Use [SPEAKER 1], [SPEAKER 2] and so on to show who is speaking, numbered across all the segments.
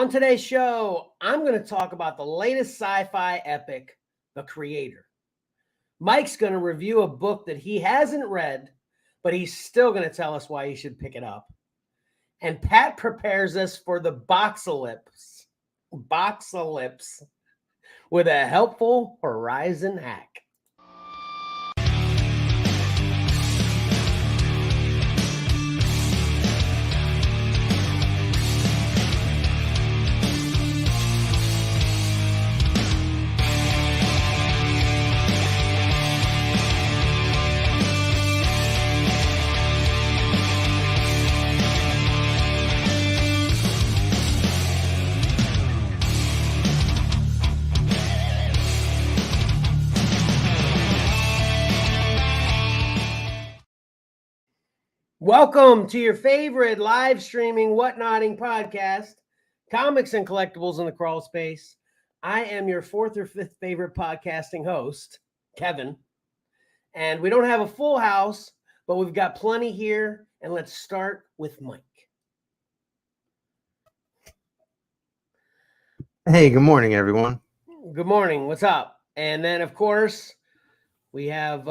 [SPEAKER 1] On today's show, I'm going to talk about the latest sci-fi epic, The Creator. Mike's going to review a book that he hasn't read, but he's still going to tell us why you should pick it up. And Pat prepares us for the boxalypse with a helpful Horizon hack. Welcome to your favorite live streaming whatnotting podcast, Comics and Collectibles in the Crawl Space. I am your fourth or fifth favorite podcasting host, Kevin. And we don't have a full house, but we've got plenty here. And let's start with Mike.
[SPEAKER 2] Hey, good morning, everyone.
[SPEAKER 1] Good morning. What's up? And then, of course, we have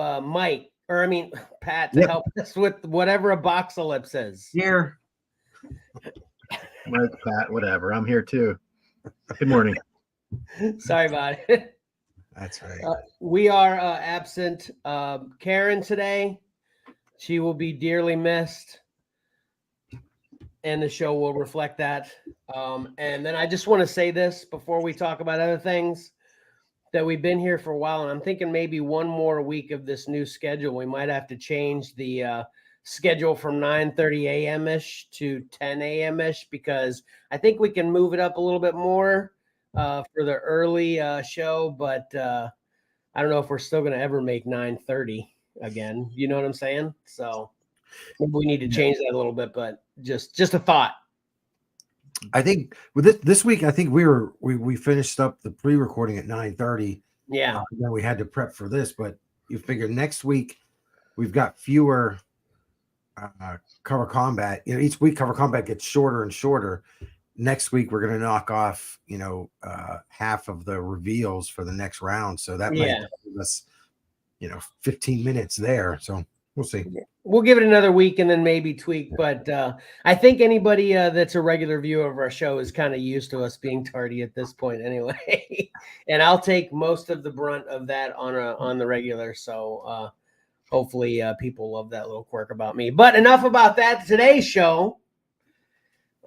[SPEAKER 1] Pat to help us with whatever a boxalypse is.
[SPEAKER 3] Here. Mike, Pat, whatever. I'm here too. Good morning.
[SPEAKER 1] Sorry about it.
[SPEAKER 2] That's right.
[SPEAKER 1] We are absent Karen today. She will be dearly missed, and the show will reflect that. And then I just want to say this before we talk about other things, that we've been here for a while, and I'm thinking maybe one more week of this new schedule. We might have to change the schedule from 9:30 a.m.-ish to 10 a.m.-ish, because I think we can move it up a little bit more for the early show, but I don't know if we're still going to ever make 9:30 again. You know what I'm saying? So maybe we need to change that a little bit, but just a thought.
[SPEAKER 2] I think with this week, I think we finished up the pre-recording at 9:30.
[SPEAKER 1] Yeah.
[SPEAKER 2] Then we had to prep for this, but you figure next week we've got fewer cover combat. You know, each week cover combat gets shorter and shorter. Next week we're going to knock off, half of the reveals for the next round. So that might give us, 15 minutes there. So we'll see.
[SPEAKER 1] We'll give it another week and then maybe tweak. But I think anybody that's a regular viewer of our show is kind of used to us being tardy at this point anyway. And I'll take most of the brunt of that on the regular. So hopefully people love that little quirk about me. But enough about that. Today's show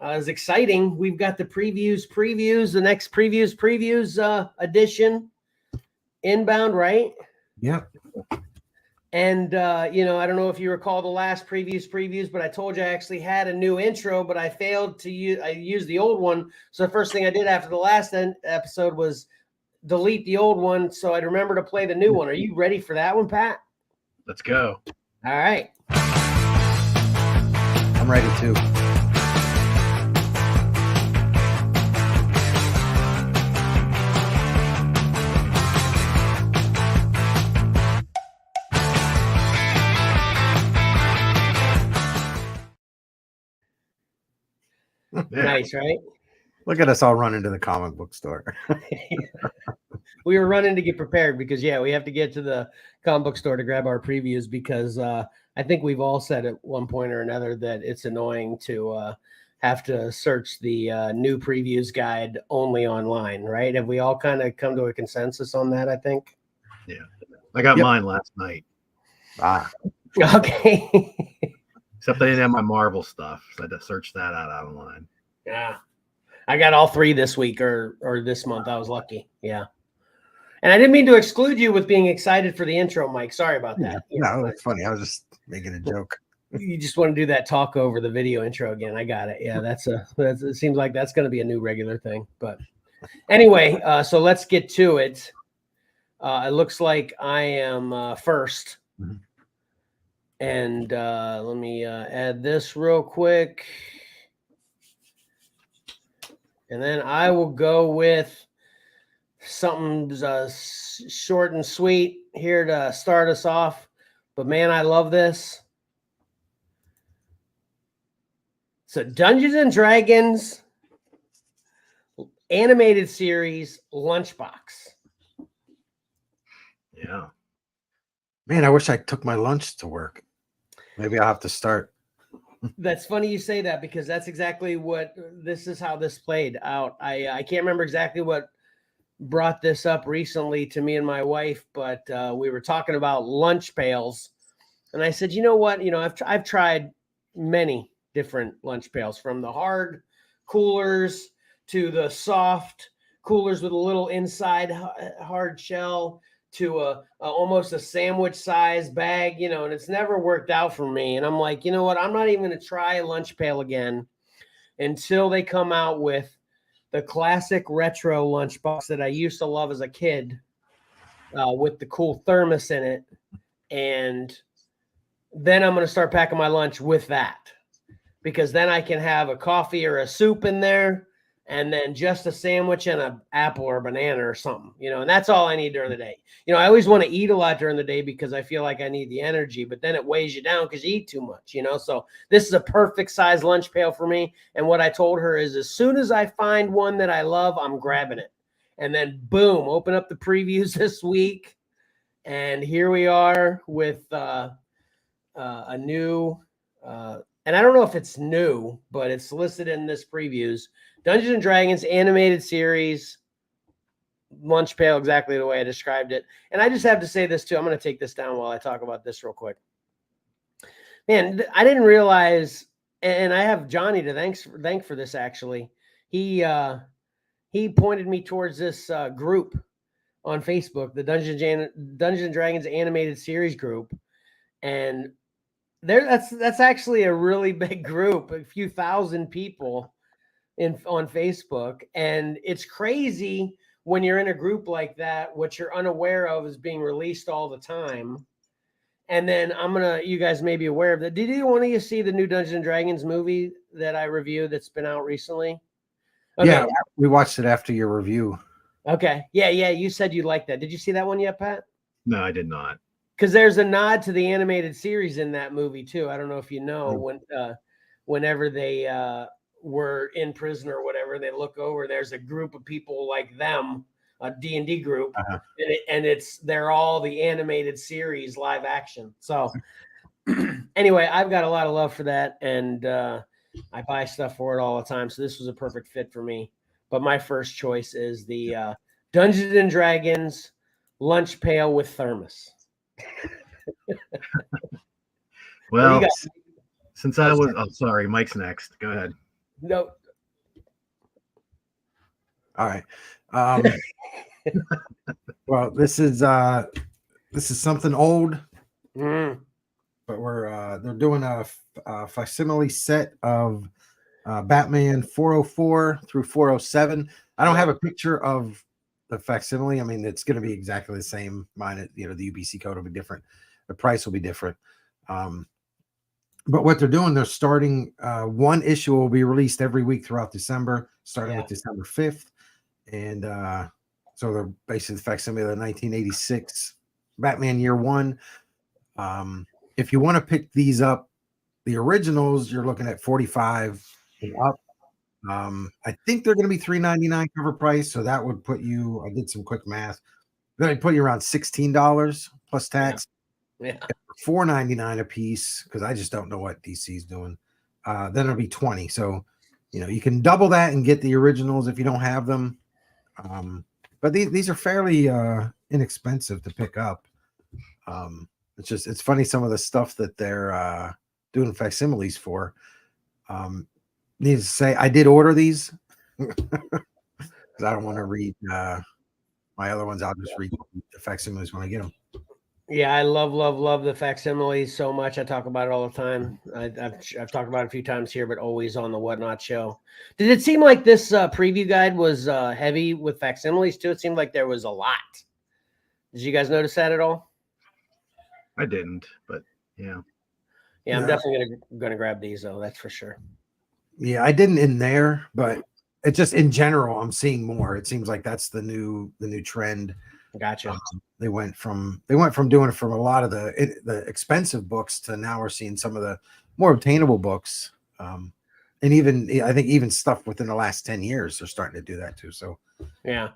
[SPEAKER 1] is exciting. We've got the previews, the next previews edition inbound, right?
[SPEAKER 2] Yeah.
[SPEAKER 1] And, I don't know if you recall the last previews, but I told you I actually had a new intro, but I failed to use the old one. So the first thing I did after the last episode was delete the old one. So I'd remember to play the new one. Are you ready for that one, Pat?
[SPEAKER 3] Let's go.
[SPEAKER 1] All right.
[SPEAKER 2] I'm ready too.
[SPEAKER 1] Nice, right?
[SPEAKER 2] Look at us all running to the comic book store.
[SPEAKER 1] We were running to get prepared because, we have to get to the comic book store to grab our previews because I think we've all said at one point or another that it's annoying to have to search the new previews guide only online, right? Have we all kind of come to a consensus on that, I think?
[SPEAKER 3] Yeah. I got mine last night.
[SPEAKER 1] Okay.
[SPEAKER 3] Except I didn't have my Marvel stuff, so I had to search that out online.
[SPEAKER 1] Yeah. I got all three this week or this month. I was lucky. Yeah. And I didn't mean to exclude you with being excited for the intro, Mike. Sorry about that.
[SPEAKER 2] No, it's funny. I was just making a joke.
[SPEAKER 1] You just want to do that talk over the video intro again. I got it. Yeah, it seems like that's going to be a new regular thing. But anyway, so let's get to it. It looks like I am first.
[SPEAKER 2] Mm-hmm.
[SPEAKER 1] And let me add this real quick. And then I will go with something short and sweet here to start us off. But, man, I love this. So Dungeons and Dragons animated series lunchbox.
[SPEAKER 3] Yeah.
[SPEAKER 2] Man, I wish I took my lunch to work. Maybe I'll have to start.
[SPEAKER 1] That's funny you say that, because that's exactly what this is, how this played out. I can't remember exactly what brought this up recently to me and my wife, but we were talking about lunch pails, and I said, you know what, I've tried many different lunch pails, from the hard coolers to the soft coolers with a little inside hard shell to a almost a sandwich size bag, and it's never worked out for me. And I'm like, you know what, I'm not even going to try a lunch pail again until they come out with the classic retro lunchbox that I used to love as a kid, with the cool thermos in it. And then I'm going to start packing my lunch with that, because then I can have a coffee or a soup in there, and then just a sandwich and an apple or banana or something, and that's all I need during the day. I always want to eat a lot during the day because I feel like I need the energy, but then it weighs you down because you eat too much, so this is a perfect size lunch pail for me. And what I told her is, as soon as I find one that I love, I'm grabbing it. And then boom, open up the previews this week. And here we are with a new, and I don't know if it's new, but it's listed in this previews, Dungeons and Dragons animated series lunch pail, exactly the way I described it. And I just have to say this too. I'm going to take this down while I talk about this real quick. Man, I didn't realize, and I have Johnny to thank for this. Actually, he pointed me towards this group on Facebook, the Dungeons and Dragons animated series group, and that's actually a really big group, a few thousand people on Facebook. And it's crazy when you're in a group like that, what you're unaware of is being released all the time. And then you guys may be aware of that. Did either one of you see the new Dungeons and Dragons movie that I reviewed that's been out recently? Okay.
[SPEAKER 2] Yeah, we watched it after your review.
[SPEAKER 1] Okay. Yeah. You said you liked that. Did you see that one yet, Pat?
[SPEAKER 3] No, I did not.
[SPEAKER 1] Because there's a nod to the animated series in that movie too. I don't know if you know, whenever they were in prison or whatever, they look over, there's a group of people like them, a D&D group, and they're all the animated series live action. So anyway, I've got a lot of love for that, and I buy stuff for it all the time. So this was a perfect fit for me. But my first choice is the Dungeons and Dragons lunch pail with thermos.
[SPEAKER 3] Well, since I was, sorry, Mike's next. Go ahead.
[SPEAKER 1] No.
[SPEAKER 2] All right. Well, this is something old, but they're doing a facsimile set of Batman 404 through 407. I don't have a picture of the facsimile. I mean, it's going to be exactly the same. Mine, the UBC code will be different. The price will be different. But what they're doing, they're starting one issue will be released every week throughout December, starting with December 5th. And so they're basically the facsimile of the 1986 Batman Year One. If you want to pick these up, the originals, you're looking at $45 and up. I think they're going to be $3.99 cover price. So that would put you, I did some quick math, then I'd put you around $16 plus tax.
[SPEAKER 1] Yeah.
[SPEAKER 2] $4.99 a piece, because I just don't know what DC's doing. Then it'll be $20. So, you can double that and get the originals if you don't have them. But these are fairly inexpensive to pick up. It's funny some of the stuff that they're doing facsimiles for. Needless to say, I did order these because I don't want to read my other ones. I'll just read the facsimiles when I get them. Yeah,
[SPEAKER 1] I love the facsimiles so much. I talk about it all the time. I've talked about it a few times here, but always on the Whatnot show. Did it seem like this preview guide was heavy with facsimiles too? It seemed like there was a lot. Did you guys notice that at all?
[SPEAKER 3] I didn't, but yeah.
[SPEAKER 1] Yeah, I'm definitely gonna grab these though. That's for sure.
[SPEAKER 2] Yeah, I didn't in there, but it's just in general, I'm seeing more. It seems like that's the new trend.
[SPEAKER 1] Gotcha.
[SPEAKER 2] They went from doing it from a lot of the expensive books to now we're seeing some of the more obtainable books. And even I think even stuff within the last 10 years are starting to do that too. So
[SPEAKER 1] Yeah.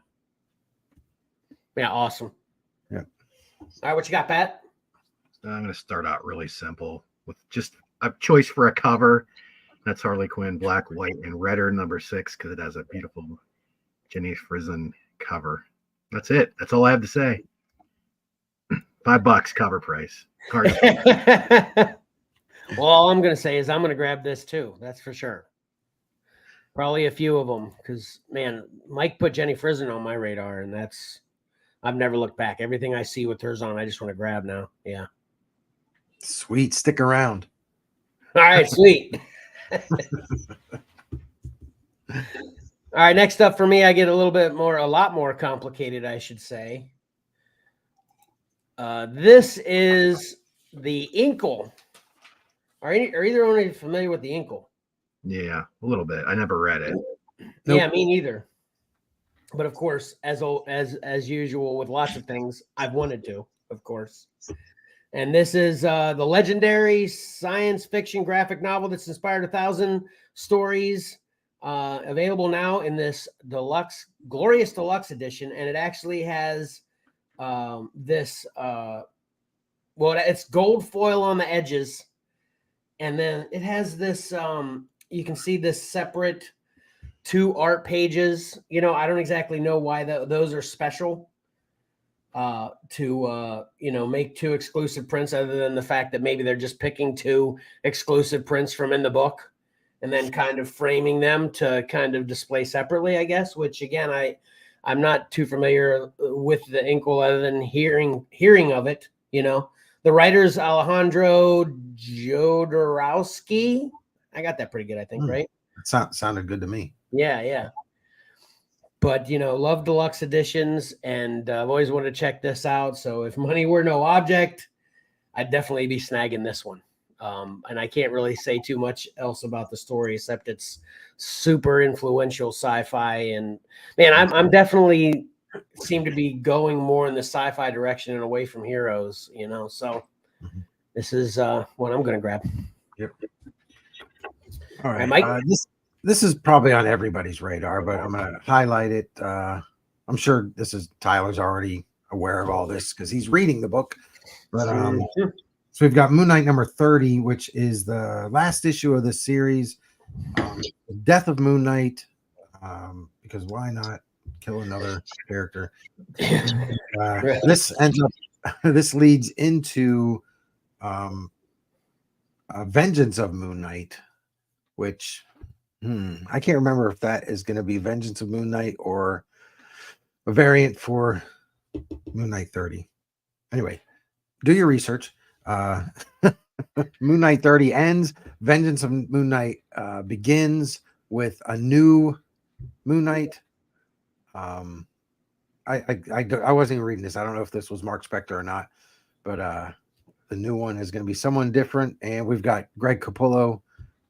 [SPEAKER 1] Yeah, awesome.
[SPEAKER 2] Yeah.
[SPEAKER 1] All right, what you got, Pat?
[SPEAKER 3] I'm going to start out really simple with just a choice for a cover. That's Harley Quinn, black, white, and redder, number 6, because it has a beautiful Jenny Frison cover. That's it. That's all I have to say. $5 cover price.
[SPEAKER 1] Well, all I'm going to say is I'm going to grab this too. That's for sure. Probably a few of them because, man, Mike put Jenny Frison on my radar, and I've never looked back. Everything I see with hers on, I just want to grab now. Yeah.
[SPEAKER 2] Sweet. Stick around.
[SPEAKER 1] All right, sweet. All right, next up for me, I get a lot more complicated, I should say. This is the Inkle. Are either one of you familiar with the Inkle?
[SPEAKER 3] Yeah, a little bit. I never read it.
[SPEAKER 2] Nope.
[SPEAKER 1] Yeah, me neither. But of course, as usual with lots of things, I've wanted to, of course. And this is the legendary science fiction graphic novel that's inspired 1,000 stories, available now in this glorious deluxe edition. And it actually has it's gold foil on the edges. And then it has this, you can see this separate 2 art pages. I don't exactly know why those are special. To make 2 exclusive prints, other than the fact that maybe they're just picking 2 exclusive prints from in the book and then kind of framing them to kind of display separately, I guess, which again, I'm not too familiar with the Inkle other than hearing of it. The writer's Alejandro Jodorowsky. I got that pretty good, I think, right?
[SPEAKER 2] It sounded good to me.
[SPEAKER 1] Yeah. But, love deluxe editions, and I've always wanted to check this out. So if money were no object, I'd definitely be snagging this one. And I can't really say too much else about the story, except it's super influential sci-fi. And, man, I'm definitely seem to be going more in the sci-fi direction and away from heroes, So this is what I'm going to grab.
[SPEAKER 2] Yep. All right,
[SPEAKER 1] Mike?
[SPEAKER 2] This is probably on everybody's radar, but I'm going to highlight it. I'm sure Tyler's already aware of all this because he's reading the book. But so we've got Moon Knight number 30, which is the last issue of this series. The death of Moon Knight, because why not kill another character? This leads into Vengeance of Moon Knight, which I can't remember if that is going to be Vengeance of Moon Knight or a variant for Moon Knight 30. Anyway, do your research. Moon Knight 30 ends. Vengeance of Moon Knight begins with a new Moon Knight. I wasn't even reading this. I don't know if this was Mark Spector or not, but the new one is going to be someone different. And we've got Greg Capullo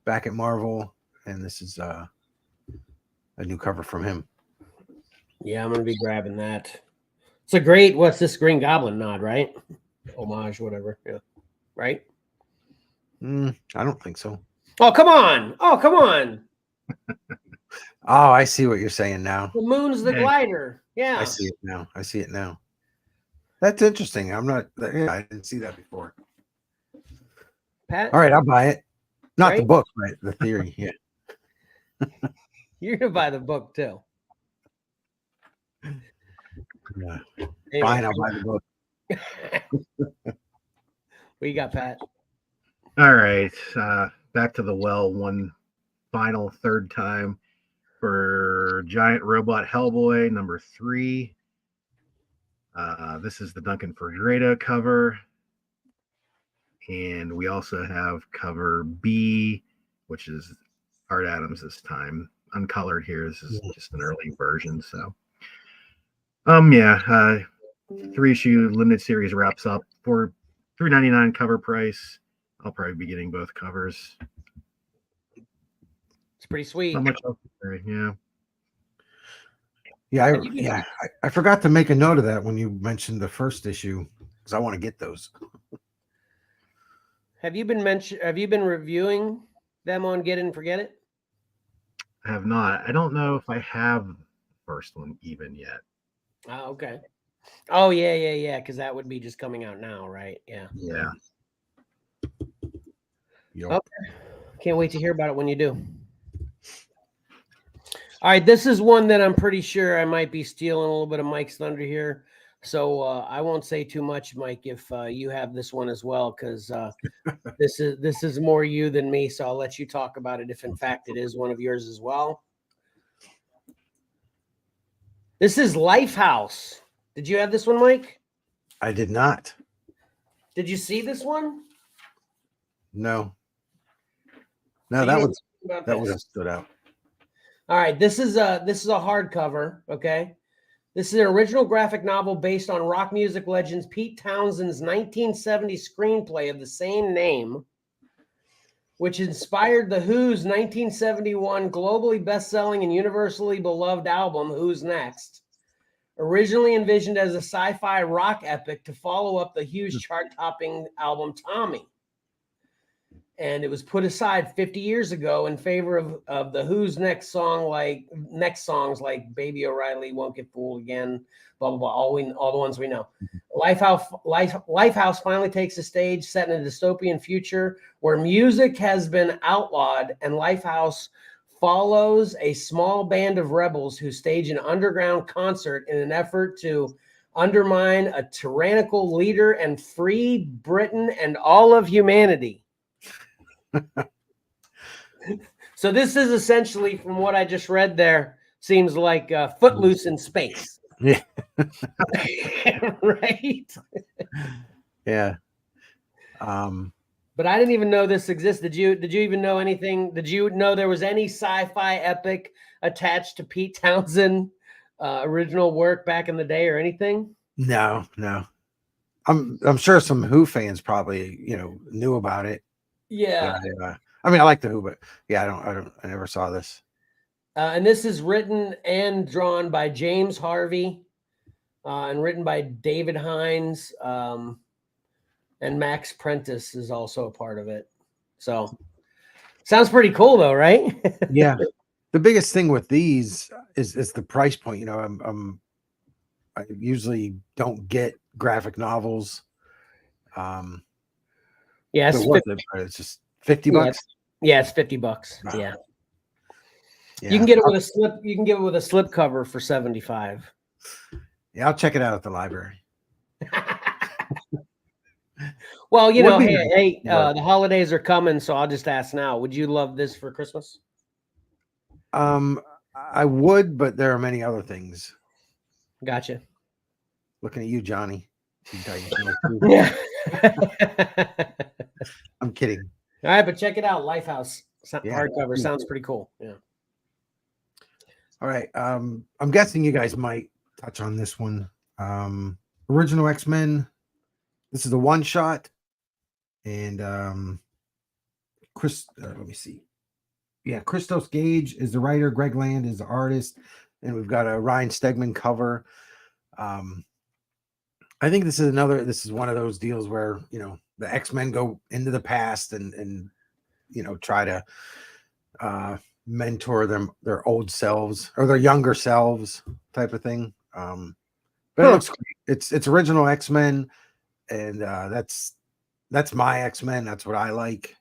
[SPEAKER 2] back at Marvel. And this is a new cover from him.
[SPEAKER 1] Yeah, I'm going to be grabbing that. It's a great, what's this, Green Goblin nod, right? Homage, whatever. Yeah. Right?
[SPEAKER 2] I don't think so.
[SPEAKER 1] Oh, come on.
[SPEAKER 2] Oh, I see what you're saying now.
[SPEAKER 1] The moon's the glider. Yeah.
[SPEAKER 2] I see it now. That's interesting. I didn't see that before.
[SPEAKER 1] Pat?
[SPEAKER 2] All right, I'll buy it. Not
[SPEAKER 1] right?
[SPEAKER 2] The book, right? The theory. Yeah.
[SPEAKER 1] You're going to buy the book too.
[SPEAKER 2] Yeah.
[SPEAKER 1] Anyway.
[SPEAKER 2] Fine, I'll buy the book.
[SPEAKER 1] What you got, Pat?
[SPEAKER 3] All right. Back to the well one final third time for Giant Robot Hellboy number 3. This is the Duncan Fegredo cover. And we also have cover B, which is Art Adams this time. Uncolored here. This is just an early version. So, 3-issue limited series wraps up for $3.99 cover price. I'll probably be getting both covers.
[SPEAKER 1] It's pretty sweet.
[SPEAKER 3] Not much else to say, yeah.
[SPEAKER 2] Yeah, I forgot to make a note of that when you mentioned the first issue because I want to get those.
[SPEAKER 1] Have you been reviewing them on Get It and Forget It?
[SPEAKER 3] I have not. I don't know if I have the first one even yet.
[SPEAKER 1] Oh, okay. Oh, yeah. Because that would be just coming out now, right? Yeah.
[SPEAKER 3] Yeah.
[SPEAKER 2] Yep.
[SPEAKER 1] Okay. Can't wait to hear about it when you do. All right, this is one that I'm pretty sure I might be stealing a little bit of Mike's thunder here. So I won't say too much, Mike, if you have this one as well, because this is more you than me. So I'll let you talk about it if, in fact, it is one of yours as well. This is Lifehouse. Did you have this one, Mike?
[SPEAKER 2] I did not.
[SPEAKER 1] Did you see this one?
[SPEAKER 2] No. No,
[SPEAKER 1] So
[SPEAKER 2] that
[SPEAKER 1] you
[SPEAKER 2] would
[SPEAKER 1] know about
[SPEAKER 2] that
[SPEAKER 1] this.
[SPEAKER 2] would have stood out.
[SPEAKER 1] All right, this is a hardcover, okay? This is an original graphic novel based on rock music legends Pete Townshend's 1970 screenplay of the same name, which inspired The Who's 1971 globally best-selling and universally beloved album, Who's Next? Originally envisioned as a sci-fi rock epic to follow up the huge chart-topping album Tommy. And it was put aside 50 years ago in favor of the Who's next songs like Baby O'Reilly, Won't Get Fooled Again, blah, blah, blah, all the ones we know. Lifehouse finally takes the stage, set in a dystopian future where music has been outlawed, and Lifehouse follows a small band of rebels who stage an underground concert in an effort to undermine a tyrannical leader and free Britain and all of humanity. So this is essentially, from what I just read there, seems like Footloose in space.
[SPEAKER 2] Yeah.
[SPEAKER 1] Right?
[SPEAKER 2] Yeah.
[SPEAKER 1] But I didn't even know this existed. Did you even know anything? Did you know there was any sci-fi epic attached to Pete Townsend original work back in the day or anything?
[SPEAKER 2] No. I'm sure some Who fans probably, knew about it.
[SPEAKER 1] Yeah.
[SPEAKER 2] I mean, I like the Who, but yeah, I never saw this.
[SPEAKER 1] And this is written and drawn by James Harvey and written by David Hines. And Max Prentice is also a part of it. So sounds pretty cool though, right?
[SPEAKER 2] Yeah. The biggest thing with these is the price point. I usually don't get graphic novels.
[SPEAKER 1] Yes,
[SPEAKER 2] it's just $50.
[SPEAKER 1] Yeah, it's $50.
[SPEAKER 2] Wow.
[SPEAKER 1] Yeah.
[SPEAKER 2] Yeah.
[SPEAKER 1] You can get it with a slip. You can get it with a slip cover for $75.
[SPEAKER 2] Yeah, I'll check it out at the library.
[SPEAKER 1] Well,
[SPEAKER 2] Would
[SPEAKER 1] the holidays are coming, so I'll just ask now. Would you love this for Christmas?
[SPEAKER 2] I would, but there are many other things.
[SPEAKER 1] Gotcha.
[SPEAKER 2] Looking at you, Johnny.
[SPEAKER 1] Yeah.
[SPEAKER 2] I'm kidding.
[SPEAKER 1] All right, but check it out. Lifehouse
[SPEAKER 2] Yeah.
[SPEAKER 1] hardcover sounds pretty cool. Yeah.
[SPEAKER 2] All right. I'm guessing you guys might touch on this one. Original X-Men. This is a one shot. And let me see. Yeah, Christos Gage is the writer, Greg Land is the artist, and we've got a Ryan Stegman cover. I think this is one of those deals where, the X-Men go into the past and try to mentor their old selves or their younger selves type of thing. But it looks great. It's original X-Men, and that's my X-Men. That's what I like.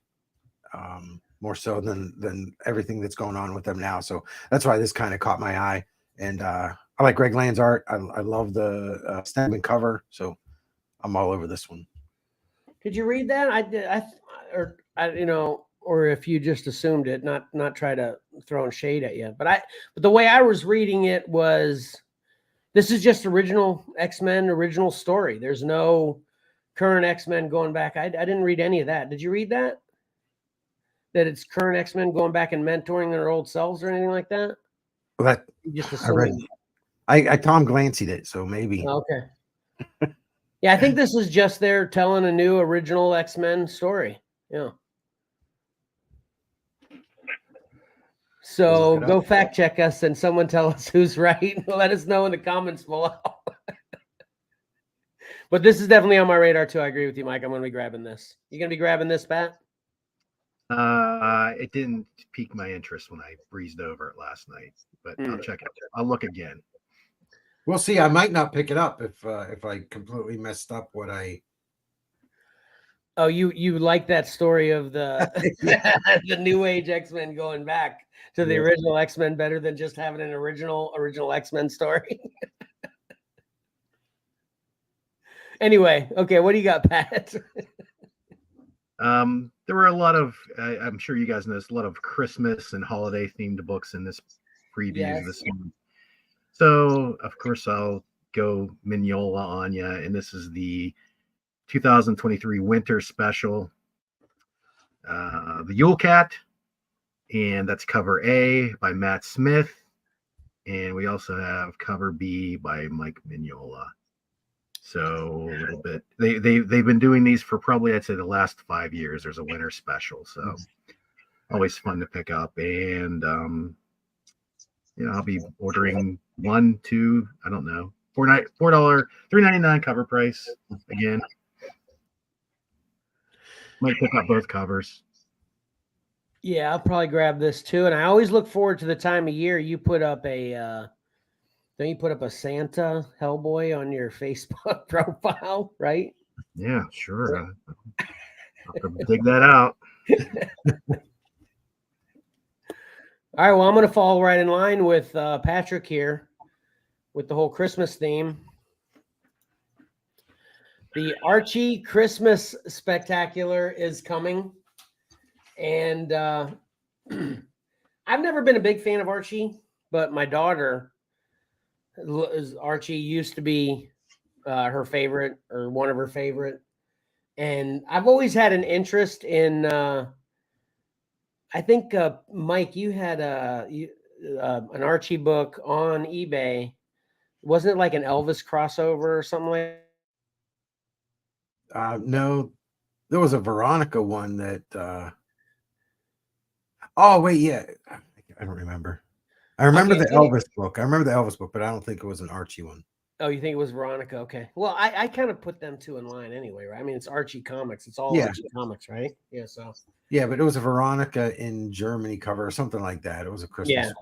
[SPEAKER 2] More so than everything that's going on with them now. So that's why this kind of caught my eye. And I like Greg Land's art. I love the Stegman cover. So I'm all over this one.
[SPEAKER 1] Did you read that? I did. Or if you just assumed it, not try to throw shade at you. But the way I was reading it was, this is just original X-Men, original story. There's no current X-Men going back. I didn't read any of that. Did you read that? That it's current X-Men going back and mentoring their old selves or anything like that?
[SPEAKER 2] Well, that
[SPEAKER 1] just
[SPEAKER 2] I read. I Tom Glancy'd it, so maybe.
[SPEAKER 1] Okay. Yeah, I think this is just they're telling a new original X-Men story. Yeah. So go fact check us and someone tell us who's right. Let us know in the comments below. But this is definitely on my radar too. I agree with you, Mike. I'm going to be grabbing this. You going to be grabbing this, Pat?
[SPEAKER 3] It didn't pique my interest when I breezed over it last night, but I'll
[SPEAKER 1] Mm.
[SPEAKER 3] check it. I'll look again.
[SPEAKER 2] We'll see. I might not pick it up if I completely messed up what I.
[SPEAKER 1] Oh, you like that story of the the New Age X-Men going back to the
[SPEAKER 2] Yeah.
[SPEAKER 1] original X-Men better than just having an original X-Men story? Anyway, okay, what do you got, Pat?
[SPEAKER 3] There were a lot of, I'm sure you guys noticed, a lot of Christmas and holiday themed books in this previews
[SPEAKER 1] Yes.
[SPEAKER 3] this month. So, of course, I'll go Mignola on ya, and this is the 2023 winter special. The Yule Cat, and that's cover A by Matt Smith, and we also have cover B by Mike Mignola. So a little bit, they've been doing these for probably, I'd say, the last 5 years. There's a winter special, so always fun to pick up. And I'll be ordering 1, 2, I don't know, $4, $3.99 cover price again. Might pick up both covers.
[SPEAKER 1] Yeah, I'll probably grab this too. And I always look forward to the time of year you put up a don't you put up a Santa Hellboy on your Facebook profile, right?
[SPEAKER 3] Yeah, sure. I'll have to dig that out.
[SPEAKER 1] All right, well, I'm going to fall right in line with Patrick here with the whole Christmas theme. The Archie Christmas Spectacular is coming. And I've never been a big fan of Archie, but my daughter, Archie used to be her favorite or one of her favorite. And I've always had an interest in, I think, Mike, you had an Archie book on eBay. Wasn't it like an Elvis crossover or something like that?
[SPEAKER 2] No, there was a Veronica one that. Oh wait, yeah, I don't remember. I remember the Elvis book. I remember the Elvis book, but I don't think it was an Archie one.
[SPEAKER 1] Oh, you think it was Veronica? Okay. Well, I kind of put them two in line anyway, right? I mean, it's Archie Comics. It's all Archie Comics, right? Yeah. So.
[SPEAKER 2] Yeah, but it was a Veronica in Germany cover or something like that. It was a Christmas one.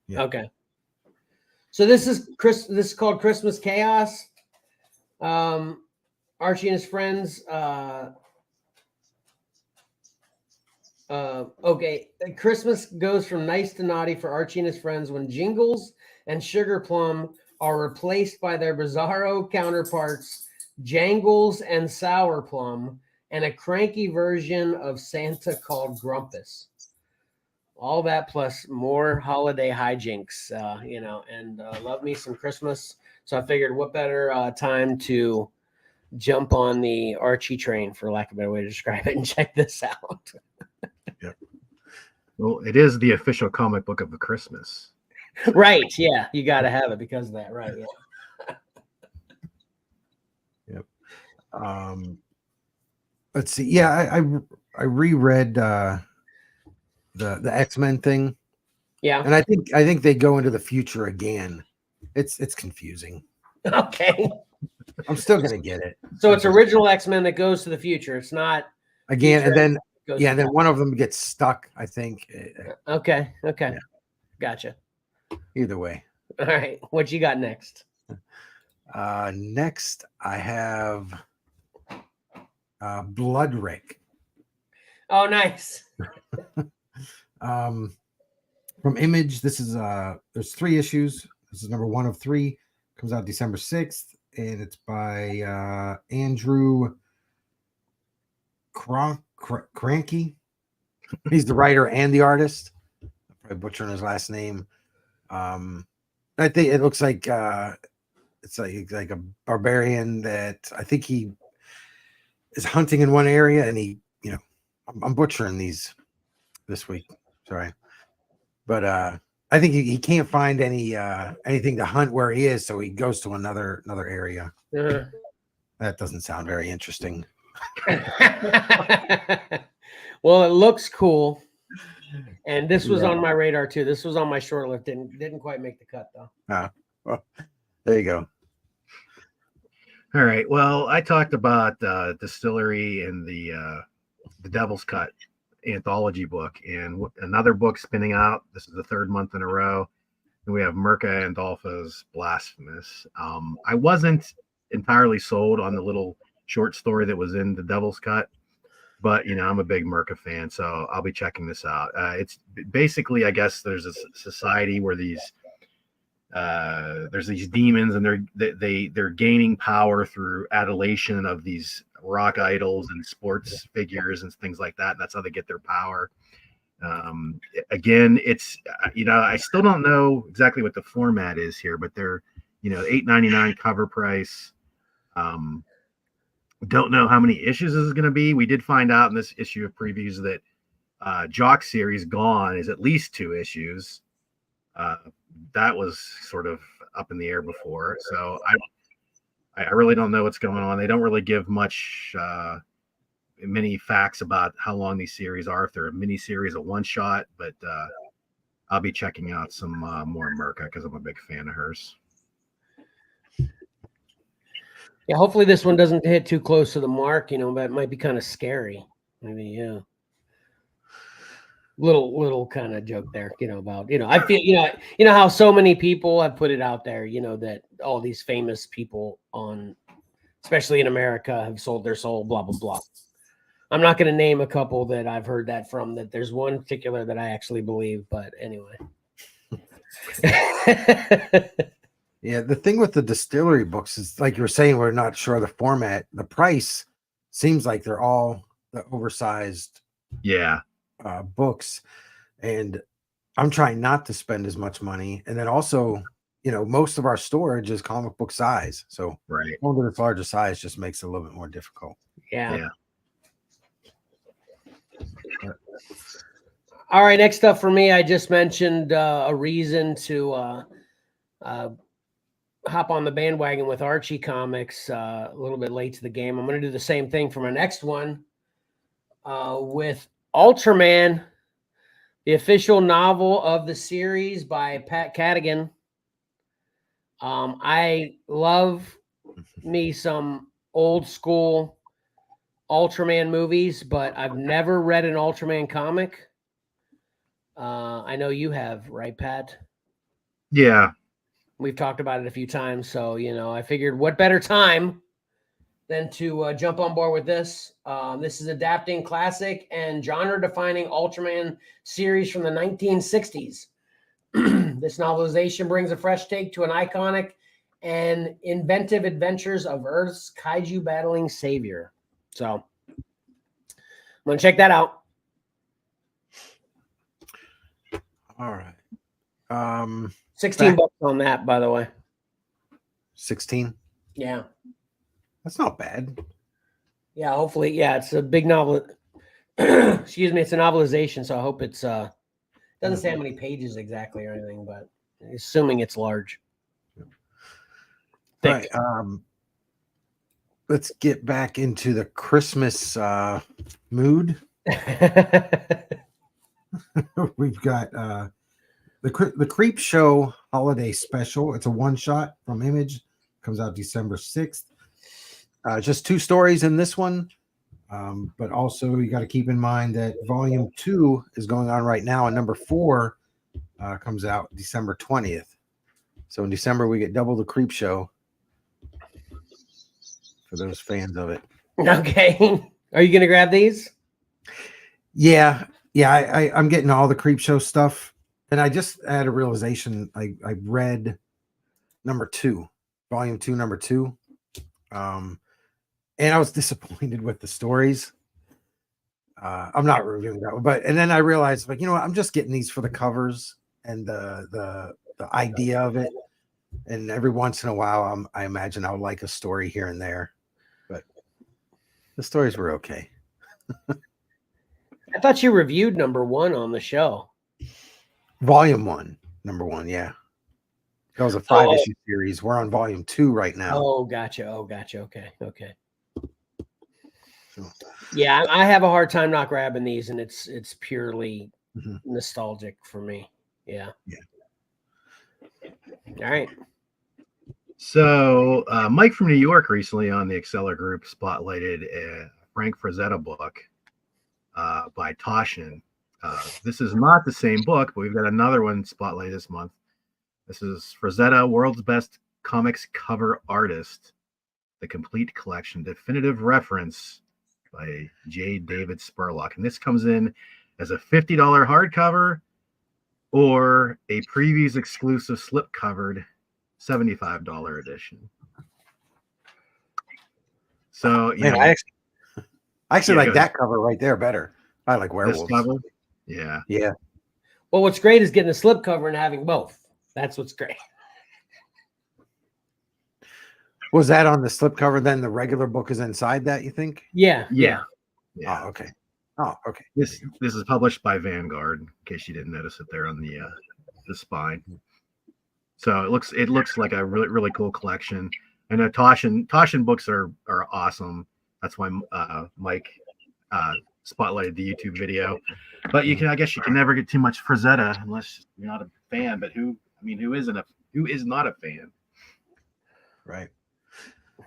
[SPEAKER 1] Yeah. Okay. So this is This is called Christmas Chaos. Archie and his friends. Okay. Christmas goes from nice to naughty for Archie and his friends when Jingles and Sugar Plum are replaced by their bizarro counterparts, Jangles and Sour Plum, and a cranky version of Santa called Grumpus. All that plus more holiday hijinks, and love me some Christmas. So I figured what better time to jump on the Archie train, for lack of a better way to describe it, and check this out.
[SPEAKER 3] Yep. Well, it is the official comic book of the Christmas.
[SPEAKER 1] Right. Yeah. You got to have it because of that. Right. Yeah.
[SPEAKER 2] Yep. Let's see. Yeah, I reread the X-Men thing.
[SPEAKER 1] Yeah.
[SPEAKER 2] And I think they go into the future again. It's confusing.
[SPEAKER 1] Okay.
[SPEAKER 2] I'm still gonna get it.
[SPEAKER 1] So it's original X-Men that goes to the future. It's not
[SPEAKER 2] again, and then
[SPEAKER 1] and
[SPEAKER 2] then one of them gets stuck, I think.
[SPEAKER 1] Okay.
[SPEAKER 2] Yeah.
[SPEAKER 1] Gotcha.
[SPEAKER 2] Either way.
[SPEAKER 1] All right. What you got next?
[SPEAKER 2] Next I have Bloodrick.
[SPEAKER 1] Oh, nice.
[SPEAKER 2] From Image, this is there's 3 issues. This is number 1 of 3. Comes out December 6th, and it's by Andrew Cranky. He's the writer and the artist. I'm probably butchering his last name. I think it looks like it's like a barbarian that I think he is hunting in one area, and he, I'm butchering these this week. Sorry, but I think he can't find anything to hunt where he is, so he goes to another area.
[SPEAKER 1] Uh-huh.
[SPEAKER 2] That doesn't sound very interesting.
[SPEAKER 1] Well, it looks cool, and this was on my radar too. This was on my short list. Didn't quite make the cut though.
[SPEAKER 2] Well, there you go.
[SPEAKER 3] All right. Well, I talked about Distillery and the Devil's Cut anthology book, and another book spinning out. This is the third month in a row. And we have Mirka and Dolpha's Blasphemous. I wasn't entirely sold on the little short story that was in the Devil's Cut, but I'm a big Mirka fan, so I'll be checking this out. It's basically, I guess, there's a society where there's these demons, and they're gaining power through adulation of these rock idols and sports figures and things like that. That's how they get their power. Again, it's I still don't know exactly what the format is here, but they're $8.99 cover price. Don't know how many issues this is going to be. We did find out in this issue of previews that Jock series Gone is at least 2 issues. That was sort of up in the air before, so I really don't know what's going on. They don't really give many facts about how long these series are, if they're a mini series, a one shot, but I'll be checking out some more Mirka because I'm a big fan of hers.
[SPEAKER 1] Yeah, hopefully this one doesn't hit too close to the mark, but it might be kind of scary. Maybe, yeah. Little kind of joke there, about, I feel, how so many people have put it out there, that all these famous people especially in America, have sold their soul, blah, blah, blah. I'm not going to name a couple that I've heard that from, that there's one particular that I actually believe, but anyway.
[SPEAKER 2] Yeah, the thing with the distillery books is, like you were saying, we're not sure of the format. The price seems like they're all the oversized books, and I'm trying not to spend as much money. And then also, most of our storage is comic book size, so going to this larger size just makes it a little bit more difficult.
[SPEAKER 1] Yeah. All right, next up for me, I just mentioned a reason to hop on the bandwagon with Archie Comics a little bit late to the game. I'm going to do the same thing for my next one with Ultraman, the official novel of the series by Pat Cadigan. I love me some old school Ultraman movies, but I've never read an Ultraman comic. I know you have, right, Pat?
[SPEAKER 3] Yeah.
[SPEAKER 1] We've talked about it a few times, so I figured what better time than to jump on board with this. This is adapting classic and genre-defining Ultraman series from the 1960s. This novelization brings a fresh take to an iconic and inventive adventures of Earth's kaiju battling savior. So I'm going to check that out.
[SPEAKER 2] All right.
[SPEAKER 1] 16 bucks on that, by the way.
[SPEAKER 2] 16?
[SPEAKER 1] Yeah.
[SPEAKER 2] That's not bad.
[SPEAKER 1] Yeah, hopefully. Yeah, it's a big novel. Excuse me. It's a novelization, so I hope it's doesn't say how many pages exactly or anything, but assuming it's large.
[SPEAKER 2] All right. Let's get back into the Christmas mood. We've got the Creep Show Holiday Special. It's a one-shot from Image. Comes out December 6th. Just 2 stories in this one. But also you got to keep in mind that volume 2 is going on right now, and number 4 comes out December 20th. So in December we get double the Creep Show for those fans of it.
[SPEAKER 1] Okay. Are you going to grab these?
[SPEAKER 2] Yeah. I'm getting all the Creep Show stuff, and I just had a realization. I read number 2, volume 2, number 2. And I was disappointed with the stories. I'm not reviewing that one, and then I realized, like, what, I'm just getting these for the covers and the idea of it. And every once in a while, I imagine I would like a story here and there, but the stories were okay.
[SPEAKER 1] I thought you reviewed number 1 on the show.
[SPEAKER 2] Volume 1, number 1, yeah. That was a 5-issue series. We're on volume 2 right now.
[SPEAKER 1] Oh, gotcha. Okay. Yeah, I have a hard time not grabbing these, and it's purely nostalgic for me. Yeah. All right.
[SPEAKER 3] So Mike from New York recently on the Exceller group spotlighted a Frank Frazetta book. by Toshin. This is not the same book, but we've got another one spotlighted this month. This is Frazetta, World's Best Comics Cover Artist, the Complete Collection, Definitive Reference by J. David Spurlock. And this comes in as a $50 hardcover or a previews exclusive slip-covered $75 edition. So,
[SPEAKER 2] Man, I actually like that cover right there better. I like werewolves.
[SPEAKER 3] This cover? Yeah.
[SPEAKER 2] Yeah.
[SPEAKER 1] Well, what's great is getting a slipcover and having both. That's what's great.
[SPEAKER 2] Was that on the slipcover? Then the regular book is inside that, you think?
[SPEAKER 1] Yeah.
[SPEAKER 2] Oh, okay. Oh, okay.
[SPEAKER 3] This is published by Vanguard, in case you didn't notice it there on the spine. So it looks like a really cool collection. I know Toshin books are awesome. That's why Mike spotlighted the YouTube video. But I guess you can never get too much Frazetta unless you're not a fan. But who is not a fan?
[SPEAKER 2] Right.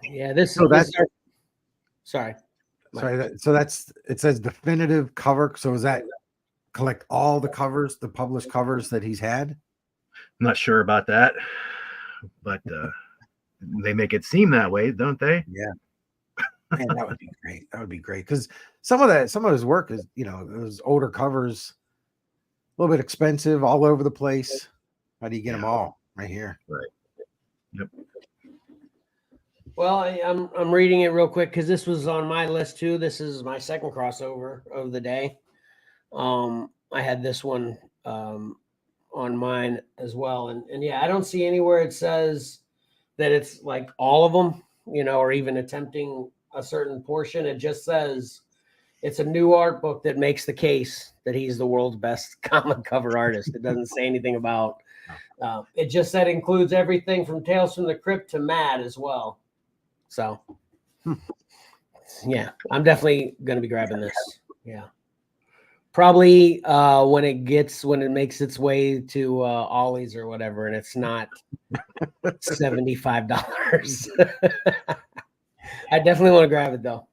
[SPEAKER 1] Yeah, sorry.
[SPEAKER 2] So it says definitive cover. So is that collect all the covers, the published covers that he's had?
[SPEAKER 3] I'm not sure about that, but they make it seem that way, don't they?
[SPEAKER 2] Yeah. Man, that would be great. That would be great because some of his work is, those older covers, a little bit expensive, all over the place. How do you get them all right here?
[SPEAKER 3] Right. Yep.
[SPEAKER 1] Well, I'm reading it real quick because this was on my list too. This is my second crossover of the day. I had this one on mine as well, and yeah, I don't see anywhere it says that it's like all of them, or even attempting a certain portion. It just says it's a new art book that makes the case that he's the world's best comic cover artist. It doesn't say anything about. It just said includes everything from Tales from the Crypt to Mad as well. So, yeah, I'm definitely going to be grabbing this. Yeah. Probably when it makes its way to Ollie's or whatever, and it's not $75. I definitely want to grab it though.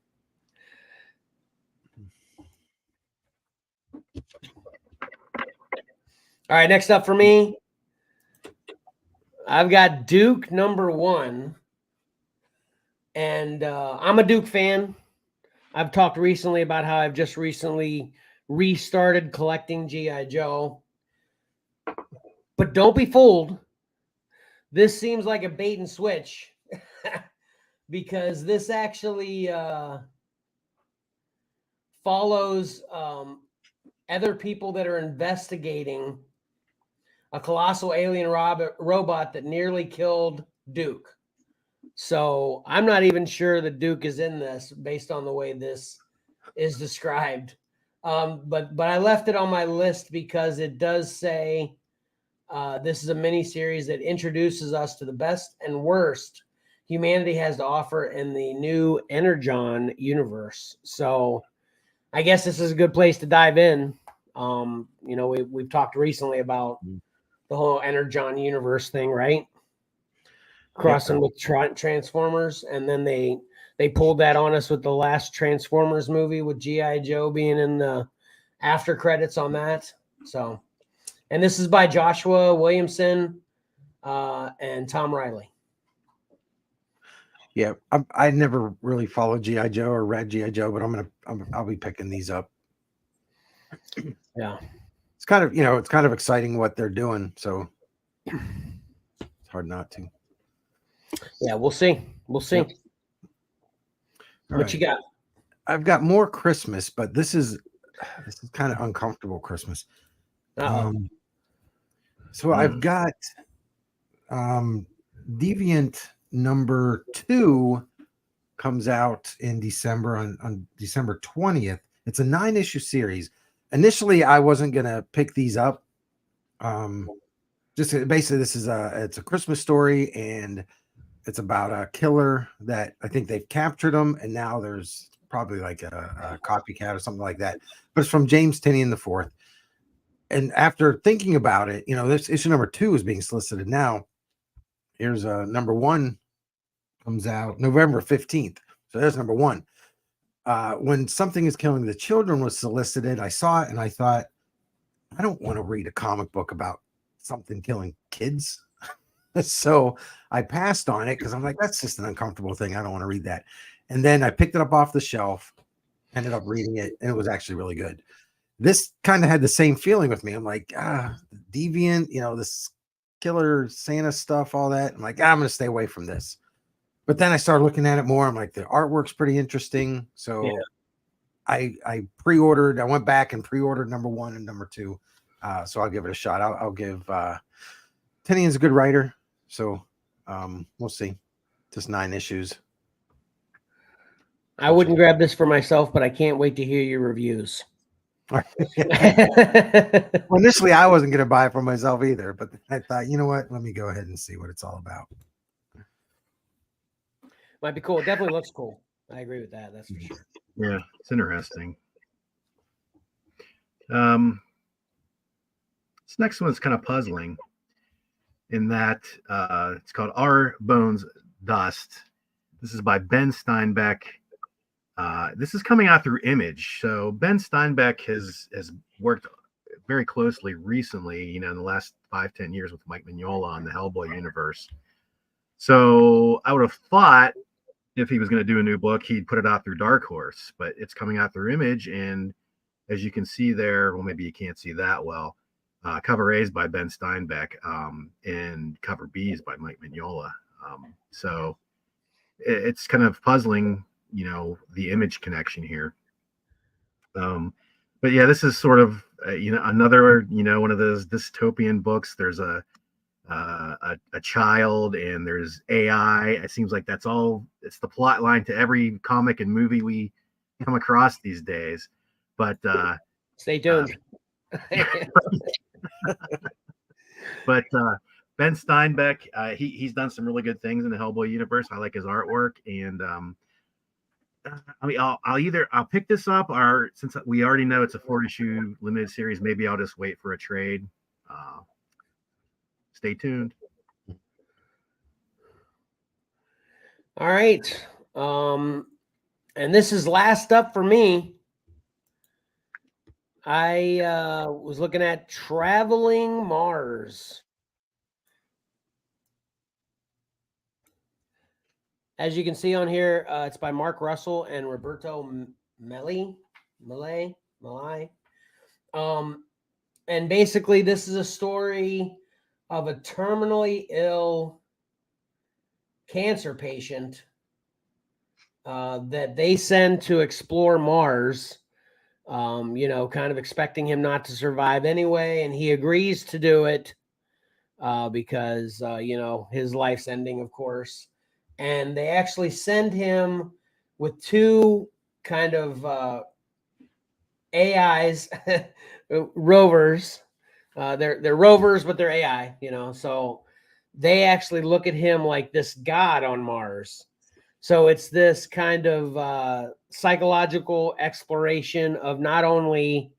[SPEAKER 1] All right, next up for me, I've got Duke #1. And I'm a Duke fan. I've talked recently about how I've just recently restarted collecting G.I. Joe. But don't be fooled. This seems like a bait and switch because this actually follows other people that are investigating a colossal alien robot that nearly killed Duke. So I'm not even sure that Duke is in this based on the way this is described. But I left it on my list because it does say this is a mini series that introduces us to the best and worst humanity has to offer in the new Energon universe. So I guess this is a good place to dive in. We've talked recently about the whole Energon universe thing, right? Crossing with Transformers, and then they pulled that on us with the last Transformers movie with G.I. Joe being in the after credits on that. So, and this is by Joshua Williamson and Tom Riley.
[SPEAKER 2] Yeah, I never really followed G.I. Joe or read G.I. Joe, but I'll be picking these up.
[SPEAKER 1] Yeah,
[SPEAKER 2] it's kind of exciting what they're doing, so it's hard not to.
[SPEAKER 1] Yeah, we'll see. Yep. What you got?
[SPEAKER 2] I've got more Christmas, but this is kind of uncomfortable Christmas. So I've got Deviant #2 comes out in December on December 20th. It's a 9-issue series. Initially, I wasn't gonna pick these up. Just basically, it's a Christmas story, and it's about a killer that I think they've captured him, and now there's probably like a copycat or something like that. But it's from James Tynion IV. And after thinking about it, this issue #2 is being solicited now. Here's #1 comes out November 15th. So there's #1. when Something is Killing the Children was solicited, I saw it and I thought, I don't want to read a comic book about something killing kids. So I passed on it because I'm like, that's just an uncomfortable thing. I don't want to read that. And then I picked it up off the shelf, ended up reading it, and it was actually really good. This kind of had the same feeling with me. I'm like, deviant, this killer Santa stuff, all that. I'm like, I'm going to stay away from this. But then I started looking at it more. I'm like, the artwork's pretty interesting. So
[SPEAKER 1] Yeah.
[SPEAKER 2] I pre-ordered. I went back and pre-ordered number 1 and number 2. So I'll give it a shot. I'll give Tinian's a good writer. So we'll see. Just 9 issues.
[SPEAKER 1] I wouldn't grab this for myself, but I can't wait to hear your reviews.
[SPEAKER 2] Well, initially, I wasn't going to buy it for myself either, but I thought, you know what? Let me go ahead and see what it's all about.
[SPEAKER 1] Might be cool. It definitely looks cool. I agree with that. That's for sure.
[SPEAKER 3] Yeah, it's interesting. This next one's kind of puzzling in that it's called Our Bones Dust. This is by Ben Steinbeck. This is coming out through Image. So Ben Steinbeck has worked very closely recently, in the last 5-10 years with Mike Mignola on the Hellboy universe. So I would have thought if he was going to do a new book, he'd put it out through Dark Horse, but it's coming out through Image. And as you can see there, well, maybe you can't see that well. Cover A is by Ben Steinbeck, and cover B is by Mike Mignola. So it's kind of puzzling, the Image connection here. But yeah, this is sort of, another, one of those dystopian books. There's a child and there's AI. It seems like it's the plot line to every comic and movie we come across these days. But
[SPEAKER 1] stay tuned.
[SPEAKER 3] But Ben Steinbeck, he's done some really good things in the Hellboy universe. I like his artwork, and I'll pick this up, or since we already know it's a 4-issue limited series, maybe I'll just wait for a trade. Stay tuned.
[SPEAKER 1] All right. And this is last up for me. I was looking at Traveling Mars. As you can see on here, it's by Mark Russell and Roberto Malay. And basically, this is a story of a terminally ill cancer patient that they send to explore Mars, kind of expecting him not to survive anyway. And he agrees to do it because, his life's ending, of course. And they actually send him with 2 kind of AIs, rovers. They're rovers, but they're AI, so they actually look at him like this god on Mars. So it's this kind of psychological exploration of not only,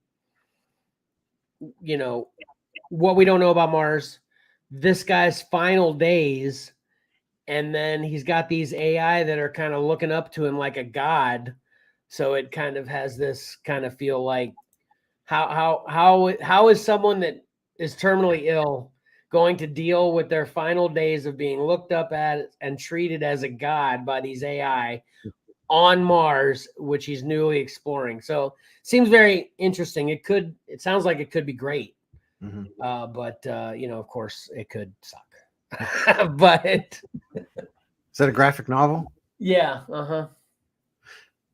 [SPEAKER 1] what we don't know about Mars, this guy's final days. And then he's got these AI that are kind of looking up to him like a god. So it kind of has this kind of feel like how is someone that is terminally ill going to deal with their final days of being looked up at and treated as a god by these AI on Mars, which he's newly exploring. So seems very interesting. It sounds like it could be great.
[SPEAKER 2] Mm-hmm.
[SPEAKER 1] But of course it could suck. But
[SPEAKER 2] is that a graphic novel?
[SPEAKER 1] Yeah.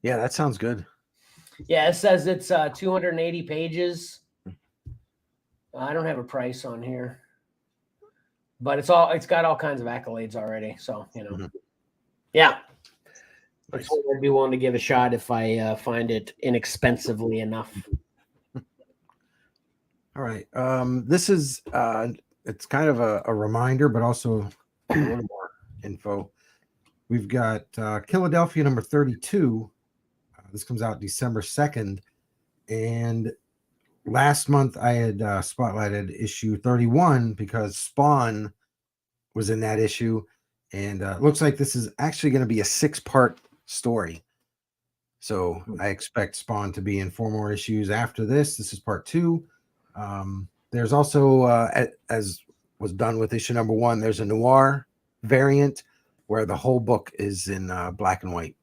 [SPEAKER 2] Yeah, that sounds good.
[SPEAKER 1] Yeah, it says it's 280 pages. I don't have a price on here, but it's got all kinds of accolades already. So yeah, that's what I'd be willing to give a shot if I find it inexpensively enough.
[SPEAKER 2] All right, this is it's kind of a reminder, but also a little more info. We've got Philadelphia number 32. This comes out December 2nd. And last month I had spotlighted issue 31 because Spawn was in that issue. And it looks like this is actually going to be a 6-part story. So I expect Spawn to be in 4 more issues after this. This is part 2. There's also, as was done with issue number 1, there's a noir variant where the whole book is in black and white.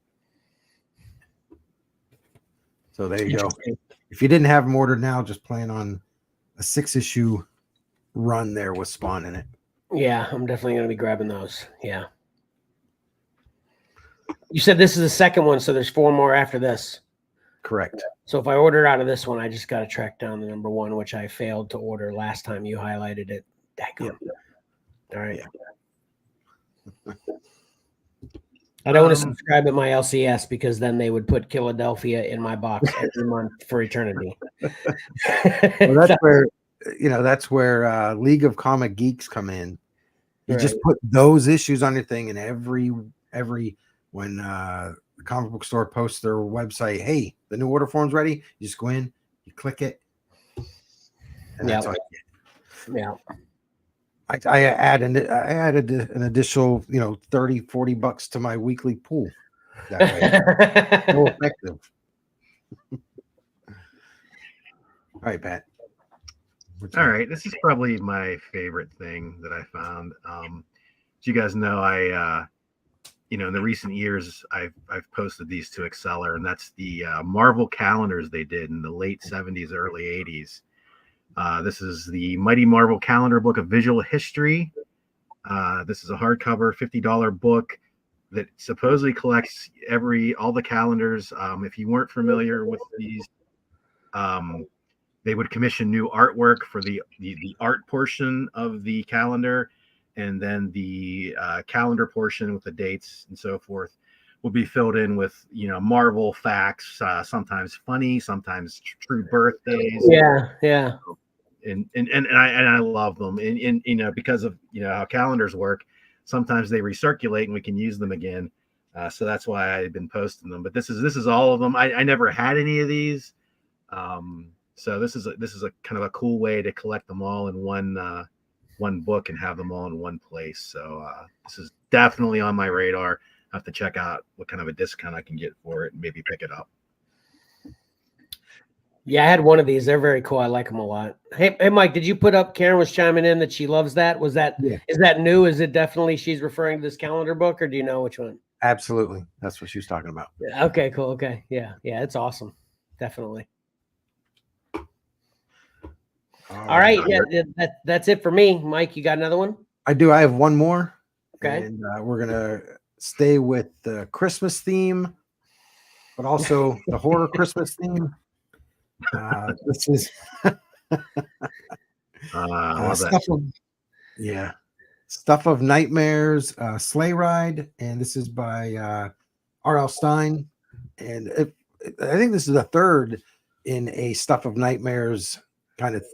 [SPEAKER 2] So there you go. If you didn't have them ordered now, just plan on a 6-issue run there with Spawn in it.
[SPEAKER 1] Yeah, I'm definitely going to be grabbing those. Yeah. You said this is the second one, so there's 4 more after this.
[SPEAKER 2] Correct.
[SPEAKER 1] So if I order out of this one, I just got to track down the number 1, which I failed to order last time you highlighted it. Yep. All right. Yeah. I don't want to subscribe at my LCS because then they would put Philadelphia in my box every month for eternity.
[SPEAKER 2] Well, that's where League of Comic Geeks come in. You just put those issues on your thing, and every when the comic book store posts their website, hey, the new order form's ready. You just go in, you click it, and that's all you get.
[SPEAKER 1] Yeah.
[SPEAKER 2] I added an additional, $30-$40 to my weekly pool. That way. So effective. All right, Pat.
[SPEAKER 3] All right, this is probably my favorite thing that I found. As you guys know, I in the recent years, I've posted these to Exceller, and that's the Marvel calendars they did in the late 70s, early 80s. This is the Mighty Marvel Calendar Book of Visual History. This is a hardcover $50 book that supposedly collects all the calendars. If you weren't familiar with these, they would commission new artwork for the art portion of the calendar, and then the calendar portion with the dates and so forth will be filled in with Marvel facts, sometimes funny, sometimes true birthdays.
[SPEAKER 1] Yeah.
[SPEAKER 3] And I love them, and because of how calendars work, sometimes they recirculate and we can use them again. So that's why I've been posting them. But this is all of them. I never had any of these, so this is a kind of a cool way to collect them all in one book and have them all in one place. So this is definitely on my radar. I have to check out what kind of a discount I can get for it and maybe pick it up.
[SPEAKER 1] Yeah, I had one of these. They're very cool. I like them a lot. Hey, Mike, did you put up? Karen was chiming in that she loves that. Is that new? Is it definitely she's referring to this calendar book, or do you know which one?
[SPEAKER 2] Absolutely, that's what she was talking about.
[SPEAKER 1] Yeah, okay, cool. Okay, yeah, it's awesome. Definitely. All right, yeah, that's it for me. Mike, you got another one?
[SPEAKER 2] I do. I have one more.
[SPEAKER 1] Okay,
[SPEAKER 2] and we're gonna stay with the Christmas theme, but also the horror Christmas theme. This is Stuff of Nightmares, Sleigh Ride, and this is by R.L. Stine, and I think this is the third in a Stuff of Nightmares kind of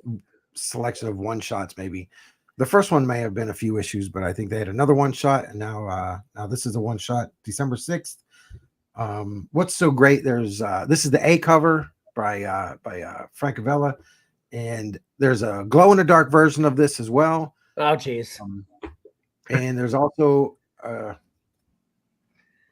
[SPEAKER 2] selection of one shots. Maybe the first one may have been a few issues, but I think they had another one shot, and now this is a one shot, December 6th. What's so great? There's this is the A cover by Frank Avella, and there's a glow in the dark version of this as well.
[SPEAKER 1] Oh geez.
[SPEAKER 2] And there's also I'm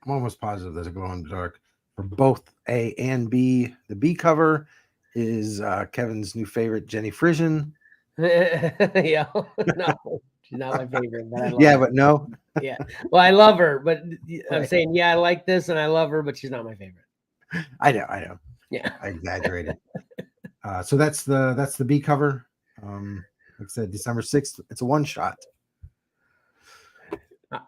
[SPEAKER 2] almost positive there's a glow in the dark for both A and B. The B cover is Kevin's new favorite, Jenny Frisian.
[SPEAKER 1] Yeah, no, she's not my favorite, but I love her.
[SPEAKER 2] But no.
[SPEAKER 1] Yeah, well, I love her, but I'm saying, I like this and I love her, but she's not my favorite.
[SPEAKER 2] I know. Yeah, I exaggerated. So that's the B cover. Like I said, December 6th. It's a one shot.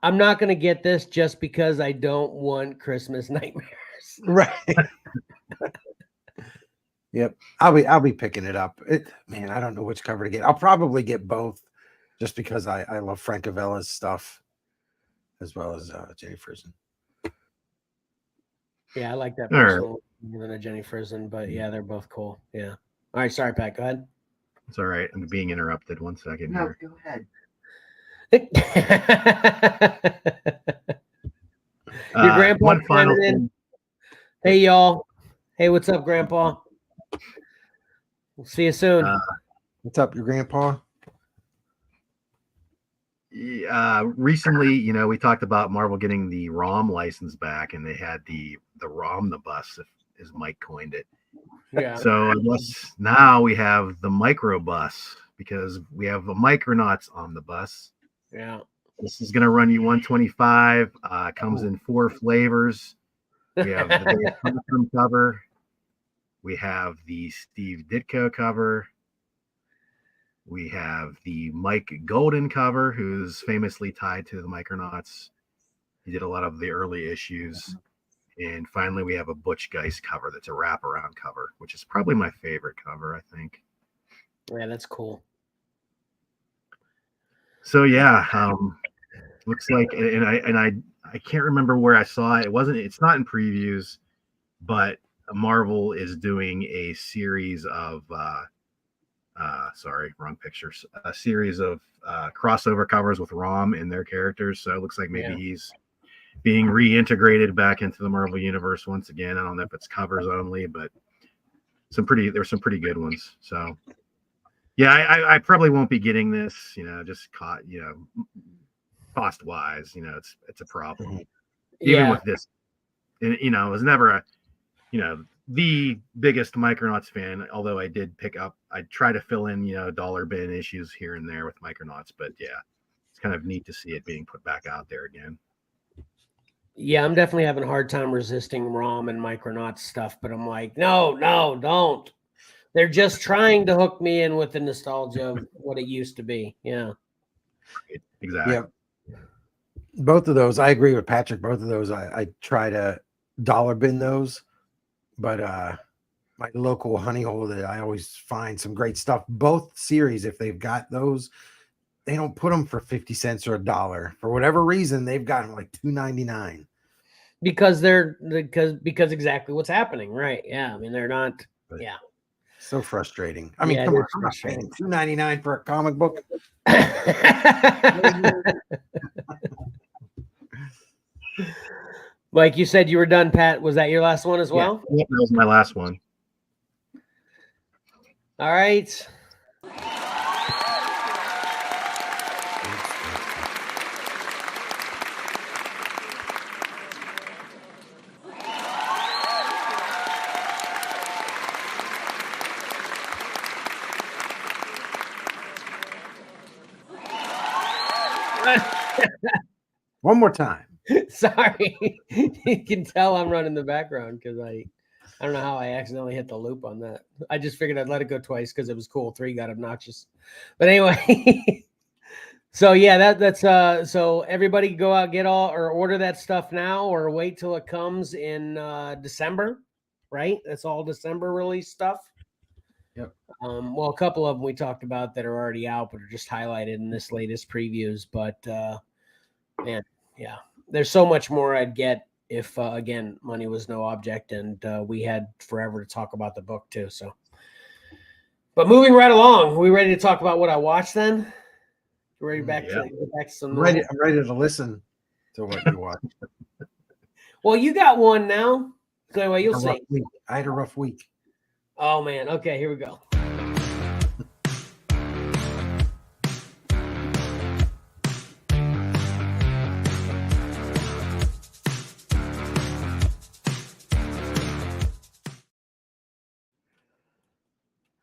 [SPEAKER 1] I'm not going to get this just because I don't want Christmas nightmares.
[SPEAKER 2] Right. Yep. I'll be picking it up. I don't know which cover to get. I'll probably get both just because I love Frank Avella's stuff as well as Jenny Frisian.
[SPEAKER 1] Yeah, I like that more than a Jenny Frisian, but yeah, they're both cool. Yeah. All right, sorry, Pat. Go ahead.
[SPEAKER 3] It's all right. I'm being interrupted. 1 second.
[SPEAKER 2] No, go ahead.
[SPEAKER 1] Your grandpa.
[SPEAKER 3] One final thing.
[SPEAKER 1] Hey, y'all. Hey, what's up, Grandpa? We'll see you soon.
[SPEAKER 2] What's up, your grandpa?
[SPEAKER 3] Recently, we talked about Marvel getting the ROM license back, and they had the the Romnibus, as Mike coined it.
[SPEAKER 1] Yeah.
[SPEAKER 3] So I guess now we have the micro bus because we have a Micronauts on the bus.
[SPEAKER 1] Yeah.
[SPEAKER 3] This is going to run you 125. Comes in 4 flavors. We have the Dave Cockrum cover. We have the Steve Ditko cover. We have the Mike Golden cover, who's famously tied to the Micronauts. He did a lot of the early issues. And finally, we have a Butch Geist cover that's a wraparound cover, which is probably my favorite cover, I think.
[SPEAKER 1] Yeah, that's cool.
[SPEAKER 3] So yeah, looks like, and I can't remember where I saw it. It's not in previews, but Marvel is doing a series of sorry, wrong pictures. A series of crossover covers with Rom and their characters. So it looks like maybe he's being reintegrated back into the Marvel universe once again. I don't know if it's covers only, but there's some pretty good ones. So yeah, I probably won't be getting this, just cost wise, it's a problem. Even with this. And I was never the biggest Micronauts fan, although I try to fill in, dollar bin issues here and there with Micronauts, but yeah, it's kind of neat to see it being put back out there again.
[SPEAKER 1] Yeah, I'm definitely having a hard time resisting ROM and Micronauts stuff, but I'm like, no, don't. They're just trying to hook me in with the nostalgia of what it used to be. Yeah.
[SPEAKER 3] Exactly.
[SPEAKER 2] Yeah. Both of those, I agree with Patrick. Both of those, I try to dollar bin those, but my local honey hole that I always find some great stuff. Both series, if they've got those, they don't put them for 50 cents or $1. For whatever reason, they've got them like $2.99.
[SPEAKER 1] Because because exactly what's happening, right? Yeah, I mean they're not.
[SPEAKER 2] But
[SPEAKER 1] yeah,
[SPEAKER 2] so frustrating. I mean, come on, I'm not paying $2.99 for a comic book.
[SPEAKER 1] Like you said, you were done, Pat. Was that your last one as well?
[SPEAKER 3] Yeah, that was my last one.
[SPEAKER 1] All right.
[SPEAKER 2] One more time.
[SPEAKER 1] Sorry. You can tell I'm running the background because I don't know how I accidentally hit the loop on that. I just figured I'd let it go twice because it was cool. 3 got obnoxious. But anyway, so yeah, that's so everybody go out, get all or order that stuff now or wait till it comes in December, right? That's all December release stuff.
[SPEAKER 2] Yep.
[SPEAKER 1] Well, a couple of them we talked about that are already out, but are just highlighted in this latest previews. But man, yeah, there's so much more I'd get if again money was no object, and we had forever to talk about the book too. So, but moving right along, we ready to talk about what I watched then? You ready back to get back to some?
[SPEAKER 2] I'm ready to listen to what you watch.
[SPEAKER 1] Well, you got one now. So anyway, you'll see.
[SPEAKER 2] I had a rough week.
[SPEAKER 1] Oh man. Okay, here we go.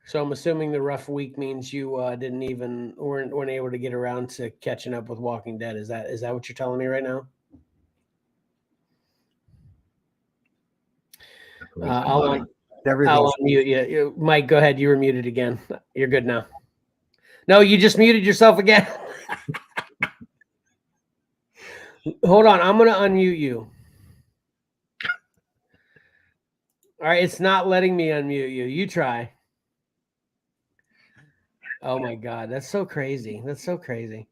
[SPEAKER 1] So I'm assuming the rough week means you weren't able to get around to catching up with Walking Dead. Is that what you're telling me right now? I'll unmute you. Mike, go ahead. You were muted again. You're good now. No, you just muted yourself again. Hold on. I'm going to unmute you. All right. It's not letting me unmute you. You try. Oh my God. That's so crazy. That's so crazy.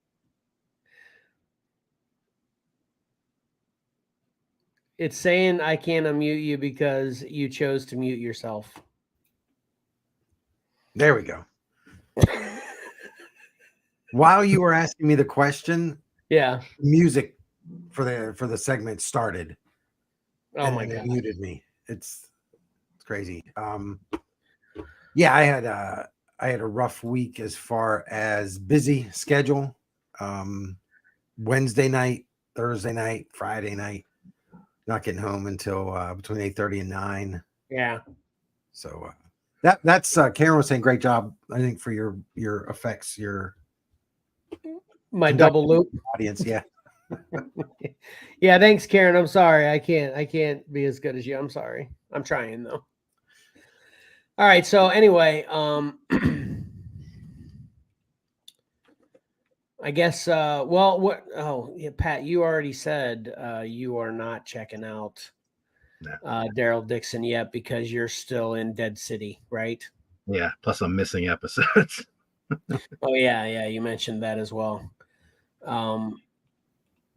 [SPEAKER 1] It's saying I can't unmute you because you chose to mute yourself.
[SPEAKER 2] There we go. While you were asking me the question, music for the segment started.
[SPEAKER 1] Oh my God.
[SPEAKER 2] It muted me. It's crazy. Yeah, I had a rough week as far as busy schedule. Wednesday night, Thursday night, Friday night. not getting home until between 8:30 and 9.
[SPEAKER 1] Yeah.
[SPEAKER 2] So that's Karen was saying, great job, I think, for your effects, your
[SPEAKER 1] My double loop
[SPEAKER 2] audience. Yeah.
[SPEAKER 1] Yeah, thanks, Karen. I'm sorry. I can't be as good as you. I'm sorry. I'm trying though. All right. So anyway, I guess well, what yeah, Pat, you already said you are not checking out Daryl Dixon yet because you're still in Dead City, right?
[SPEAKER 3] Yeah, plus I'm missing episodes.
[SPEAKER 1] Oh yeah, you mentioned that as well.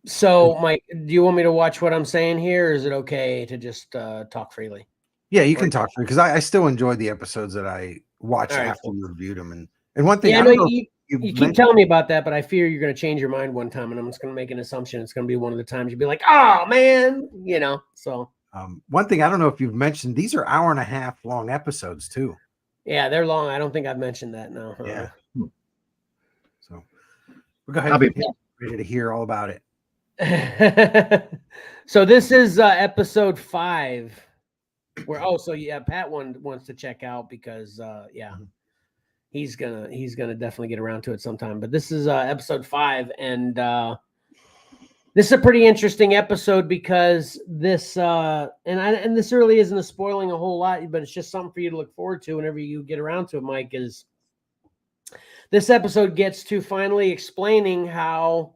[SPEAKER 1] So Mike, do you want me to watch what I'm saying here, or is it okay to just talk freely?
[SPEAKER 2] Yeah, you can talk to me because I still enjoy the episodes that I watch
[SPEAKER 1] Right,
[SPEAKER 2] after
[SPEAKER 1] cool.
[SPEAKER 2] you reviewed them. And one thing,
[SPEAKER 1] Yeah,
[SPEAKER 2] I
[SPEAKER 1] no,
[SPEAKER 2] don't know
[SPEAKER 1] you keep telling me about that, but I fear you're going to change your mind one time, and I'm just going to make an assumption. It's going to be one of the times you'll be like, "Oh man," you know. So
[SPEAKER 2] one thing, I don't know if you've mentioned, these are hour-and-a-half long episodes too.
[SPEAKER 1] yeah, they're long. I don't think I've mentioned that. No.
[SPEAKER 2] Yeah. So we'll go ahead.
[SPEAKER 3] I'll be
[SPEAKER 2] ready to hear all about it.
[SPEAKER 1] So this is episode 5. Where so yeah, Pat wants to check out because yeah. He's gonna definitely get around to it sometime. But this is episode 5, and this is a pretty interesting episode because this and this really isn't spoiling a whole lot, but it's just something for you to look forward to whenever you get around to it, Mike. Is this episode gets to finally explaining how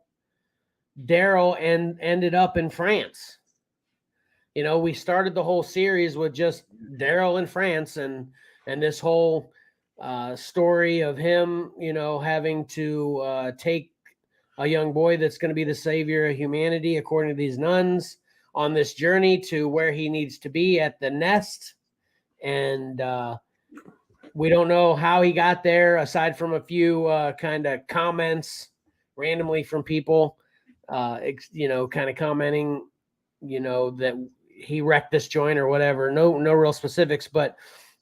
[SPEAKER 1] Daryl ended up in France. You know, we started the whole series with just Daryl in France, and this whole story of him, you know, having to take a young boy that's going to be the savior of humanity, according to these nuns, on this journey to where he needs to be at the nest. And we don't know how he got there, aside from a few kind of comments randomly from people, you know, kind of commenting, you know, that he wrecked this joint or whatever. No real specifics, but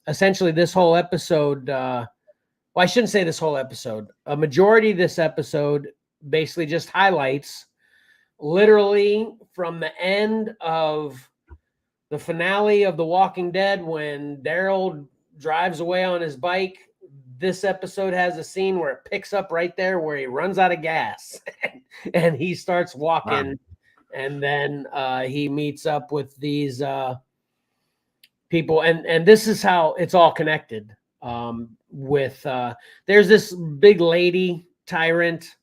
[SPEAKER 1] essentially this whole episode, well, I shouldn't say this whole episode. A majority of this episode basically just highlights literally from the end of the finale of The Walking Dead when Daryl drives away on his bike. This episode has a scene where it picks up right there where he runs out of gas and he starts walking. Wow. And then he meets up with these people, and this is how it's all connected. With there's this big lady tyrant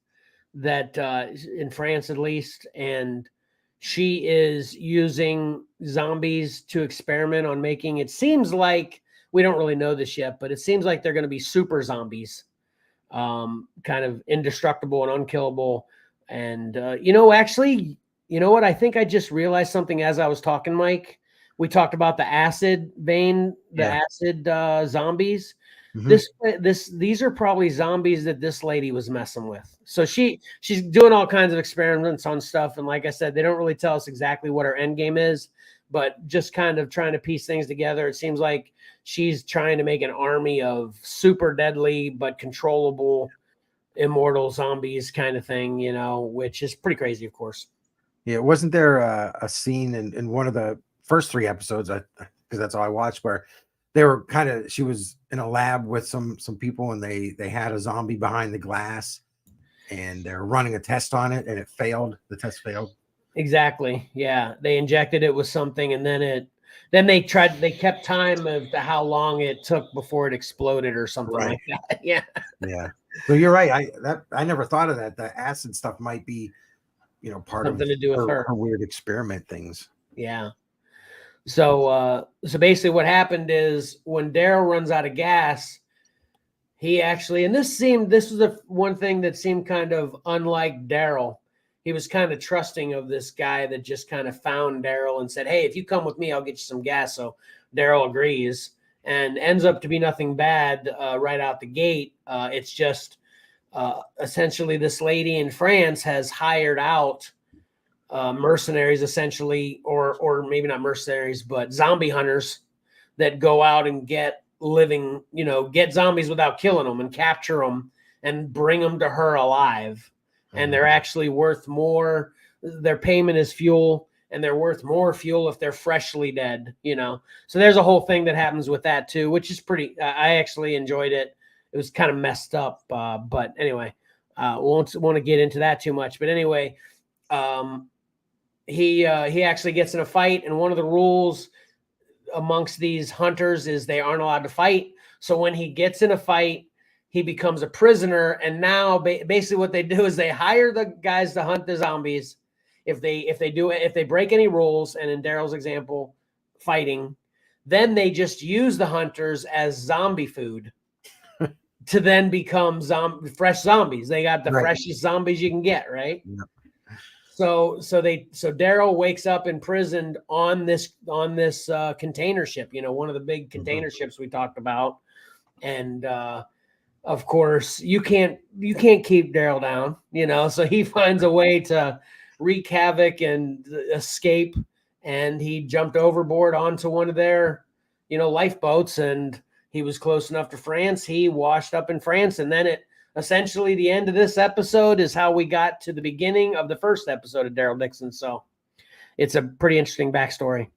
[SPEAKER 1] that in France at least, and she is using zombies to experiment on making. It seems like, we don't really know this yet, but it seems like they're going to be super zombies, kind of indestructible and unkillable. And you know, actually, you know what? I think I just realized something as I was talking, Mike. We talked about the acid vein, acid zombies. Mm-hmm. These are probably zombies that this lady was messing with. So she's doing all kinds of experiments on stuff. And like I said, they don't really tell us exactly what her end game is, but just kind of trying to piece things together. It seems like she's trying to make an army of super deadly but controllable immortal zombies kind of thing, you know, which is pretty crazy, of course.
[SPEAKER 2] Yeah, wasn't there a scene in one of the first 3 episodes, because that's all I watched, where they were she was in a lab with some people, and they had a zombie behind the glass, and they're running a test on it, and it failed. The test failed.
[SPEAKER 1] Exactly. Yeah, they injected it with something, and then they kept time of how long it took before it exploded or something like that. Yeah.
[SPEAKER 2] Yeah. So you're right. I never thought of that. The acid stuff might be, you know, part
[SPEAKER 1] something
[SPEAKER 2] of
[SPEAKER 1] to do with her
[SPEAKER 2] weird experiment things.
[SPEAKER 1] Yeah. So basically what happened is when Daryl runs out of gas, he actually, and this was the one thing that seemed kind of unlike Daryl. He was kind of trusting of this guy that just kind of found Daryl and said, "Hey, if you come with me, I'll get you some gas." So Daryl agrees and ends up to be nothing bad right out the gate. It's just essentially this lady in France has hired out mercenaries, essentially, or maybe not mercenaries, but zombie hunters that go out and get living, you know, get zombies without killing them and capture them and bring them to her alive. And they're actually worth more. Their payment is fuel. and they're worth more fuel if they're freshly dead, you know. So there's a whole thing that happens with that too, which is pretty. I actually enjoyed it. It was kind of messed up, but anyway, won't want to get into that too much. But anyway, he actually gets in a fight, and one of the rules amongst these hunters is they aren't allowed to fight. So when he gets in a fight, he becomes a prisoner. And now basically what they do is they hire the guys to hunt the zombies. If they break any rules, and in Daryl's example, fighting, then they just use the hunters as zombie food to then become fresh zombies. They got the freshest zombies you can get, right? Yeah. So Daryl wakes up imprisoned on this container ship, you know, one of the big container ships we talked about. And of course you can't keep Daryl down, you know, so he finds a way to wreak havoc and escape. And he jumped overboard onto one of their, you know, lifeboats, and he was close enough to France. He washed up in France. And then essentially the end of this episode is how we got to the beginning of the first episode of Daryl Dixon. So it's a pretty interesting backstory.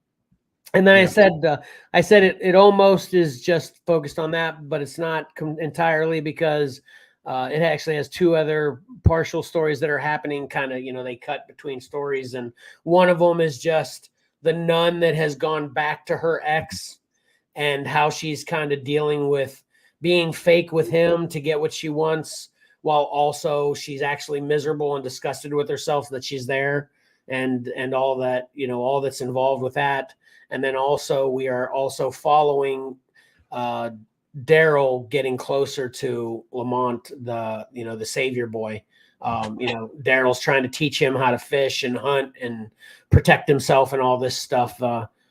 [SPEAKER 1] And then I said it almost is just focused on that, but it's not entirely, because it actually has two other partial stories that are happening. Kind of, you know, they cut between stories, and one of them is just the nun that has gone back to her ex and how she's kind of dealing with being fake with him to get what she wants, while also she's actually miserable and disgusted with herself that she's there, and all that, you know, all that's involved with that. And then also we are also following Daryl getting closer to Lamont, the savior boy. You know, Daryl's trying to teach him how to fish and hunt and protect himself and all this stuff.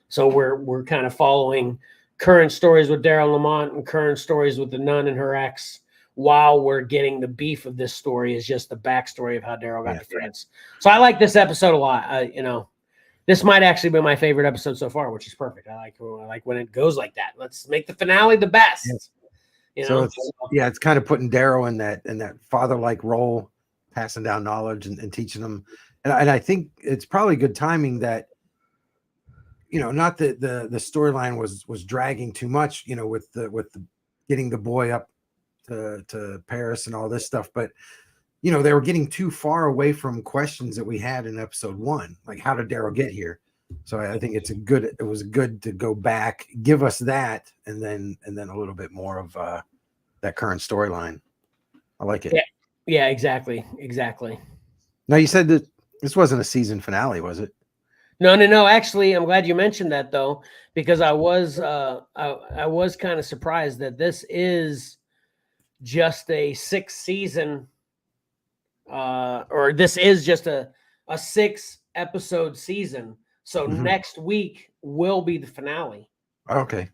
[SPEAKER 1] So we're kind of following current stories with Daryl and Lamont and current stories with the nun and her ex, while we're getting the beef of this story is just the backstory of how Daryl got to France. So I like this episode a lot. You know, this might actually be my favorite episode so far, which is perfect. I like when it goes like that. Let's make the finale the best.
[SPEAKER 2] Yes.
[SPEAKER 1] You know?
[SPEAKER 2] It's kind of putting Daryl in that father-like role, passing down knowledge and teaching them. And I think it's probably good timing that, you know, not that the storyline was dragging too much, you know, with the getting the boy up to Paris and all this stuff, but you know, they were getting too far away from questions that we had in episode 1, like how did Daryl get here? So I think it was good to go back, give us that, and then a little bit more of that current storyline. I like it.
[SPEAKER 1] Yeah, exactly.
[SPEAKER 2] Now you said that this wasn't a season finale, was it?
[SPEAKER 1] No. Actually, I'm glad you mentioned that though, because I was kind of surprised that this is just a 6 season, or this is just a 6 episode season. So next week will be the finale.
[SPEAKER 2] Okay.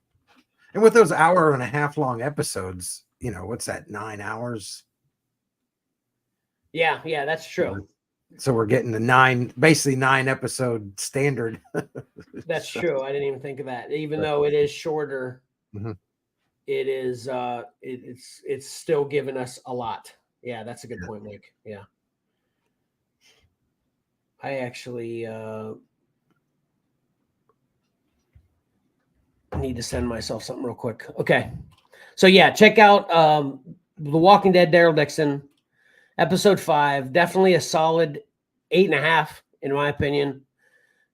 [SPEAKER 2] And with those hour and a half long episodes, you know, what's that, 9 hours?
[SPEAKER 1] Yeah, that's true.
[SPEAKER 2] So we're getting the basically 9 episode standard.
[SPEAKER 1] That's true. I didn't even think of that. Even though it is shorter, it is it's still giving us a lot. Yeah, that's a good point, Mike. Yeah. I actually need to send myself something real quick. Okay. So yeah, check out The Walking Dead, Daryl Dixon, episode 5. Definitely a solid 8.5 in my opinion.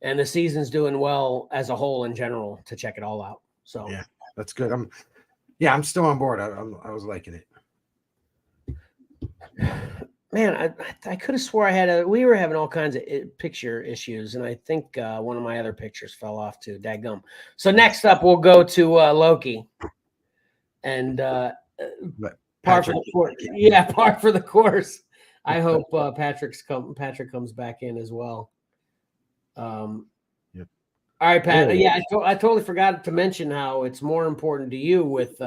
[SPEAKER 1] And the season's doing well as a whole in general to check it all out. So
[SPEAKER 2] yeah, that's good. I'm still on board. I was liking it.
[SPEAKER 1] Man, I could have swore we were having all kinds of picture issues, and I think one of my other pictures fell off too. Dadgum. So next up, we'll go to Loki, and par for the course. Yeah, par for the course. I hope Patrick comes back in as well. All right, Pat.
[SPEAKER 2] Oh.
[SPEAKER 1] Yeah, I totally forgot to mention how it's more important to you with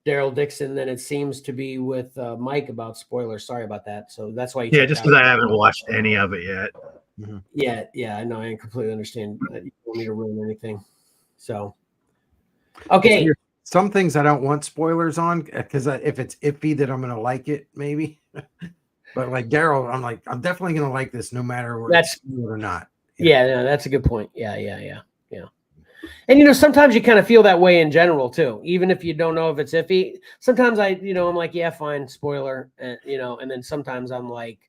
[SPEAKER 1] Daryl Dixon than it seems to be with Mike about spoilers. Sorry about that. So that's why.
[SPEAKER 3] Just because I haven't watched any of it yet.
[SPEAKER 1] Yeah. I know. I completely understand. You don't want me to ruin anything. So, okay.
[SPEAKER 2] Some things I don't want spoilers on because if it's iffy that I'm going to like it, maybe. But like Daryl, I'm definitely going to like this no matter where it's or not.
[SPEAKER 1] Yeah, no, that's a good point. Yeah. And sometimes you kind of feel that way in general too, even if you don't know if it's iffy. Sometimes I'm like, yeah, fine, spoiler, and then sometimes I'm like,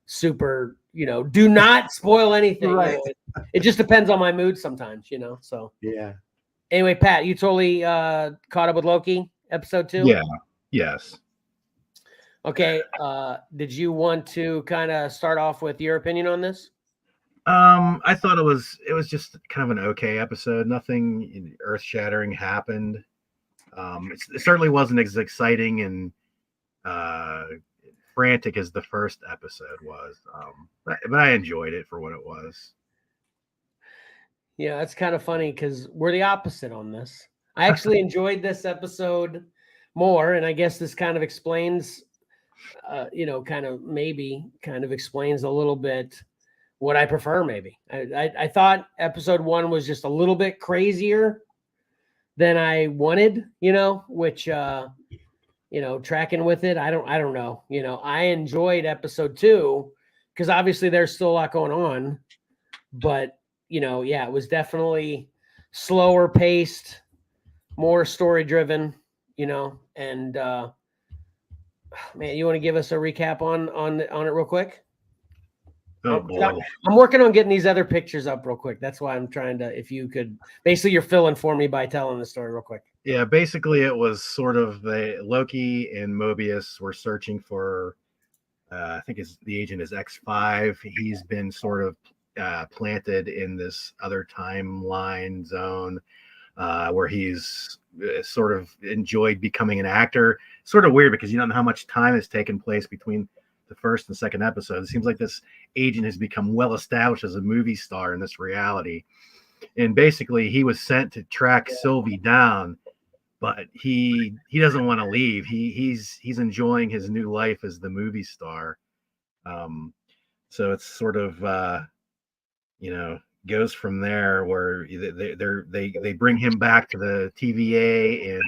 [SPEAKER 1] super, do not spoil anything.
[SPEAKER 2] Right.
[SPEAKER 1] It just depends on my mood sometimes, So
[SPEAKER 2] Yeah.
[SPEAKER 1] anyway, Pat, you totally caught up with Loki episode 2?
[SPEAKER 3] Yeah. Yes.
[SPEAKER 1] Okay. Did you want to kind of start off with your opinion on this?
[SPEAKER 3] I thought it was just kind of an okay episode. Nothing earth shattering happened. It certainly wasn't as exciting and frantic as the first episode was. But I enjoyed it for what it was.
[SPEAKER 1] Yeah, that's kind of funny because we're the opposite on this. I actually enjoyed this episode more, and I guess this kind of explains, kind of explains a little bit what I prefer. Maybe I thought episode 1 was just a little bit crazier than I wanted, which tracking with it, I don't know. I enjoyed episode 2 because obviously there's still a lot going on, but it was definitely slower paced, more story driven, and man, you want to give us a recap on it real quick?
[SPEAKER 3] Oh boy.
[SPEAKER 1] I'm working on getting these other pictures up real quick. That's why I'm trying to, if you could, basically you're filling for me by telling the story real quick.
[SPEAKER 3] Yeah, basically it was sort of Loki and Mobius were searching for, I think the agent is X5. He's been sort of planted in this other timeline zone where he's sort of enjoyed becoming an actor. Sort of weird because you don't know how much time has taken place between the first and second episode. It seems like this agent has become well established as a movie star in this reality. And basically he was sent to track Sylvie down, but he doesn't want to leave. He's enjoying his new life as the movie star. So it's sort of goes from there where they bring him back to the TVA and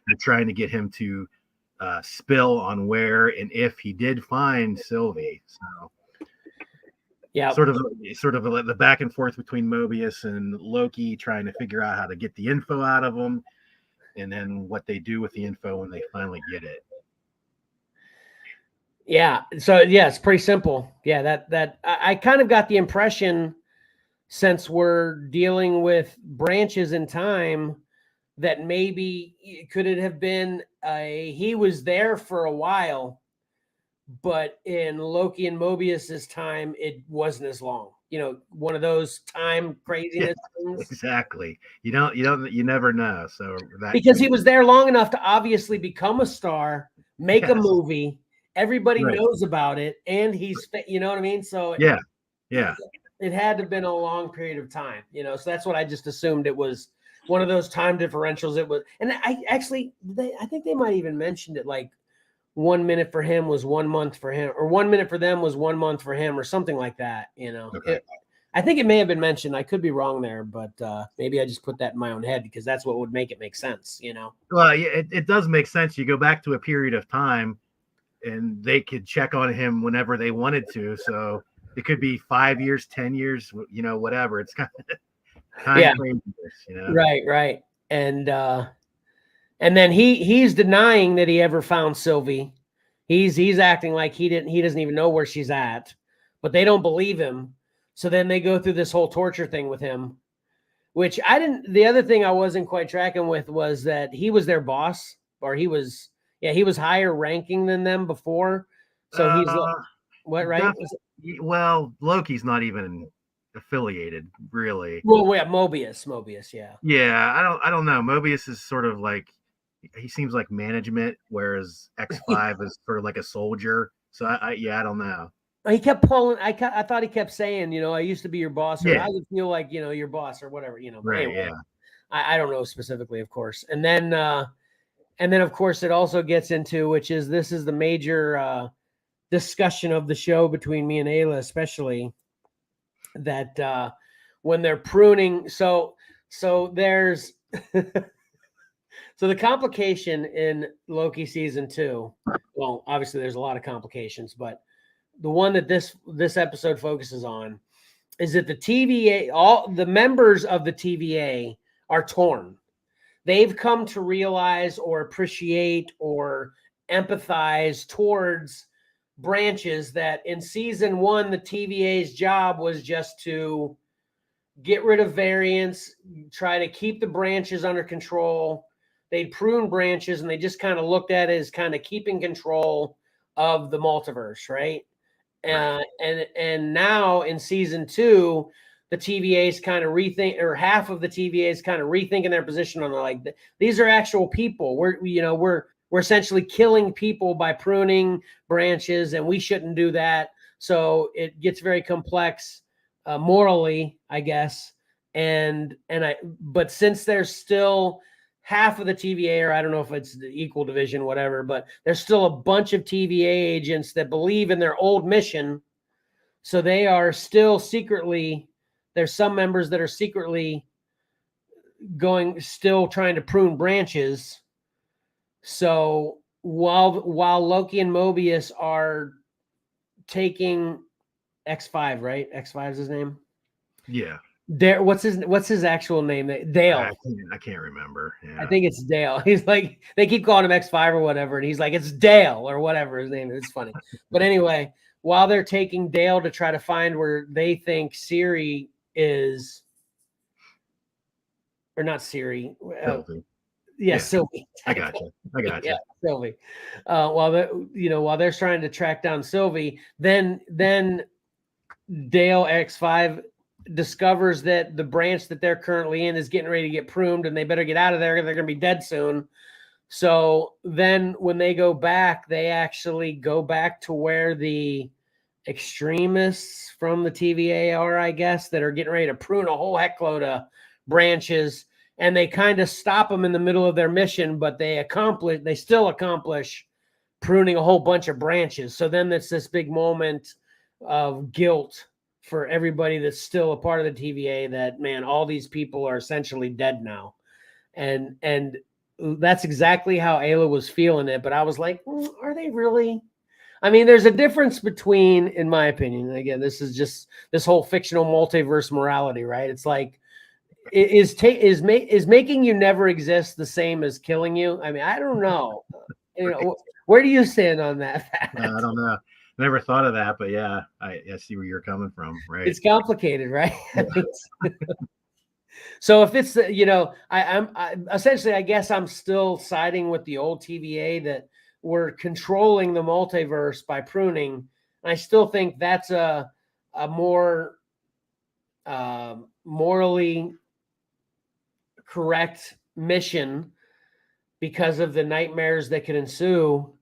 [SPEAKER 3] they're trying to get him to spill on where and if he did find Sylvie. So
[SPEAKER 1] yeah,
[SPEAKER 3] sort of the back and forth between Mobius and Loki trying to figure out how to get the info out of him, and then what they do with the info when they finally get it.
[SPEAKER 1] Yeah. So yeah, it's pretty simple. Yeah, that I kind of got the impression, since we're dealing with branches in time, that maybe could it have been he was there for a while, but in Loki and Mobius's time, it wasn't as long. One of those time craziness things.
[SPEAKER 3] Exactly. You never know. So
[SPEAKER 1] because he was there long enough to obviously become a star, make a movie, everybody knows about it, and he's, you know what I mean? So
[SPEAKER 3] yeah.
[SPEAKER 1] It had to have been a long period of time, so that's what I just assumed. It was one of those time differentials. It was, and I think they might even mentioned it, like 1 minute for him was 1 month for him, or 1 minute for them was 1 month for him, or something like that.
[SPEAKER 3] Okay.
[SPEAKER 1] I think it may have been mentioned. I could be wrong there, but maybe I just put that in my own head because that's what would make it make sense.
[SPEAKER 3] Well, it does make sense. You go back to a period of time, and they could check on him whenever they wanted to. So it could be 5 years, 10 years, whatever. It's kind of time craziness,
[SPEAKER 1] Right. And then he's denying that he ever found Sylvie. He's acting like he doesn't even know where she's at, but they don't believe him. So then they go through this whole torture thing with him, which the other thing I wasn't quite tracking with was that he was their boss, or he was higher ranking than them before. So he's what, right?
[SPEAKER 3] Well, Loki's not even affiliated, really.
[SPEAKER 1] Well, yeah, Mobius, yeah.
[SPEAKER 3] Yeah, I don't know. Mobius is sort of like, he seems like management, whereas X5 is sort of like a soldier. So I don't know.
[SPEAKER 1] He kept pulling. I thought he kept saying, I used to be your boss, or
[SPEAKER 3] Yeah.
[SPEAKER 1] how does it feel like, your boss, or whatever,
[SPEAKER 3] Right.
[SPEAKER 1] Anyway,
[SPEAKER 3] Yeah.
[SPEAKER 1] I don't know specifically, of course. And then of course it also gets into, which is, this is the major discussion of the show between me and Ayla, especially, that when they're pruning. So there's so the complication in Loki season 2. Well, obviously there's a lot of complications, but the one that this episode focuses on is that the TVA, all the members of the TVA are torn. They've come to realize or appreciate or empathize towards branches that in season 1, the TVA's job was just to get rid of variants, try to keep the branches under control. They'd prune branches and they just kind of looked at it as kind of keeping control of the multiverse, right? And now in season 2, the TVA is kind of rethink, or half of the TVA is kind of rethinking their position on like these are actual people. We're essentially killing people by pruning branches, and we shouldn't do that. So it gets very complex morally, I guess. But since there's still half of the TVA, or I don't know if it's the equal division, whatever, but there's still a bunch of TVA agents that believe in their old mission. So they are still secretly, there's some members that are secretly still trying to prune branches. So while Loki and Mobius are taking X5, right? X5 is his name?
[SPEAKER 3] Yeah.
[SPEAKER 1] What's his actual name? Dale.
[SPEAKER 3] I can't remember. Yeah.
[SPEAKER 1] I think it's Dale. He's like, they keep calling him X5 or whatever, and he's like, it's Dale or whatever his name is. It's funny. But anyway, while they're taking Dale to try to find where they think Siri is, or not Siri. Yeah, Sylvie.
[SPEAKER 3] I got you.
[SPEAKER 1] Yeah, Sylvie. While they're trying to track down Sylvie, then Dale X5 discovers that the branch that they're currently in is getting ready to get pruned, and they better get out of there. They're going to be dead soon. So then when they go back, they actually go back to where the extremists from the TVA are, I guess, that are getting ready to prune a whole heckload of branches, and they kind of stop them in the middle of their mission, but they still accomplish pruning a whole bunch of branches. So then it's this big moment of guilt for everybody that's still a part of the TVA, that, man, all these people are essentially dead now. And that's exactly how Ayla was feeling it. But I was like, are they really? I mean, there's a difference between, in my opinion, and again, this is just this whole fictional multiverse morality, right? It's like, is making you never exist the same as killing you? I mean, I don't know. Where do you stand on that?
[SPEAKER 3] I don't know. Never thought of that, but yeah, I see where you're coming from. Right?
[SPEAKER 1] It's complicated, right? So if it's I essentially, I guess I'm still siding with the old TVA that we're controlling the multiverse by pruning. I still think that's a more morally correct mission because of the nightmares that could ensue.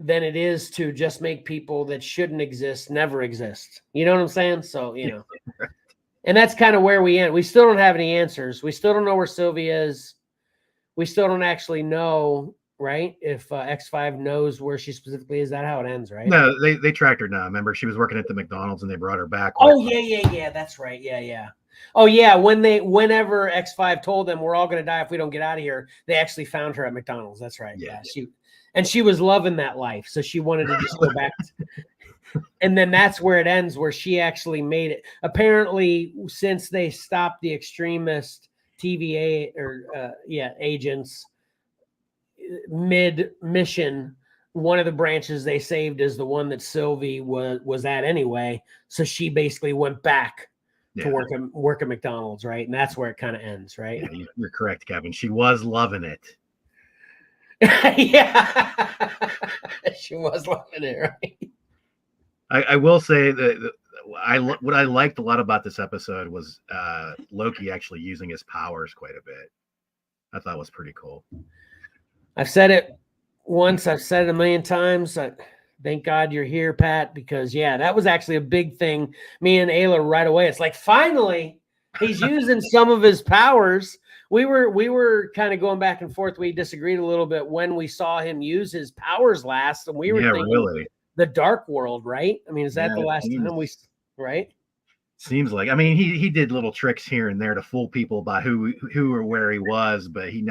[SPEAKER 1] Than it is to just make people that shouldn't exist never exist. You know what I'm saying? So, and that's kind of where we end. We still don't have any answers. We still don't know where Sylvie is. We still don't actually know, right? If X5 knows where she specifically is. Is that how it ends, right?
[SPEAKER 3] No, they tracked her now. Remember, she was working at the McDonald's and they brought her back.
[SPEAKER 1] Oh, yeah. That's right. Yeah. Oh, yeah. Whenever X5 told them we're all going to die if we don't get out of here, they actually found her at McDonald's. That's right. Yeah. She was loving that life, so she wanted to just go back. And then that's where it ends, where she actually made it. Apparently, since they stopped the extremist TVA agents mid-mission, one of the branches they saved is the one that Sylvie was at anyway. So she basically went back to work at McDonald's, right? And that's where it kind of ends, right?
[SPEAKER 3] Yeah, you're correct, Kevin. She was loving it.
[SPEAKER 1] Yeah, she was loving it, right?
[SPEAKER 3] I will say that what I liked a lot about this episode was Loki actually using his powers quite a bit. I thought was pretty cool.
[SPEAKER 1] I've said it once. I've said it a million times. Thank God you're here, Pat, because that was actually a big thing. Me and Ayla right away. It's like, finally, he's using some of his powers. We were kind of going back and forth. We disagreed a little bit when we saw him use his powers last, and we were thinking
[SPEAKER 3] really
[SPEAKER 1] the Dark World, right? I mean, is that the last time right?
[SPEAKER 3] Seems like. I mean, he did little tricks here and there to fool people by who or where he was, but he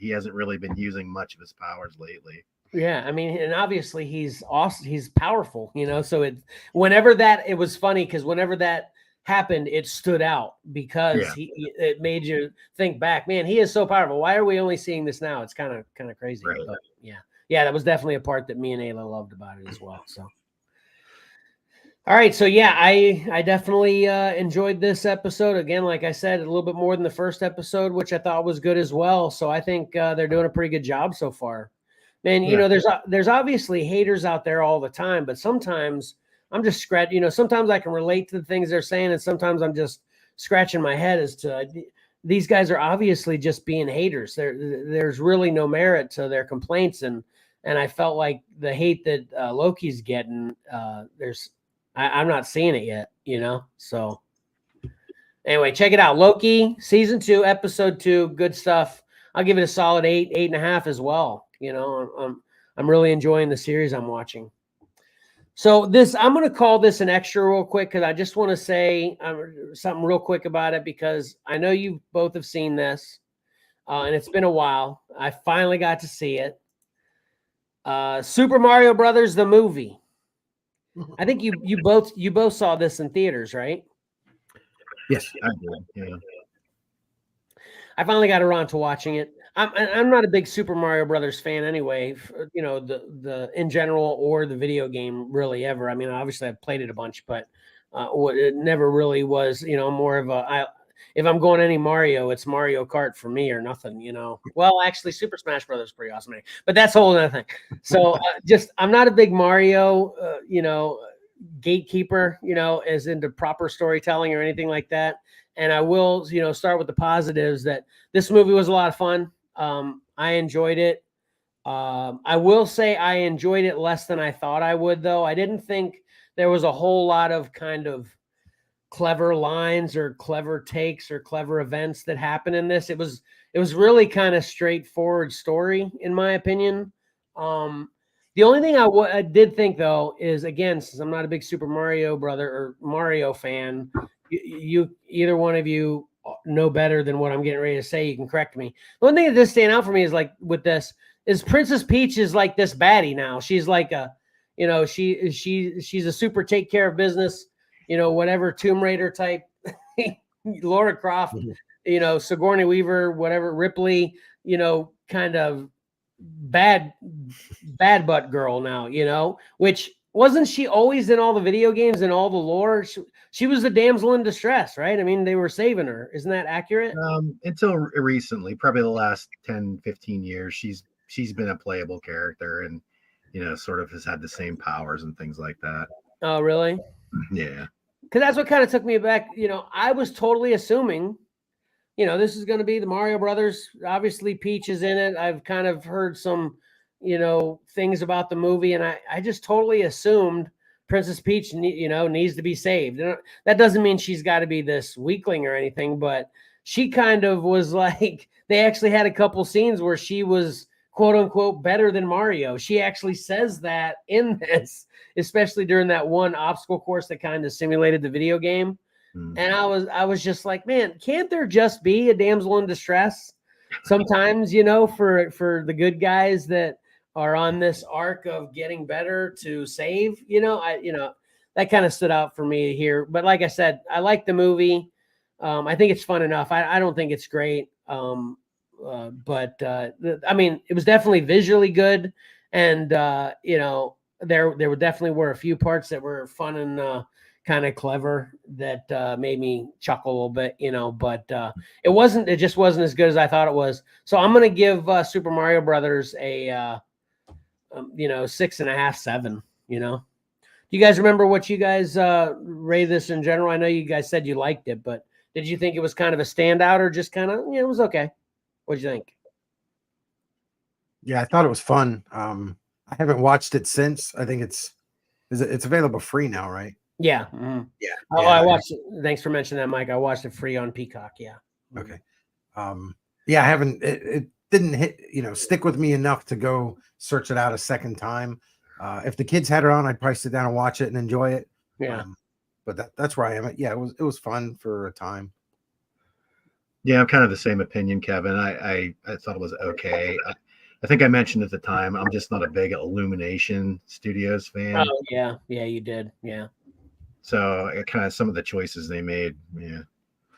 [SPEAKER 3] hasn't really been using much of his powers lately.
[SPEAKER 1] Yeah, I mean, and obviously he's awesome. He's powerful, So it was funny because whenever that happened, it stood out because
[SPEAKER 3] Yeah.
[SPEAKER 1] it made you think back. Man, he is so powerful. Why are we only seeing this now? It's kind of crazy.
[SPEAKER 3] Right.
[SPEAKER 1] But yeah, that was definitely a part that me and Ayla loved about it as well. So. All right, so yeah, I definitely enjoyed this episode. Again, like I said, a little bit more than the first episode, which I thought was good as well. So I think they're doing a pretty good job so far. Man, you know, there's obviously haters out there all the time, but sometimes I'm just scratching. You know, sometimes I can relate to the things they're saying, and sometimes I'm just scratching my head as to these guys are obviously just being haters. There's really no merit to their complaints, and I felt like the hate that Loki's getting, I'm not seeing it yet, you know? So anyway, check it out. Loki, season 2, episode 2, good stuff. I'll give it a solid 8.5 as well. You know, I'm really enjoying the series I'm watching. So I'm going to call this an extra real quick because I just want to say something real quick about it because I know you both have seen this and it's been a while. I finally got to see it. Super Mario Brothers, the movie. I think you both saw this in theaters, right?
[SPEAKER 2] Yes,
[SPEAKER 3] I did. Yeah.
[SPEAKER 1] I finally got around to watching it. I'm not a big Super Mario Brothers fan anyway. You know, the in general or the video game really ever. I mean, obviously I've played it a bunch, but it never really was. You know, more of if I'm going any Mario, it's Mario Kart for me or nothing. You know, well, actually, Super Smash Brothers is pretty awesome, but that's a whole other thing. So I'm not a big Mario. You know, gatekeeper. You know, as into proper storytelling or anything like that. And I will, you know, start with the positives that this movie was a lot of fun. I enjoyed it. I will say I enjoyed it less than I thought I would, though. I didn't think there was a whole lot of kind of clever lines or clever takes or clever events that happen in this. It was really kind of straightforward story, in my opinion. The only thing I did think, though, is, again, since I'm not a big Super Mario brother or Mario fan, you either one of you know better than what I'm getting ready to say. You can correct me. The one thing that does stand out for me is like with this is Princess Peach is like this baddie now. She's like a, you know, she's a super take care of business, you know, whatever Tomb Raider type, Laura Croft, you know, Sigourney Weaver, whatever, Ripley, you know, kind of bad butt girl now, you know, which wasn't she always in all the video games and all the lore? She was the damsel in distress, right? I mean, they were saving her. Isn't that accurate?
[SPEAKER 3] Until recently, probably the last 10, 15 years, she's been a playable character and, you know, sort of has had the same powers and things like that.
[SPEAKER 1] Oh, really?
[SPEAKER 3] Yeah.
[SPEAKER 1] Because that's what kind of took me back. You know, I was totally assuming, you know, this is going to be the Mario Brothers. Obviously, Peach is in it. I've kind of heard some, you know, things about the movie, and I just totally assumed Princess Peach, you know, needs to be saved. And that doesn't mean she's got to be this weakling or anything, but she kind of was like, they actually had a couple scenes where she was quote unquote better than Mario. She actually says that in this, especially during that one obstacle course that kind of simulated the video game. And I was just like, man, can't there just be a damsel in distress sometimes, you know, for the good guys that are on this arc of getting better to save, you know, that kind of stood out for me here. But like I said, I like the movie. I think it's fun enough. I don't think it's great. But I mean, it was definitely visually good. And, you know, there definitely were a few parts that were fun and kind of clever that made me chuckle a little bit, you know, but it just wasn't as good as I thought it was. So I'm going to give Super Mario Brothers a, you know, 6.5, 7, you know. Do you guys remember what you guys rate this in general? I know you guys said you liked it, but did you think it was kind of a standout or just kind of, you know, it was okay? What'd you think?
[SPEAKER 2] Yeah, I thought it was fun. I haven't watched it since. I think it's available free now, right?
[SPEAKER 1] Yeah. Mm-hmm.
[SPEAKER 2] Yeah.
[SPEAKER 1] Oh,
[SPEAKER 2] yeah.
[SPEAKER 1] I watched it. Thanks for mentioning that, Mike. I watched it free on Peacock. Yeah.
[SPEAKER 2] Okay. Yeah, I haven't. It didn't hit, you know, stick with me enough to go search it out a second time. If the kids had it on, I'd probably sit down and watch it and enjoy it.
[SPEAKER 1] Yeah.
[SPEAKER 2] But that's where I am. Yeah, it was fun for a time.
[SPEAKER 3] Yeah, I'm kind of the same opinion, Kevin. I thought it was okay. I think I mentioned at the time, I'm just not a big Illumination Studios fan.
[SPEAKER 1] Oh, yeah. Yeah, you did. Yeah.
[SPEAKER 3] So kind of some of the choices they made, yeah.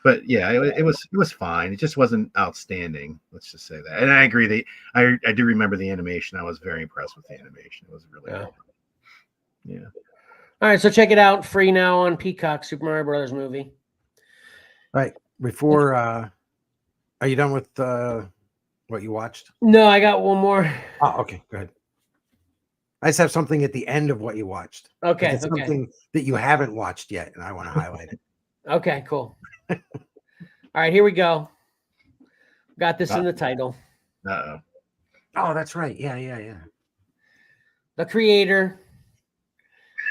[SPEAKER 3] But yeah, it was fine. It just wasn't outstanding. Let's just say that. And I agree. I do remember the animation. I was very impressed with the animation. It was really good. Yeah.
[SPEAKER 1] All right, so check it out, free now on Peacock. Super Mario Brothers movie.
[SPEAKER 2] All right. Before, are you done with what you watched?
[SPEAKER 1] No, I got one more.
[SPEAKER 2] Oh, okay. Go ahead. I just have something at the end of what you watched.
[SPEAKER 1] Okay.
[SPEAKER 2] It's something that you haven't watched yet, and I want to highlight it.
[SPEAKER 1] Okay, cool. All right, here we go. Got this in the title.
[SPEAKER 3] Uh-oh.
[SPEAKER 2] Oh, that's right. Yeah.
[SPEAKER 1] The Creator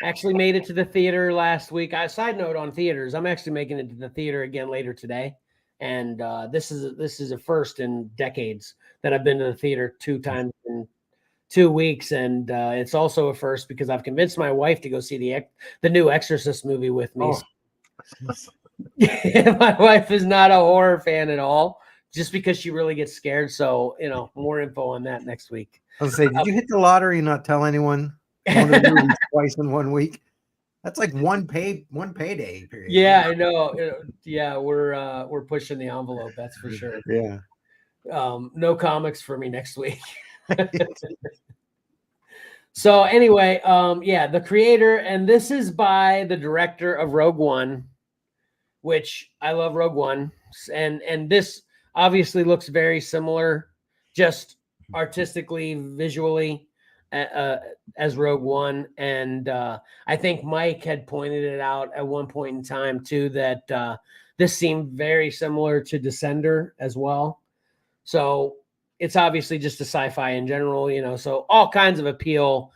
[SPEAKER 1] actually made it to the theater last week. Side note on theaters, I'm actually making it to the theater again later today, and this is a first in decades that I've been to the theater 2 times in 2 weeks, and it's also a first because I've convinced my wife to go see the new Exorcist movie with me.
[SPEAKER 2] Oh.
[SPEAKER 1] My wife is not a horror fan at all, just because she really gets scared. So, more info on that next week.
[SPEAKER 2] I was saying, did you hit the lottery and not tell anyone? One of the movies twice in 1 week. That's like one payday period.
[SPEAKER 1] Yeah, I know. Yeah, we're pushing the envelope. That's for sure.
[SPEAKER 2] Yeah.
[SPEAKER 1] No comics for me next week. So anyway, The Creator, and this is by the director of Rogue One, which I love Rogue One, and this obviously looks very similar, just artistically, visually, as Rogue One. And I think Mike had pointed it out at one point in time too, that this seemed very similar to Descender as well. So it's obviously just a sci-fi in general, so all kinds of appeal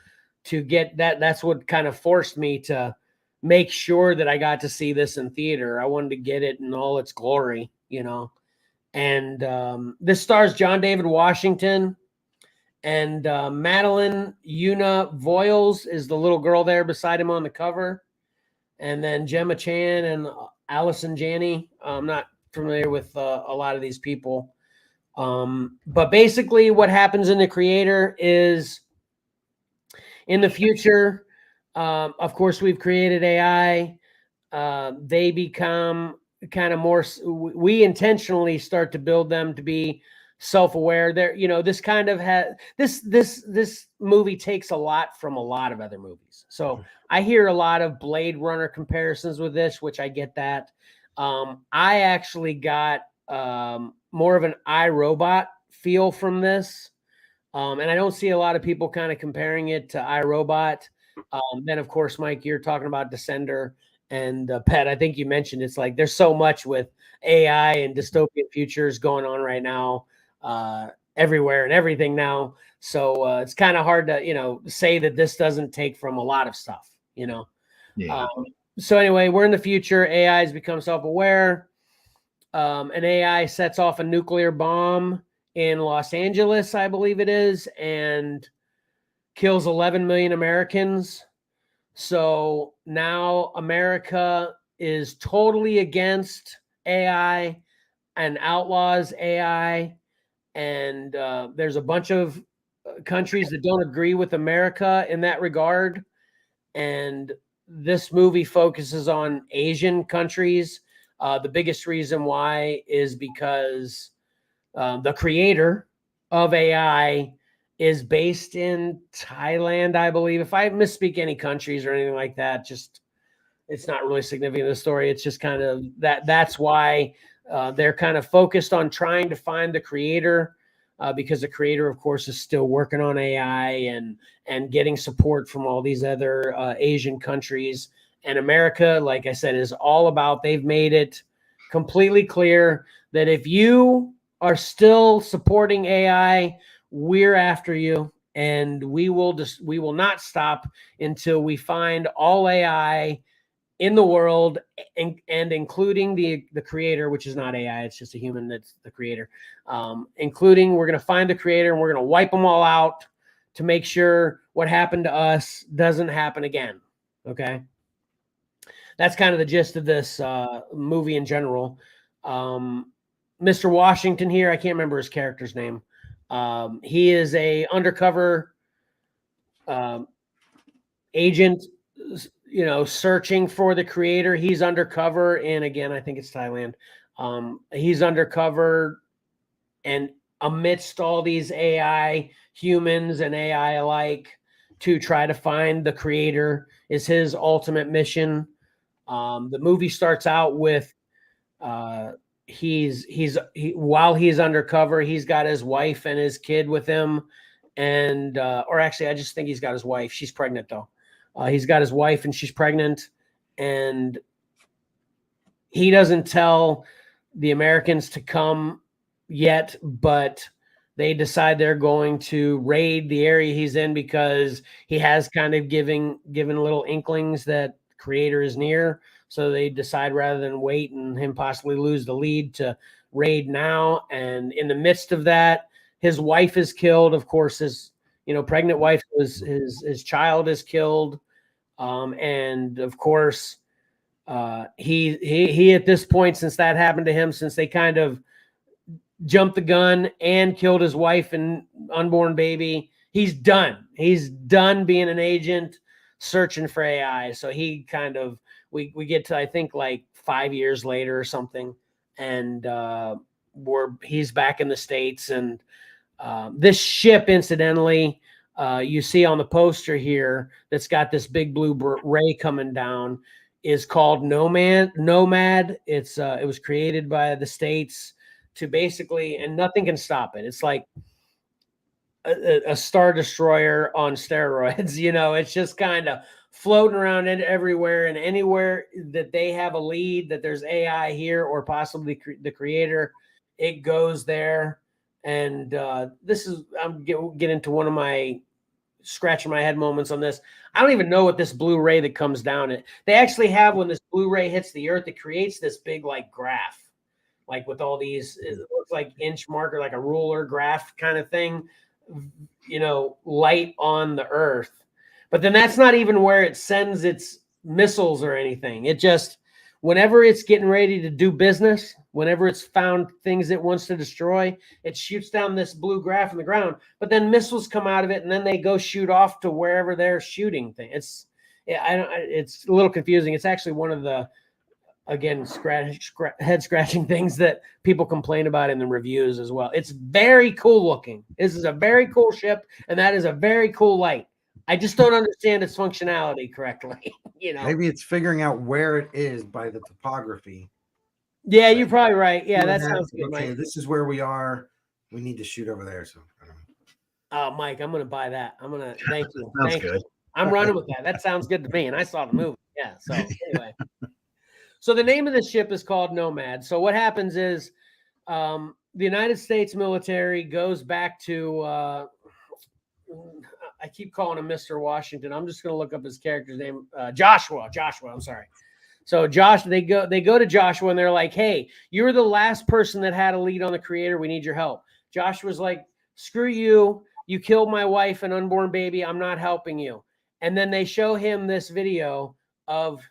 [SPEAKER 1] to get that. That's what kind of forced me to make sure that I got to see this in theater. I wanted to get it in all its glory, and this stars John David Washington, and Madeline Una Voiles is the little girl there beside him on the cover, and then Gemma Chan and Allison Janney. I'm not familiar with a lot of these people. But basically what happens in The Creator is in the future, of course, we've created AI. They become kind of more, we intentionally start to build them to be self-aware. They're, this kind of this movie takes a lot from a lot of other movies. So I hear a lot of Blade Runner comparisons with this, which I get that. I actually got, more of an iRobot feel from this. And I don't see a lot of people kind of comparing it to iRobot. Then, of course, Mike, you're talking about Descender, and Pat, I think you mentioned it's like there's so much with AI and dystopian futures going on right now, everywhere and everything now. So it's kind of hard to, say that this doesn't take from a lot of stuff, Yeah. So anyway, we're in the future. AI has become self-aware. An AI sets off a nuclear bomb in Los Angeles, I believe it is, and kills 11 million Americans. So now America is totally against AI and outlaws AI. And there's a bunch of countries that don't agree with America in that regard. And this movie focuses on Asian countries. The biggest reason why is because the creator of AI is based in Thailand, I believe. If I misspeak any countries or anything like that, just it's not really significant in the story. It's just kind of that's why they're kind of focused on trying to find the creator, because the creator, of course, is still working on AI and getting support from all these other Asian countries. And America, like I said, is all about, they've made it completely clear that if you are still supporting AI, we're after you, and we will not stop until we find all AI in the world, and including the creator, which is not AI, it's just a human that's the creator. Including, we're going to find the creator and we're going to wipe them all out to make sure what happened to us doesn't happen again. Okay. That's kind of the gist of this movie in general. Mr. Washington here, I can't remember his character's name. He is a undercover agent. searching for the creator. He's undercover, and again, I think it's Thailand. He's undercover, and amidst all these AI humans and AI alike, to try to find the creator is his ultimate mission. The movie starts out with while he's undercover, he's got his wife and his kid with him, and or actually, I just think he's got his wife. She's pregnant though. He's got his wife and she's pregnant, and he doesn't tell the Americans to come yet, but they decide they're going to raid the area he's in because he has kind of given little inklings that creator is near. So they decide rather than wait and him possibly lose the lead to raid now. And in the midst of that, his wife is killed. Of course, his pregnant wife, his child is killed. And of course, he at this point, since that happened to him, since they kind of jumped the gun and killed his wife and unborn baby, he's done. He's done being an agent searching for AI. So he kind of, we get to, I think, like 5 years later or something, and he's back in the States. And this ship, incidentally, you see on the poster here that's got this big blue ray coming down, is called Nomad. It was created by the States to basically, and nothing can stop it. It's like a Star Destroyer on steroids. It's just kind of floating around everywhere, and anywhere that they have a lead that there's AI here or possibly the creator, it goes there. And I'm getting into one of my scratching my head moments on this. I don't even know what this blue ray that comes down it. They actually have, when this blue ray hits the earth, it creates this big like graph, like with all these, it looks like inch marker, like a ruler graph kind of thing, light on the earth. But then that's not even where it sends its missiles or anything. It just, whenever it's getting ready to do business, whenever it's found things it wants to destroy, it shoots down this blue graph in the ground. But then missiles come out of it, and then they go shoot off to wherever they're shooting things. It's a little confusing. It's actually one of the, again, head scratching things that people complain about in the reviews as well. It's very cool looking. This is a very cool ship, and that is a very cool light. I just don't understand its functionality correctly.
[SPEAKER 2] Maybe it's figuring out where it is by the topography.
[SPEAKER 1] Yeah, you're probably right. Yeah, that sounds good,
[SPEAKER 2] okay,
[SPEAKER 1] Mike.
[SPEAKER 2] this is where we are. We need to shoot over there. So I don't know.
[SPEAKER 1] Mike, I'm gonna buy that. Thank you.
[SPEAKER 3] Sounds good.
[SPEAKER 1] I'm running with that. That sounds good to me. And I saw the movie. Yeah. So anyway. So the name of the ship is called Nomad. So what happens is the United States military goes back to I keep calling him Mr. Washington. I'm just going to look up his character's name. Joshua. I'm sorry. So they go to Joshua, and they're like, hey, you're the last person that had a lead on the creator. We need your help. Joshua's like, screw you. You killed my wife and unborn baby. I'm not helping you. And then they show him this video of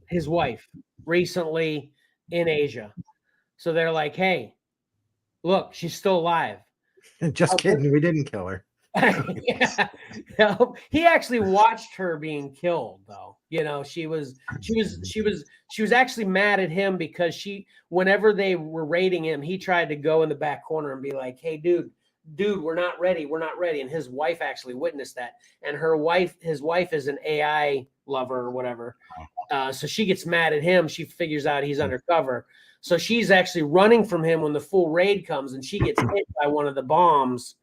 [SPEAKER 1] his wife recently in Asia. So they're like, hey, look, she's still alive.
[SPEAKER 2] Just kidding. We didn't kill her.
[SPEAKER 1] Yeah. He actually watched her being killed, though. She was actually mad at him because whenever they were raiding him, he tried to go in the back corner and be like, hey, dude, we're not ready. And his wife actually witnessed that. And his wife is an AI lover or whatever. So she gets mad at him. She figures out he's undercover. So she's actually running from him when the full raid comes, and she gets hit by one of the bombs.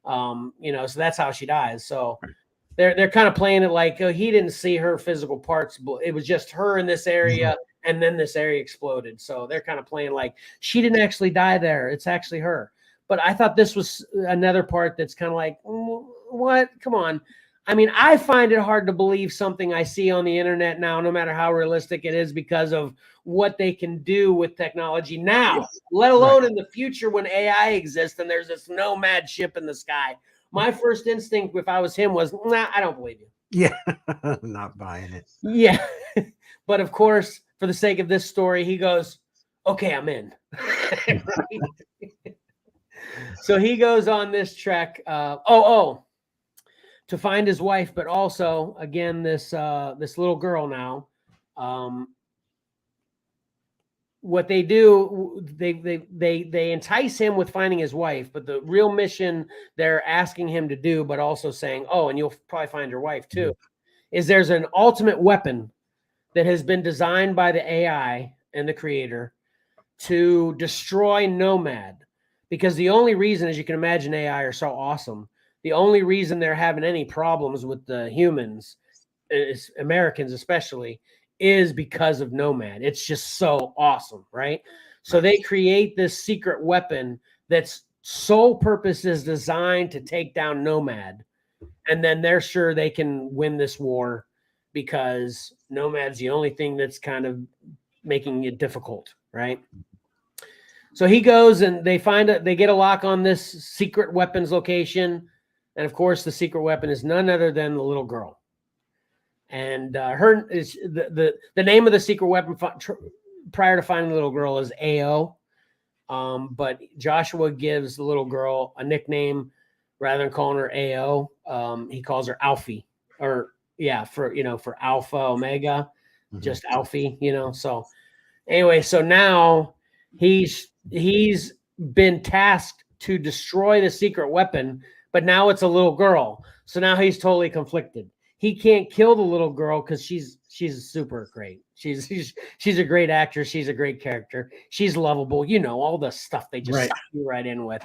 [SPEAKER 1] So that's how she dies. So they're kind of playing it like, he didn't see her physical parts, but it was just her in this area, and then this area exploded. So they're kind of playing like she didn't actually die there. It's actually her. But I thought this was another part that's kind of like, what? Come on. I mean, I find it hard to believe something I see on the internet now, no matter how realistic it is, because of what they can do with technology now, let alone in the future when AI exists and there's this nomad ship in the sky. My first instinct, if I was him, was, nah, I don't believe you.
[SPEAKER 2] Yeah, not buying it.
[SPEAKER 1] Yeah. But of course, for the sake of this story, he goes, okay, I'm in. So he goes on this trek. to find his wife, but also again this little girl now. What they do, they entice him with finding his wife, but the real mission they're asking him to do, but also saying, oh, and you'll probably find your wife too, is there's an ultimate weapon that has been designed by the AI and the creator to destroy Nomad. Because the only reason, as you can imagine, AI are so awesome, the only reason they're having any problems with the humans, Americans especially, is because of Nomad. It's just so awesome, right? So they create this secret weapon that's sole purpose is designed to take down Nomad. And then they're sure they can win this war because Nomad's the only thing that's kind of making it difficult, right? So he goes and they get a lock on this secret weapons location. And of course, the secret weapon is none other than the little girl. And her is the name of the secret weapon prior to finding the little girl is AO. But Joshua gives the little girl a nickname rather than calling her AO. He calls her Alfie, or for Alpha Omega, just Alfie, So anyway, so now he's been tasked to destroy the secret weapon, but now it's a little girl. So now he's totally conflicted. He can't kill the little girl because she's super great. She's a great actress. She's a great character. She's lovable. All the stuff they just suck you right in with.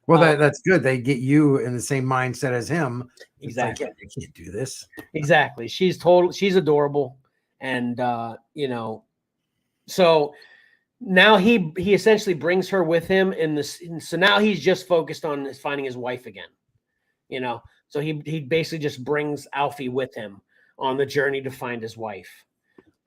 [SPEAKER 2] Well, that's good. They get you in the same mindset as him.
[SPEAKER 1] Exactly.
[SPEAKER 2] Like, I can't do this.
[SPEAKER 1] Exactly. She's adorable, and so now he essentially brings her with him in this. So now he's just focused on finding his wife again. So he basically just brings Alfie with him on the journey to find his wife.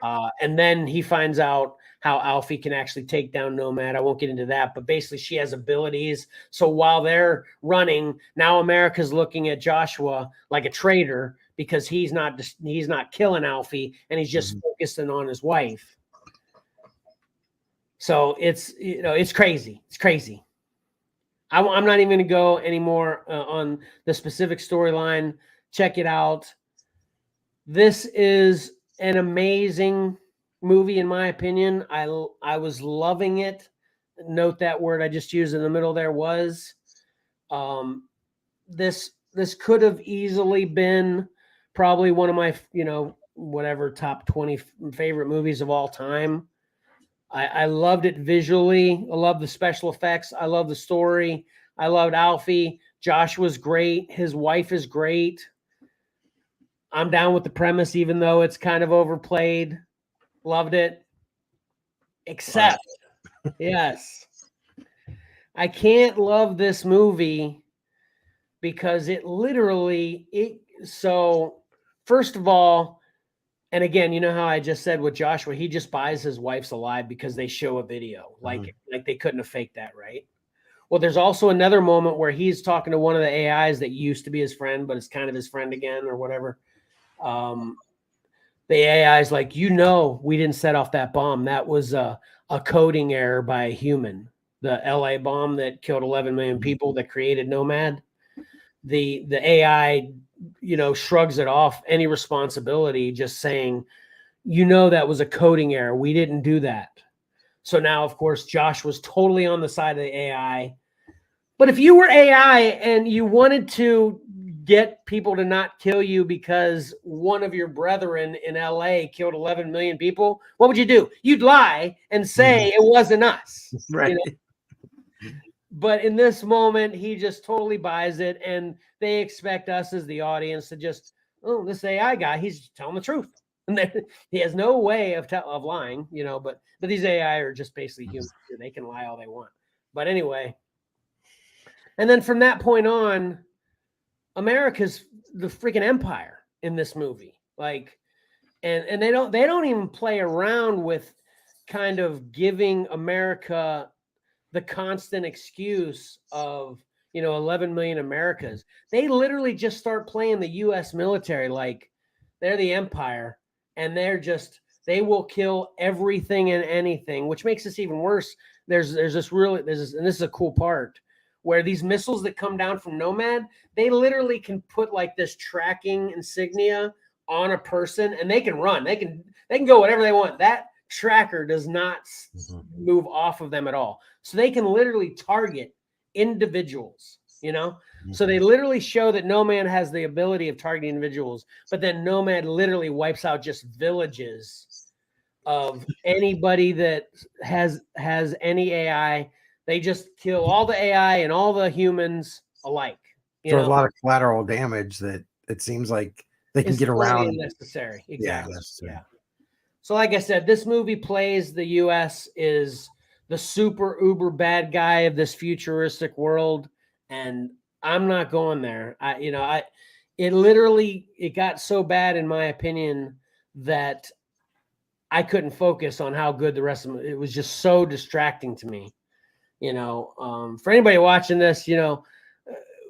[SPEAKER 1] And then he finds out how Alfie can actually take down Nomad. I won't get into that, but basically she has abilities. So while they're running, now America's looking at Joshua like a traitor because he's not killing Alfie and he's just focusing on his wife. So it's crazy. It's crazy. I'm not even going to go anymore on the specific storyline. Check it out. This is an amazing movie, in my opinion. I was loving it. Note that word I just used in the middle there was. This could have easily been probably one of my, whatever top 20 favorite movies of all time. I loved it visually. I love the special effects. I love the story. I loved Alfie. Josh was great. His wife is great. I'm down with the premise, even though it's kind of overplayed. Loved it. Except, yes, I can't love this movie because so first of all, and again, you know how I just said with Joshua, he just buys his wife's alive because they show a video. Like they couldn't have faked that, right? Well, there's also another moment where he's talking to one of the AIs that used to be his friend, but it's kind of his friend again or whatever. The AI is like, we didn't set off that bomb. That was a coding error by a human. The LA bomb that killed 11 million people that created Nomad. The AI, shrugs it off any responsibility, just saying, that was a coding error. We didn't do that. So now, of course, Josh was totally on the side of the AI. But if you were AI and you wanted to get people to not kill you because one of your brethren in LA killed 11 million people, what would you do? You'd lie and say it wasn't us.
[SPEAKER 2] Right.
[SPEAKER 1] But in this moment, he just totally buys it, and they expect us as the audience to just, this AI guy, he's telling the truth. And then he has no way of lying, but these AI are just basically human. They can lie all they want. But anyway, and then from that point on, America's the freaking empire in this movie. Like, and they don't even play around with kind of giving America the constant excuse of, 11 million Americas. They literally just start playing the U.S. military like they're the empire, and they will kill everything and anything, which makes this even worse. And this is a cool part where these missiles that come down from Nomad, they literally can put like this tracking insignia on a person, and they can run. They can go whatever they want. That tracker does not move off of them at all. So they can literally target individuals, So they literally show that Nomad has the ability of targeting individuals, but then Nomad literally wipes out just villages of anybody that has any AI. They just kill all the AI and all the humans alike.
[SPEAKER 2] So a lot of collateral damage that it seems like they can get around.
[SPEAKER 1] Unnecessary. Exactly.
[SPEAKER 2] Yeah.
[SPEAKER 1] So like I said, this movie plays the U.S. is the super uber bad guy of this futuristic world, and I'm not going there. It got so bad in my opinion that I couldn't focus on how good the rest of it was. Just so distracting to me. For anybody watching this,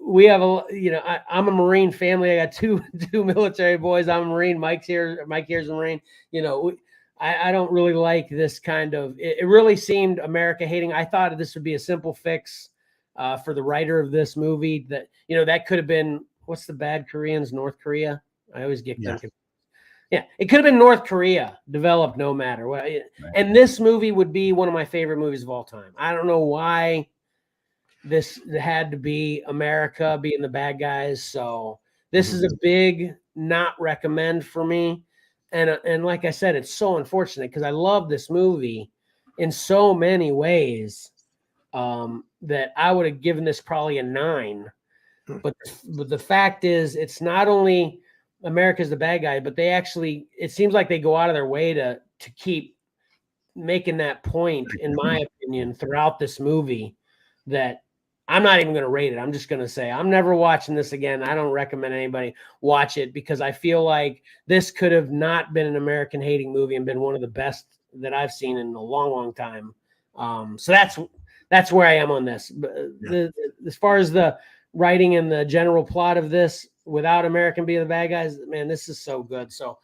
[SPEAKER 1] we have I'm a Marine family. I got two military boys. I'm a Marine. Mike here's a Marine. I don't really like this kind of. It really seemed America hating. I thought this would be a simple fix for the writer of this movie. That that could have been, what's the bad Koreans? North Korea. I always get thinking. Yeah, it could have been North Korea developed Nomad or what. And this movie would be one of my favorite movies of all time. I don't know why this had to be America being the bad guys. So this is a big not recommend for me. And like I said, it's so unfortunate because I love this movie in so many ways that I would have given this probably a 9. But the fact is, it's not only America's the bad guy, but it seems like they go out of their way to keep making that point, in my opinion, throughout this movie, that I'm not even going to rate it. I'm just going to say I'm never watching this again. I don't recommend anybody watch it because I feel like this could have not been an American hating movie and been one of the best that I've seen in a long, long time. So that's where I am on this. As far as the writing and the general plot of this, without American being the bad guys, man, this is so good. So,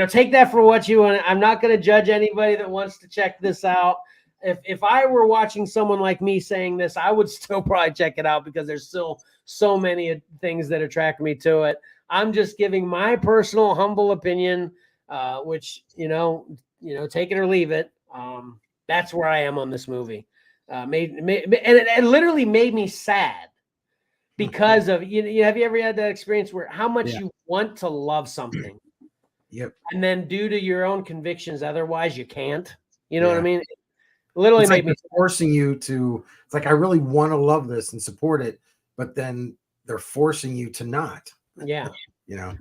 [SPEAKER 1] take that for what you want. I'm not going to judge anybody that wants to check this out. If I were watching someone like me saying this, I would still probably check it out because there's still so many things that attract me to it. I'm just giving my personal humble opinion, which, take it or leave it. That's where I am on this movie. And it literally made me sad. Because of have you ever had that experience where how much you want to love something, and then due to your own convictions, otherwise you can't. You know what I mean? It literally
[SPEAKER 2] it's
[SPEAKER 1] made me
[SPEAKER 2] forcing you to. It's like I really want to love this and support it, but then they're forcing you to not.
[SPEAKER 1] Yeah.
[SPEAKER 2] I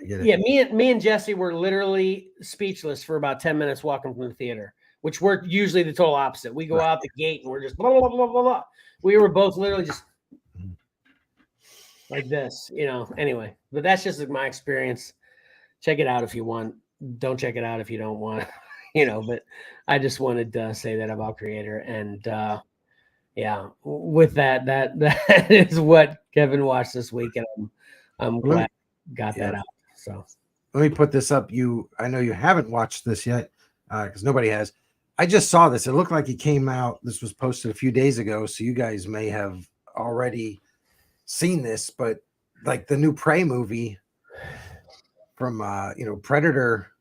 [SPEAKER 2] get it.
[SPEAKER 1] Yeah, me and Jesse were literally speechless for about 10 minutes walking from the theater, which we're usually the total opposite. We go out the gate and we're just blah blah blah blah blah. We were both literally just like this, anyway, but that's just my experience. Check it out if you want. Don't check it out if you don't want, but I just wanted to say that about Creator. And with that is what Kevin watched this week. And I'm glad I got that out. So
[SPEAKER 2] let me put this up. I know you haven't watched this yet because nobody has. I just saw this. It looked like it came out. This was posted a few days ago. So you guys may have already seen this, but like the new Prey movie from Predator,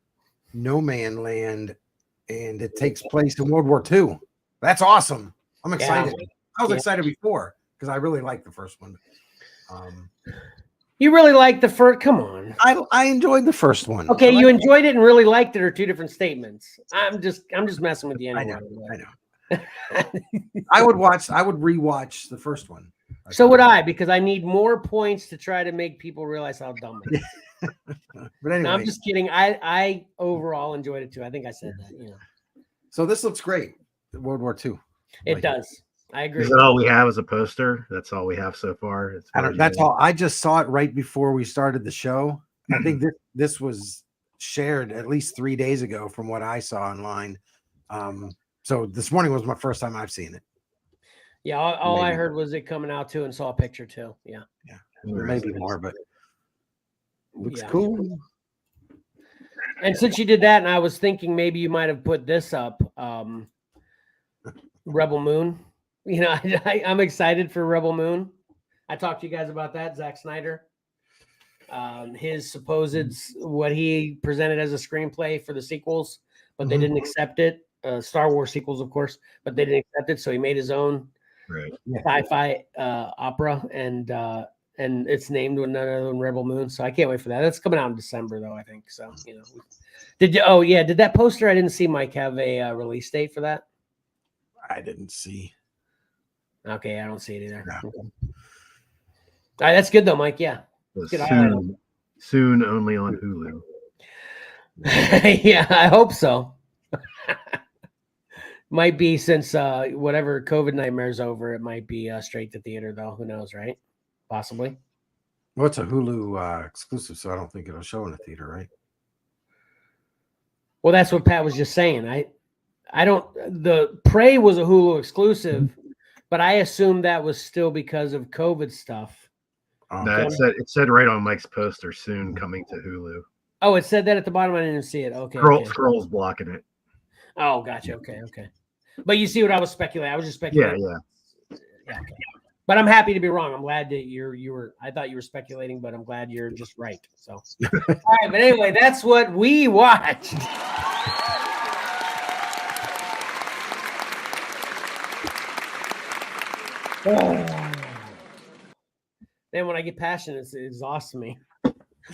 [SPEAKER 2] No Man Land, and it takes place in World War II. That's awesome. I'm excited. I was excited before because I really liked the first one.
[SPEAKER 1] You really liked the first? Come on.
[SPEAKER 2] I enjoyed the first one.
[SPEAKER 1] Okay, you enjoyed it and really liked it are two different statements. I'm just messing with you anyway.
[SPEAKER 2] I know. I would rewatch the first one.
[SPEAKER 1] So would I, because I need more points to try to make people realize how dumb it is.
[SPEAKER 2] But anyway,
[SPEAKER 1] no, I'm just kidding. I overall enjoyed it too. I think I said that.
[SPEAKER 2] So this looks great. World War II.
[SPEAKER 1] It does. I agree.
[SPEAKER 3] Is that all we have as a poster? That's all we have so far.
[SPEAKER 2] That's all. I just saw it right before we started the show. I think this was shared at least 3 days ago from what I saw online. So this morning was my first time I've seen it.
[SPEAKER 1] Yeah, all I heard was it coming out too, and saw a picture too. Yeah.
[SPEAKER 2] Maybe more, but looks cool.
[SPEAKER 1] And since you did that, and I was thinking maybe you might have put this up, Rebel Moon. You know, I'm excited for Rebel Moon. I talked to you guys about that, Zack Snyder. His supposed what he presented as a screenplay for the sequels, but they didn't accept it. Star Wars sequels, of course, but they didn't accept it. So he made his own sci-fi opera, and it's named none other than Rebel Moon. So I can't wait for that. That's coming out in December, though, I think. So you know, did you? Oh yeah, did that poster? I didn't see Mike have a release date for that.
[SPEAKER 2] I didn't see.
[SPEAKER 1] Okay, I don't see it either.
[SPEAKER 2] No.
[SPEAKER 1] Okay. All right, that's good though, Mike. Yeah.
[SPEAKER 3] Soon only on Hulu.
[SPEAKER 1] Yeah, I hope so. Might be since whatever COVID nightmare's over, it might be straight to theater though. Who knows, right? Possibly.
[SPEAKER 2] Well, it's a Hulu exclusive, so I don't think it'll show in a theater, right?
[SPEAKER 1] Well, that's what Pat was just saying. I don't. The Prey was a Hulu exclusive, but I assumed that was still because of COVID stuff.
[SPEAKER 3] No, it said right on Mike's poster, soon coming to Hulu.
[SPEAKER 1] Oh, it said that at the bottom. I didn't see it. Okay.
[SPEAKER 3] Scroll's blocking it.
[SPEAKER 1] Oh, gotcha. Okay. But you see what I was speculating. I was just speculating.
[SPEAKER 3] Yeah.
[SPEAKER 1] Okay. But I'm happy to be wrong. I'm glad that you were. I thought you were speculating, but I'm glad you're just right. So, all right. But anyway, that's what we watched. Then when I get passionate, it exhausts me.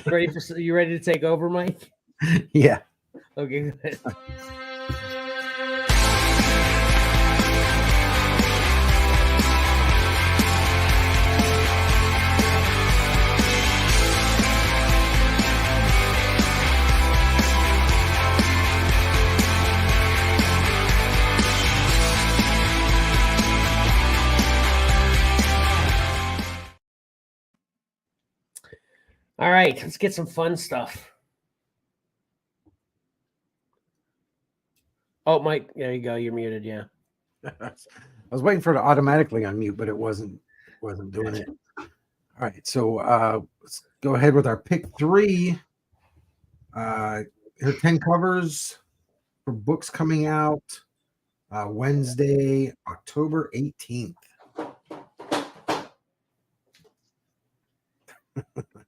[SPEAKER 1] You ready to take over, Mike?
[SPEAKER 2] Yeah.
[SPEAKER 1] Okay, good. All right, let's get some fun stuff. Oh, Mike, there you go. You're muted. Yeah.
[SPEAKER 2] I was waiting for it to automatically unmute, but it wasn't doing it. All right, so let's go ahead with our pick 3. Here are 10 covers for books coming out Wednesday, October 18th.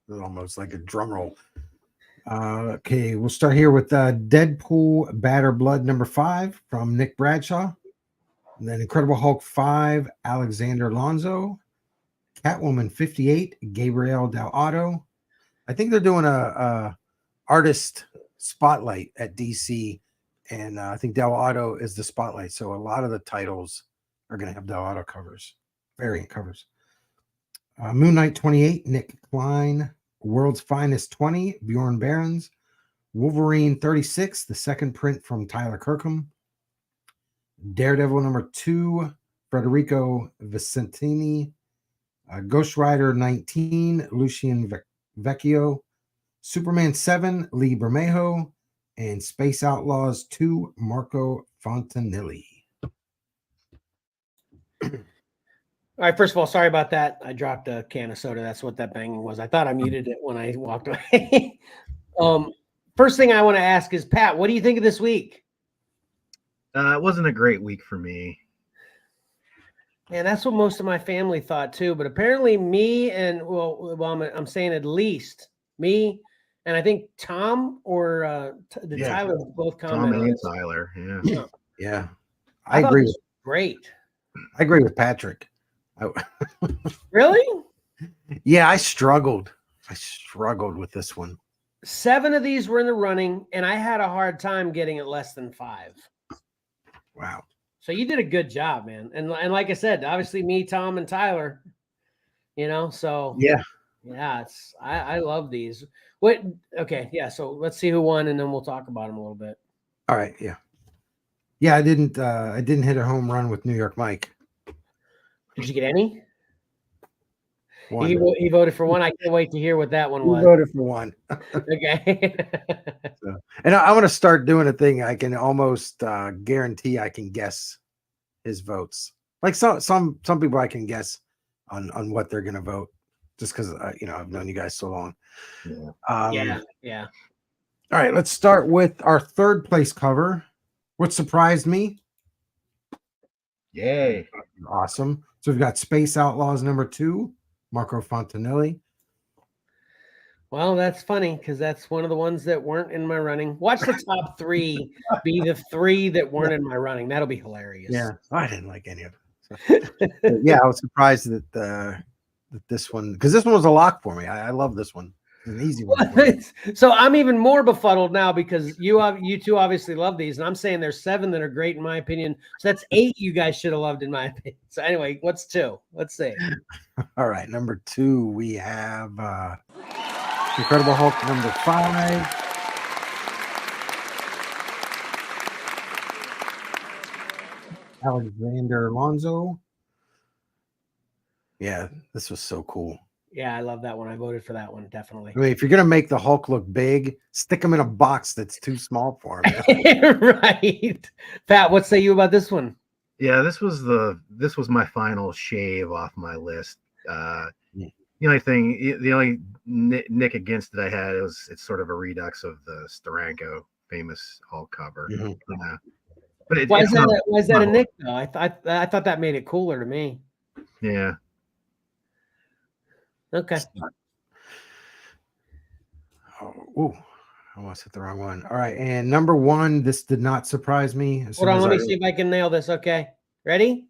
[SPEAKER 2] Almost like a drum roll. Okay, we'll start here with Deadpool Batter Blood number 5 from Nick Bradshaw. And then Incredible Hulk 5, Alexander Lonzo. Catwoman 58, Gabriel Del Otto. I think they're doing a artist spotlight at DC, and I think Del Otto is the spotlight. So a lot of the titles are going to have Del Otto covers, variant covers. Moon Knight 28, Nick Klein. World's Finest 20, Bjorn Barons. Wolverine 36, the second print from Tyler Kirkham. Daredevil number 2, Federico Vicentini. Ghost Rider 19, Lucian Vecchio. Superman 7, Lee Bermejo. And Space Outlaws 2, Marco Fontanilli.
[SPEAKER 1] All right, first of all, sorry about that. I dropped a can of soda. That's what that banging was. I thought I muted it when I walked away. First thing I want to ask is, Pat, what do you think of this week?
[SPEAKER 3] It wasn't a great week for me.
[SPEAKER 1] And that's what most of my family thought too. But apparently me and, I'm saying at least me and I think Tom or Tyler both commented.
[SPEAKER 3] Tom and Tyler, yeah.
[SPEAKER 2] Yeah.
[SPEAKER 1] I agree. Great.
[SPEAKER 2] I agree with Patrick.
[SPEAKER 1] Really?
[SPEAKER 2] Yeah, I struggled with this one.
[SPEAKER 1] 7 of these were in the running, and I had a hard time getting it less than 5.
[SPEAKER 2] Wow.
[SPEAKER 1] So you did a good job, man. And like I said, obviously me, Tom, and Tyler, so
[SPEAKER 2] yeah,
[SPEAKER 1] it's I love these. Okay, yeah. So let's see who won, and then we'll talk about them a little bit.
[SPEAKER 2] All right, yeah. I didn't hit a home run with New York Mike.
[SPEAKER 1] Did you get any?
[SPEAKER 2] One.
[SPEAKER 1] He voted for one. I can't wait to hear what that one was.
[SPEAKER 2] He voted for one.
[SPEAKER 1] Okay.
[SPEAKER 2] And I want to start doing a thing. I can almost guarantee I can guess his votes. Like some people I can guess on what they're going to vote, just because I've known you guys so long.
[SPEAKER 1] Yeah.
[SPEAKER 2] All right, let's start with our third place cover. What surprised me?
[SPEAKER 3] Yay.
[SPEAKER 2] Awesome. So we've got Space Outlaws number 2, Marco Fontanelli.
[SPEAKER 1] Well, that's funny because that's one of the ones that weren't in my running. Watch the top 3 be the 3 that weren't in my running. That'll be hilarious.
[SPEAKER 2] Yeah, I didn't like any of it. So, yeah, I was surprised that this one, because this one was a lock for me. I love this one. It's an easy one. For me.
[SPEAKER 1] So I'm even more befuddled now because you two obviously love these, and I'm saying there's 7 that are great in my opinion. So that's 8 you guys should have loved in my opinion. So anyway, what's 2? Let's see.
[SPEAKER 2] All right, number 2 we have Incredible Hulk number 5. Alexander Alonso. Yeah, this was so cool.
[SPEAKER 1] Yeah, I love that one. I voted for that one, definitely.
[SPEAKER 2] I mean, if you're gonna make the Hulk look big, stick him in a box that's too small for him.
[SPEAKER 1] Right. Pat, what say you about this one?
[SPEAKER 3] Yeah, this was my final shave off my list. The only nick against it I had it's sort of a redux of the Steranko famous Hulk cover.
[SPEAKER 2] Mm-hmm.
[SPEAKER 3] But
[SPEAKER 1] why is that a nick though? I thought that made it cooler to me.
[SPEAKER 3] Yeah.
[SPEAKER 1] Okay.
[SPEAKER 2] Oh, I almost hit the wrong one. All right, and number 1, this did not surprise me.
[SPEAKER 1] Hold on, let me see if I can nail this. Okay, ready?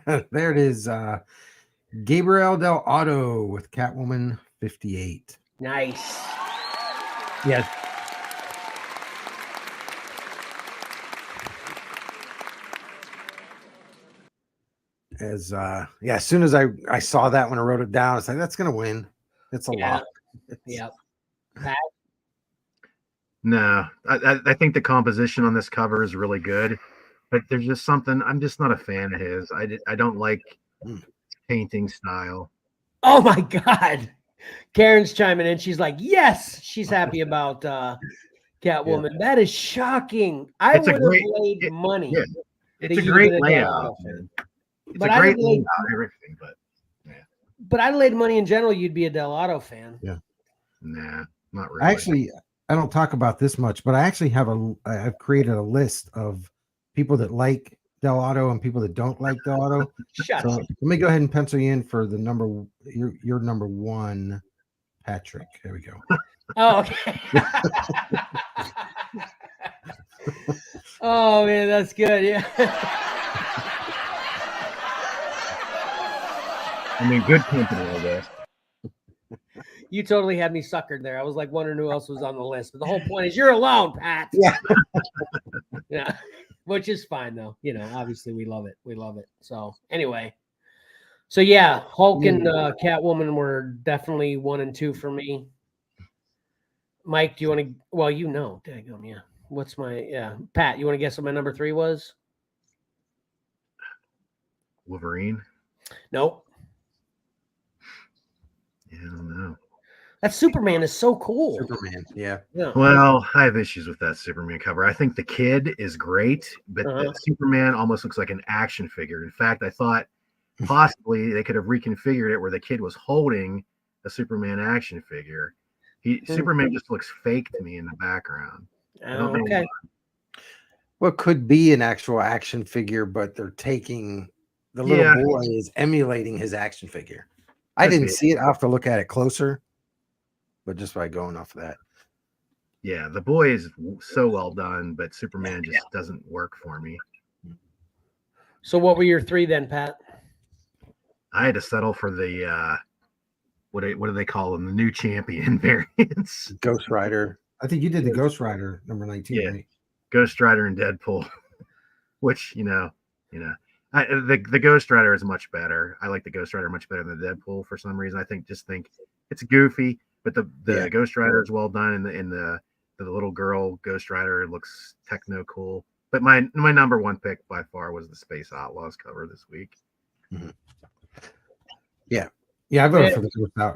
[SPEAKER 2] There it is. Gabriel Del Otto with Catwoman 58.
[SPEAKER 1] Nice.
[SPEAKER 2] Yes. As soon as I saw that when I wrote it down, I was like, that's gonna win. It's a lot.
[SPEAKER 1] Yeah. Pat?
[SPEAKER 3] No, I think the composition on this cover is really good, but there's just something I'm just not a fan of his. I don't like painting style.
[SPEAKER 1] Oh my God. Karen's chiming in. She's like, yes, she's happy about Catwoman. Yeah. That is shocking. I would have laid money.
[SPEAKER 3] Yeah. It's a great layout. It's a great layout, everything, but yeah.
[SPEAKER 1] But I laid money in general. You'd be a Delato fan.
[SPEAKER 2] Yeah.
[SPEAKER 3] Nah, not really.
[SPEAKER 2] I don't talk about this much, but I actually I've created a list of people that like Delato and people that don't like Delato. So let me go ahead and pencil you in for the your number 1, Patrick. There we go.
[SPEAKER 1] Oh, okay. Oh man, that's good. Yeah.
[SPEAKER 3] I mean, good company, I guess.
[SPEAKER 1] You totally had me suckered there. I was like wondering who else was on the list, but the whole point is you're alone, Pat.
[SPEAKER 2] Yeah.
[SPEAKER 1] Yeah. Which is fine though. You know, obviously we love it. We love it. So anyway. So yeah, Hulk and Catwoman were definitely 1 and 2 for me. Mike, do you want to? Well, you know, daggum, yeah. What's my Pat? You want to guess what my number 3 was?
[SPEAKER 3] Wolverine.
[SPEAKER 1] Nope.
[SPEAKER 3] Yeah, I don't know.
[SPEAKER 1] That Superman is so cool.
[SPEAKER 2] Superman, yeah.
[SPEAKER 3] Well, I have issues with that Superman cover. I think the Kid is great, but the Superman almost looks like an action figure. In fact, I thought possibly they could have reconfigured it where the Kid was holding a Superman action figure. Superman just looks fake to me in the background.
[SPEAKER 1] Okay.
[SPEAKER 2] Well, it could be an actual action figure, but they're taking the little boy is emulating his action figure. I didn't see it. I'll have to look at it closer, but just by going off of that.
[SPEAKER 3] Yeah, the boy is so well done, but Superman just doesn't work for me.
[SPEAKER 1] So what were your 3 then, Pat?
[SPEAKER 3] I had to settle for the what do they call them? The new champion variants.
[SPEAKER 2] Ghost Rider. I think you did the Ghost Rider number 19, right?
[SPEAKER 3] Ghost Rider and Deadpool, which the Ghost Rider is much better. I like the Ghost Rider much better than the Deadpool for some reason. I think it's goofy, but the Ghost Rider is well done, and the little girl Ghost Rider looks techno cool. But my number 1 pick by far was the Space Outlaws cover this week.
[SPEAKER 2] Mm-hmm. Yeah, I voted for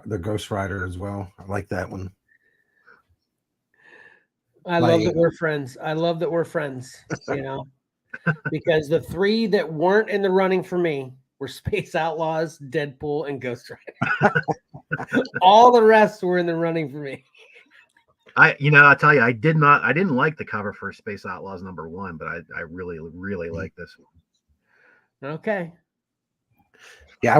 [SPEAKER 2] the Ghost Rider as well. I like that one.
[SPEAKER 1] I love that we're friends. I love that we're friends, because the 3 that weren't in the running for me were Space Outlaws, Deadpool, and Ghost Rider. All the rest were in the running for me.
[SPEAKER 3] I'll tell you, I didn't like the cover for Space Outlaws #1, but I really, really like this one.
[SPEAKER 1] Okay.
[SPEAKER 2] Yeah,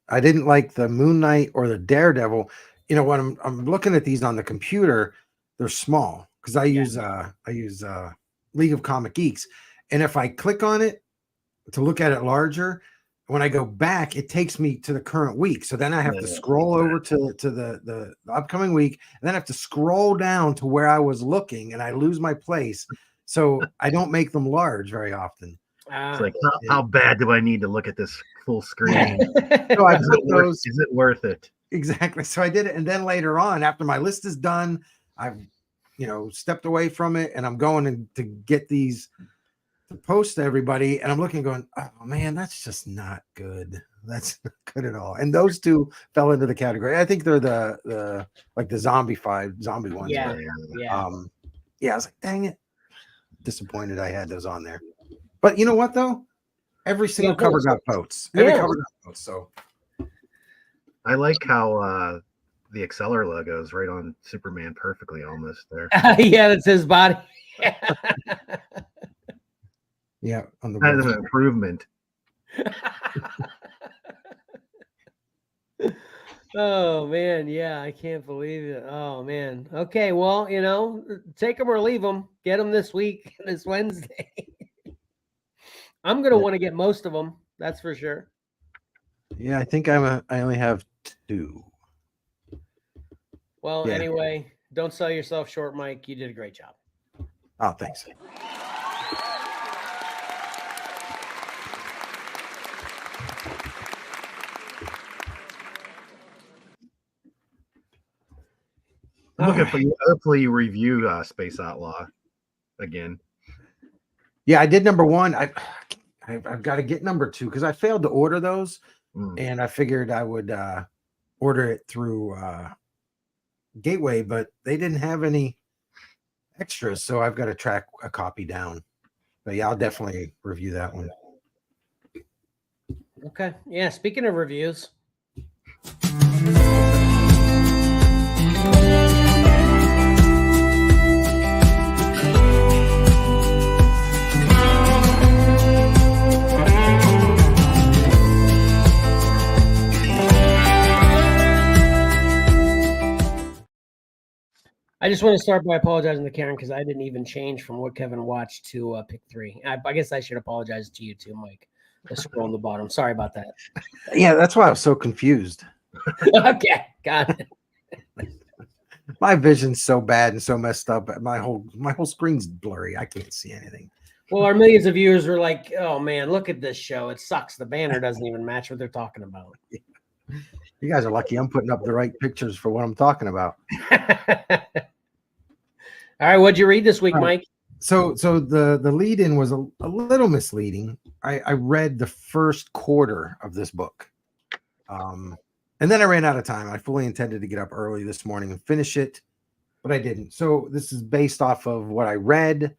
[SPEAKER 2] I didn't like the Moon Knight or the Daredevil. When I'm looking at these on the computer, they're small because I use League of Comic Geeks. And if I click on it to look at it larger, when I go back, it takes me to the current week. So then I have to scroll over to the upcoming week, and then I have to scroll down to where I was looking, and I lose my place. So I don't make them large very often.
[SPEAKER 3] It's like, how bad do I need to look at this full screen?
[SPEAKER 2] So I put those.
[SPEAKER 3] Is it worth it?
[SPEAKER 2] Exactly. So I did it, and then later on, after my list is done, I've stepped away from it, and I'm going to get these to post to everybody, and I'm looking, going, oh man, that's just not good. That's not good at all. And those two fell into the category. I think they're the zombie ones.
[SPEAKER 1] Yeah.
[SPEAKER 2] I was like, dang it, disappointed I had those on there. But you know what though? Every single cover got votes. Every cover got votes. So
[SPEAKER 3] I like how the Exceller logo is right on Superman perfectly almost there.
[SPEAKER 1] Yeah, that's his body.
[SPEAKER 2] Yeah, on the
[SPEAKER 3] kind of an improvement.
[SPEAKER 1] Oh man, yeah, I can't believe it. Oh man. Okay, well, take them or leave them. Get them this week, this Wednesday. I'm gonna want to get most of them. That's for sure.
[SPEAKER 2] Yeah, I think I only have 2.
[SPEAKER 1] Well, anyway, don't sell yourself short, Mike. You did a great job.
[SPEAKER 2] Oh, thanks.
[SPEAKER 3] I'm looking for you. Hopefully, you review Space Outlaw again.
[SPEAKER 2] Yeah, I did #1. I've got to get #2 because I failed to order those, and I figured I would order it through Gateway, but they didn't have any extras, so I've got to track a copy down. But yeah, I'll definitely review that one.
[SPEAKER 1] Okay. Yeah. Speaking of reviews. I just want to start by apologizing to Karen because I didn't even change from what Kevin watched to pick 3. I guess I should apologize to you too, Mike. The scroll on the bottom. Sorry about that.
[SPEAKER 2] Yeah, that's why I was so confused.
[SPEAKER 1] Okay, got it.
[SPEAKER 2] My vision's so bad and so messed up. My whole screen's blurry. I can't see anything.
[SPEAKER 1] Well, our millions of viewers were like, "Oh man, look at this show. It sucks. The banner doesn't even match what they're talking about."
[SPEAKER 2] You guys are lucky I'm putting up the right pictures for what I'm talking about.
[SPEAKER 1] All right, what'd you read this week, Mike?
[SPEAKER 2] So the lead-in was a little misleading. I read the first quarter of this book. And then I ran out of time. I fully intended to get up early this morning and finish it, but I didn't. So this is based off of what I read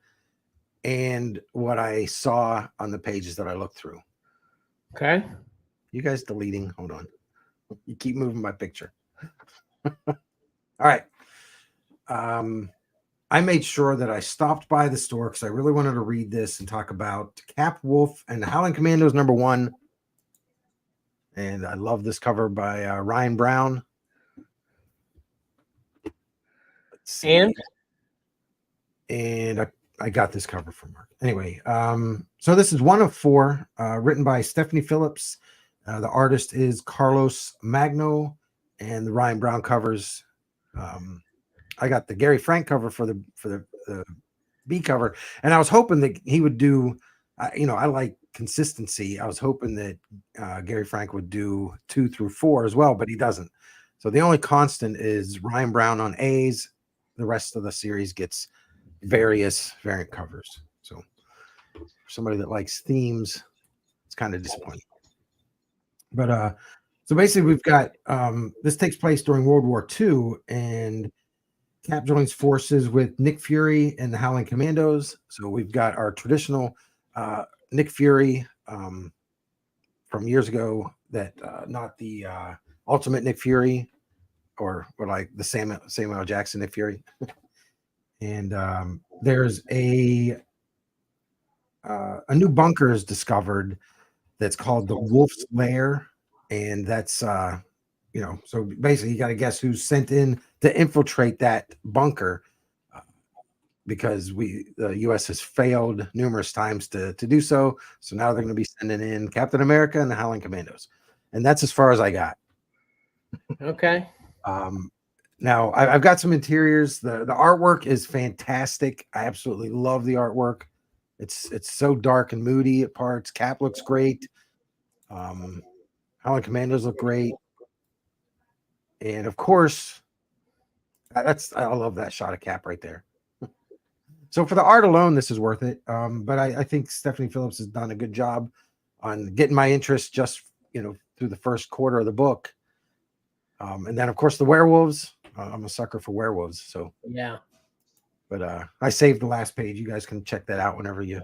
[SPEAKER 2] and what I saw on the pages that I looked through.
[SPEAKER 1] Okay.
[SPEAKER 2] You guys deleting. Hold on. You keep moving my picture. All right. I made sure that I stopped by the store because I really wanted to read this and talk about Cap Wolf and the Howling Commandos #1. And I love this cover by Ryan Brown. Let's see. And I got this cover from Mark. Anyway, so this is 1 of 4, written by Stephanie Phillips. The artist is Carlos Magno, and the Ryan Brown covers. I got the Gary Frank cover for the B cover, and I was hoping that he would do. I like consistency. I was hoping that Gary Frank would do 2 through 4 as well, but he doesn't. So the only constant is Ryan Brown on A's. The rest of the series gets variant covers. So for somebody that likes themes, it's kind of disappointing. But so basically we've got this takes place during World War II, and Cap joins forces with Nick Fury and the Howling Commandos. So we've got our traditional Nick Fury from years ago, that not the Ultimate Nick Fury, or like the Samuel Jackson Nick Fury. And there's a new bunker is discovered that's called the Wolf's Lair, and that's so basically you got to guess who's sent in to infiltrate that bunker, because the U.S. has failed numerous times to do so. So now they're going to be sending in Captain America and the Howling Commandos, and that's as far as I got.
[SPEAKER 1] Okay.
[SPEAKER 2] Now I've got some interiors. The artwork is fantastic. I absolutely love the artwork. It's so dark and moody at parts. Cap looks great. Howling Commandos look great, and of course, I love that shot of Cap right there. So for the art alone, this is worth it. But I think Stephanie Phillips has done a good job on getting my interest just through the first quarter of the book. And then of course the werewolves. I'm a sucker for werewolves. So
[SPEAKER 1] yeah.
[SPEAKER 2] But I saved the last page. You guys can check that out whenever you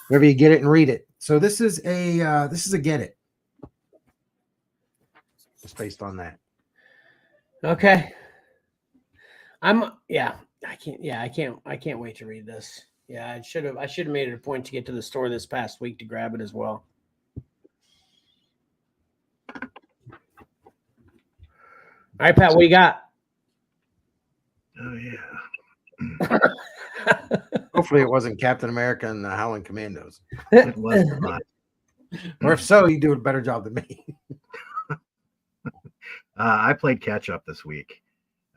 [SPEAKER 2] get it and read it. So this is a get it. Just based on that.
[SPEAKER 1] Okay. I can't wait to read this. Yeah, I should have made it a point to get to the store this past week to grab it as well. All right, Pat, what do you got?
[SPEAKER 3] Oh yeah.
[SPEAKER 2] Hopefully it wasn't Captain America and the Howling Commandos.
[SPEAKER 3] It was not.
[SPEAKER 2] Or if so, you do a better job than me.
[SPEAKER 3] I played catch up this week.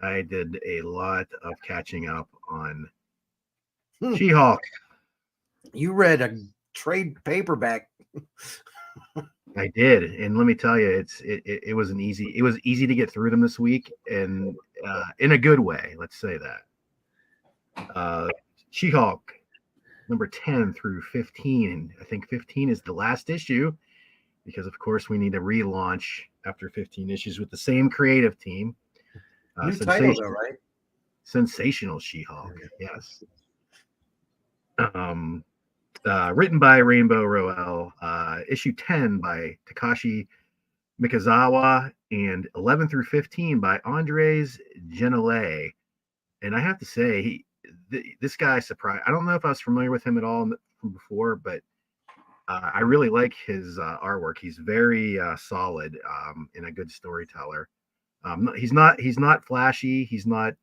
[SPEAKER 3] I did a lot of catching up on She-Hulk.
[SPEAKER 2] You read a trade paperback.
[SPEAKER 3] I did, and let me tell you, it was easy to get through them this week, and in a good way. Let's say that. She-Hulk number 10 through 15. I think 15 is the last issue, because of course we need a relaunch after 15 issues with the same creative team.
[SPEAKER 2] New title though, right?
[SPEAKER 3] Sensational She-Hulk, yes. Written by Rainbow Rowell, issue 10 by Takashi Mikazawa, and 11 through 15 by Andres Genele. And I have to say, this guy surprised. I don't know if I was familiar with him at all from before, but I really like his artwork. He's very solid and a good storyteller. He's not flashy. He's not,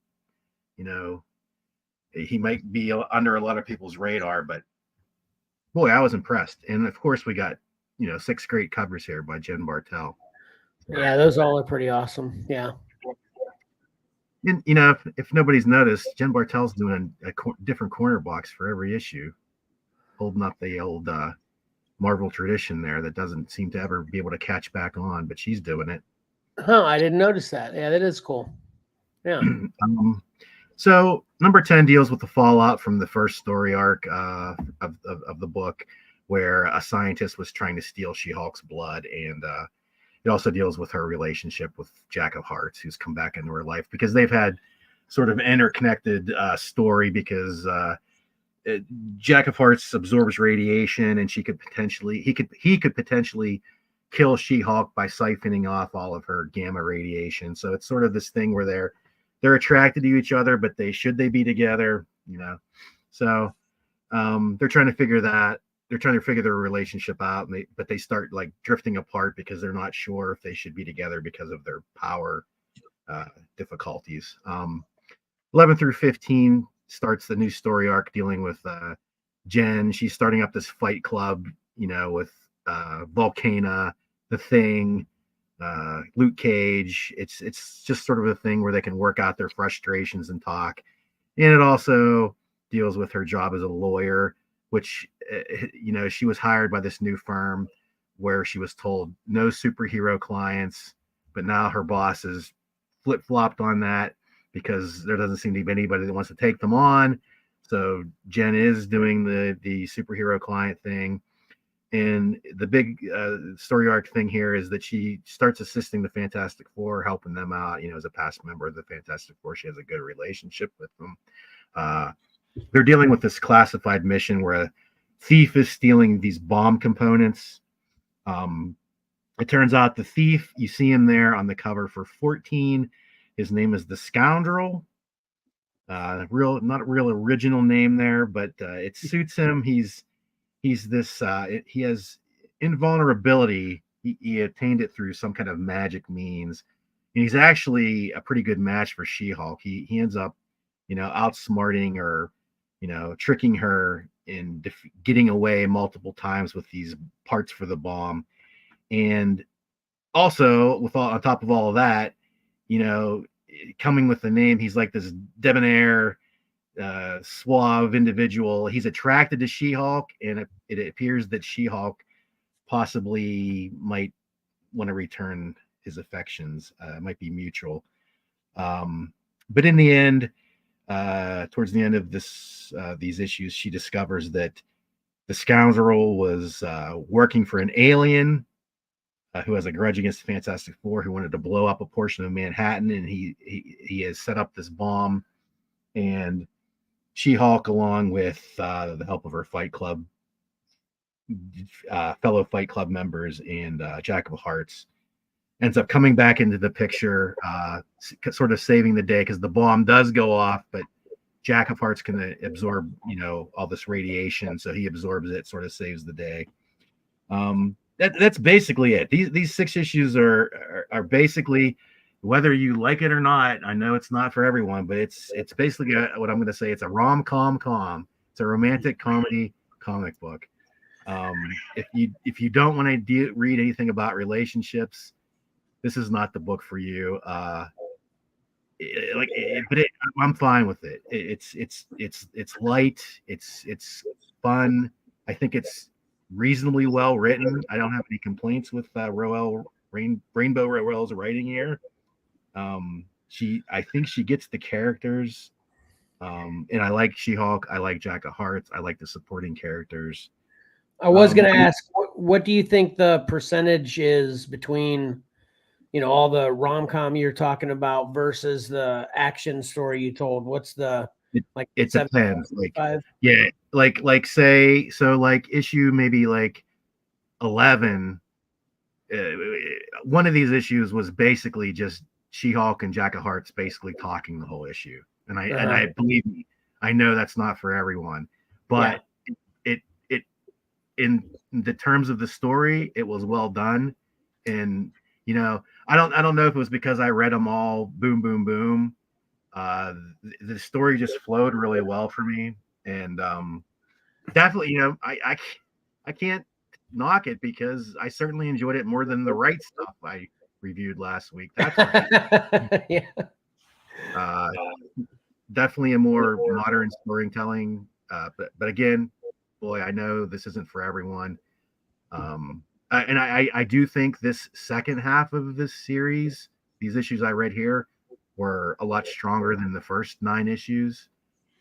[SPEAKER 3] he might be under a lot of people's radar, but boy, I was impressed. And of course, we got 6 great covers here by Jen Bartel.
[SPEAKER 1] Yeah, those all are pretty awesome. Yeah.
[SPEAKER 3] And if nobody's noticed, Jen Bartel's doing a different corner box for every issue, holding up the old Marvel tradition there that doesn't seem to ever be able to catch back on, but she's doing it.
[SPEAKER 1] Huh, I didn't notice that. Yeah, that is cool. Yeah.
[SPEAKER 3] So number 10 deals with the fallout from the first story arc of the book, where a scientist was trying to steal She-Hulk's blood, and it also deals with her relationship with Jack of Hearts, who's come back into her life, because they've had sort of an interconnected story, because Jack of Hearts absorbs radiation, and he could potentially kill She-Hulk by siphoning off all of her gamma radiation. So it's sort of this thing where they're attracted to each other, but should they be together? So they're trying to figure that. They're trying to figure their relationship out, but they start like drifting apart because they're not sure if they should be together because of their power difficulties. 11 through 15 starts the new story arc dealing with Jen. She's starting up this fight club, with Volcana, The Thing, Luke Cage. It's just sort of a thing where they can work out their frustrations and talk. And it also deals with her job as a lawyer, which she was hired by this new firm where she was told no superhero clients, but now her boss is flip-flopped on that because there doesn't seem to be anybody that wants to take them on. So Jen is doing the superhero client thing. And the big story arc thing here is that she starts assisting the Fantastic Four, helping them out. As a past member of the Fantastic Four, she has a good relationship with them. They're dealing with this classified mission where a thief is stealing these bomb components. It turns out the thief, you see him there on the cover for 14. His name is the Scoundrel. Not a real original name there, but it suits him. He's this. He has invulnerability. He attained it through some kind of magic means, and he's actually a pretty good match for She-Hulk. He ends up, outsmarting or, tricking her in getting away multiple times with these parts for the bomb. And also, on top of all of that, coming with the name, he's like this debonair, suave individual. He's attracted to She-Hulk, and it appears that She-Hulk possibly might want to return his affections. It might be mutual. But in the end, towards the end of these issues, she discovers that the Scoundrel was working for an alien who has a grudge against the Fantastic Four, who wanted to blow up a portion of Manhattan, and he has set up this bomb. And She-Hulk, along with the help of her Fight Club fellow Fight Club members and Jack of Hearts, ends up coming back into the picture, sort of saving the day, because the bomb does go off, but Jack of Hearts can absorb, all this radiation, so he absorbs it, sort of saves the day. That's basically it. These 6 issues are basically, whether you like it or not. I know it's not for everyone, but it's basically what I'm going to say. It's a rom-com. It's a romantic comedy comic book. If you don't want to read anything about relationships, this is not the book for you. I'm fine with it. It's light. It's fun. I think it's reasonably well written. I don't have any complaints with Rainbow Rowell's writing here. I think she gets the characters, and I like She-Hulk. I like Jack of Hearts. I like the supporting characters.
[SPEAKER 1] I was going to ask, what do you think the percentage is between, all the rom-com you're talking about versus the action story you told? What's the
[SPEAKER 3] it depends. Say issue maybe 11. One of these issues was basically just She-Hulk and Jack of Hearts basically talking the whole issue, and I believe me, I know that's not for everyone, but it in the terms of the story, it was well done. And I don't know if it was because I read them all boom boom boom. The story just flowed really well for me, and definitely I can't knock it, because I certainly enjoyed it more than the right stuff I reviewed last week. That's
[SPEAKER 1] yeah.
[SPEAKER 3] Definitely a more modern storytelling, but again, boy, I know this isn't for everyone. And I do think this second half of this series, these issues I read here, were a lot stronger than the first 9 issues.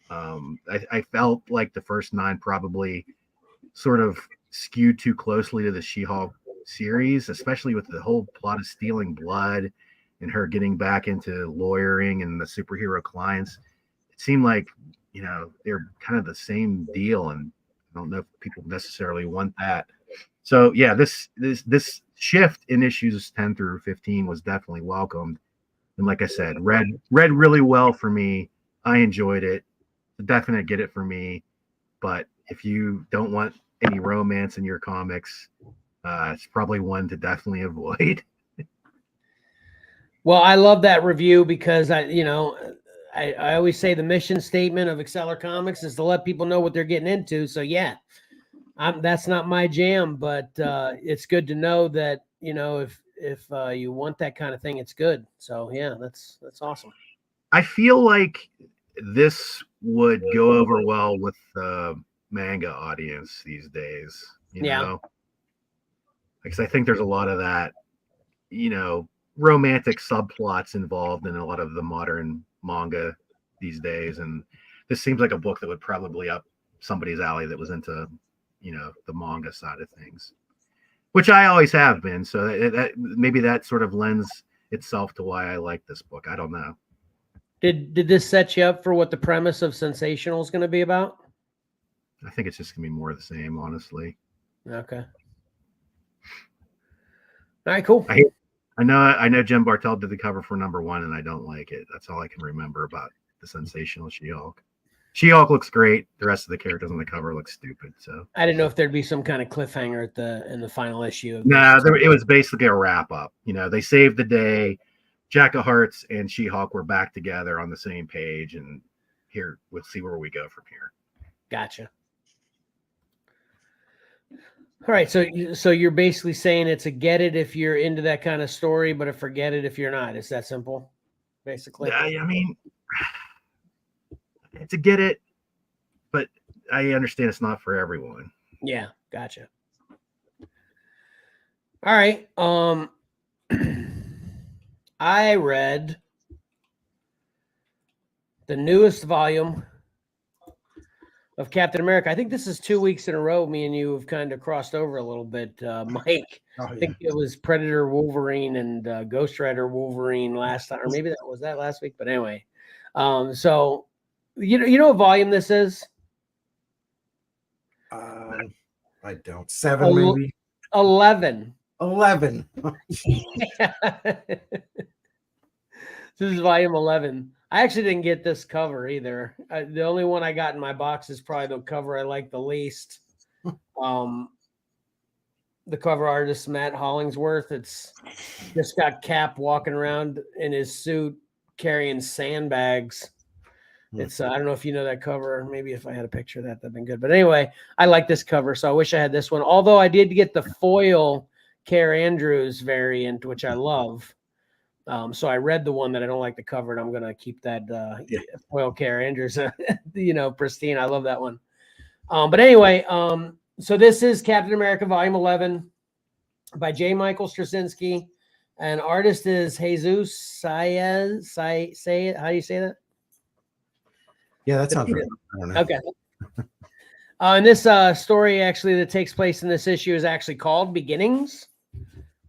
[SPEAKER 3] I felt like the first 9 probably sort of skewed too closely to the She-Hulk series, especially with the whole plot of stealing blood and her getting back into lawyering and the superhero clients. It seemed like, they're kind of the same deal, and I don't know if people necessarily want that. So yeah, this shift in issues 10 through 15 was definitely welcomed. And like I said, read really well for me. I enjoyed it. A definite get it for me. But if you don't want any romance in your comics, it's probably one to definitely avoid.
[SPEAKER 1] Well, I love that review, because I always say the mission statement of XcellarComics is to let people know what they're getting into. So yeah, that's not my jam, but it's good to know that, if you want that kind of thing, it's good. So yeah, that's awesome.
[SPEAKER 3] I feel like this would go over well with the manga audience these days, because I think there's a lot of that, romantic subplots involved in a lot of the modern manga these days, and this seems like a book that would probably up somebody's alley that was into the manga side of things, which I always have been. So that maybe that sort of lends itself to why I like this book. I don't know.
[SPEAKER 1] Did this set you up for what the premise of Sensational is going to be about?
[SPEAKER 3] I think it's just gonna be more of the same, honestly.
[SPEAKER 1] Okay. All right, cool.
[SPEAKER 3] I know Jim Bartel did the cover for #1, and I don't like it. That's all I can remember about the sensational She-Hulk. She-Hulk looks great. The rest of the characters on the cover look stupid. So
[SPEAKER 1] I didn't know if there'd be some kind of cliffhanger in the final issue. Of
[SPEAKER 3] it was basically a wrap up. They saved the day. Jack of Hearts and She-Hulk were back together on the same page, and here we'll see where we go from here.
[SPEAKER 1] Gotcha. All right, so you're basically saying it's a get it if you're into that kind of story, but a forget it if you're not. It's that simple, basically.
[SPEAKER 3] I mean, it's a get it, but I understand it's not for everyone.
[SPEAKER 1] Yeah, gotcha. All right. I read the newest volume of Captain America. I think this is 2 weeks in a row. Me and you have kind of crossed over a little bit, Mike.
[SPEAKER 2] Oh, yeah.
[SPEAKER 1] I think it was Predator Wolverine and Ghost Rider Wolverine last time, or maybe that was last week. But anyway, so you know what volume this is?
[SPEAKER 2] I don't. 7 maybe.
[SPEAKER 1] 11.
[SPEAKER 2] 11.
[SPEAKER 1] This is volume 11. I actually didn't get this cover either. The only one I got in my box is probably the cover I like the least. The cover artist, Matt Hollingsworth. It's just got Cap walking around in his suit carrying sandbags. It's I don't know if you know that cover. Maybe if I had a picture of that'd been good. But anyway, I like this cover, so I wish I had this one. Although I did get the foil Care Andrews variant, which I love. So I read the one that I don't like the cover, and I'm going to keep that foil Care Andrews, pristine. I love that one. But anyway, so this is Captain America Volume 11 by J. Michael Straczynski, and artist is Jesus Saez. Say it. How do you say that?
[SPEAKER 2] Yeah, that sounds right. I don't know.
[SPEAKER 1] Okay. And this story actually that takes place in this issue is actually called Beginnings,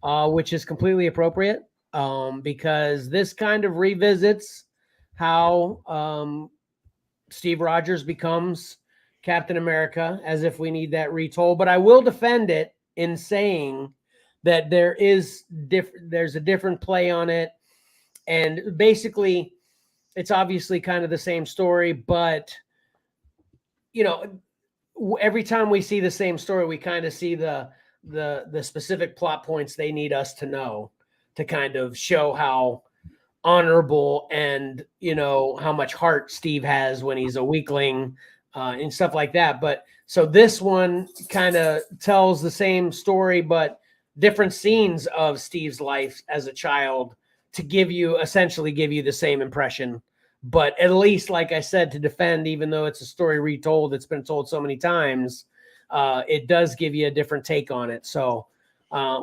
[SPEAKER 1] which is completely appropriate. Because this kind of revisits how Steve Rogers becomes Captain America, as if we need that retold. But I will defend it in saying that there's a different play on it, and basically, it's obviously kind of the same story. But every time we see the same story, we kind of see the specific plot points they need us to know, to kind of show how honorable and, how much heart Steve has when he's a weakling and stuff like that. But so this one kind of tells the same story, but different scenes of Steve's life as a child to essentially give you the same impression. But at least, like I said, to defend, even though it's a story retold, it's been told so many times, it does give you a different take on it. So,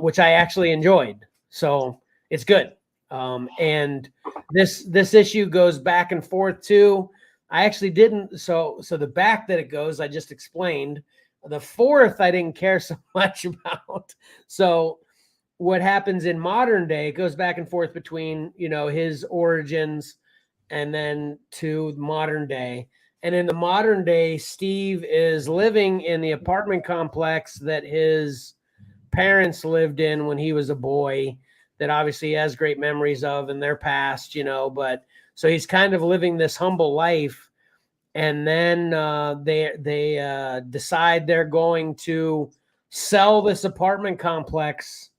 [SPEAKER 1] which I actually enjoyed. So it's good. And this issue goes back and forth too. I actually didn't. So the back that it goes, I just explained. The fourth, I didn't care so much about. So what happens in modern day, it goes back and forth between, his origins and then to modern day. And in the modern day, Steve is living in the apartment complex that his parents lived in when he was a boy, that obviously he has great memories of in their past, but so he's kind of living this humble life. And then they decide they're going to sell this apartment complex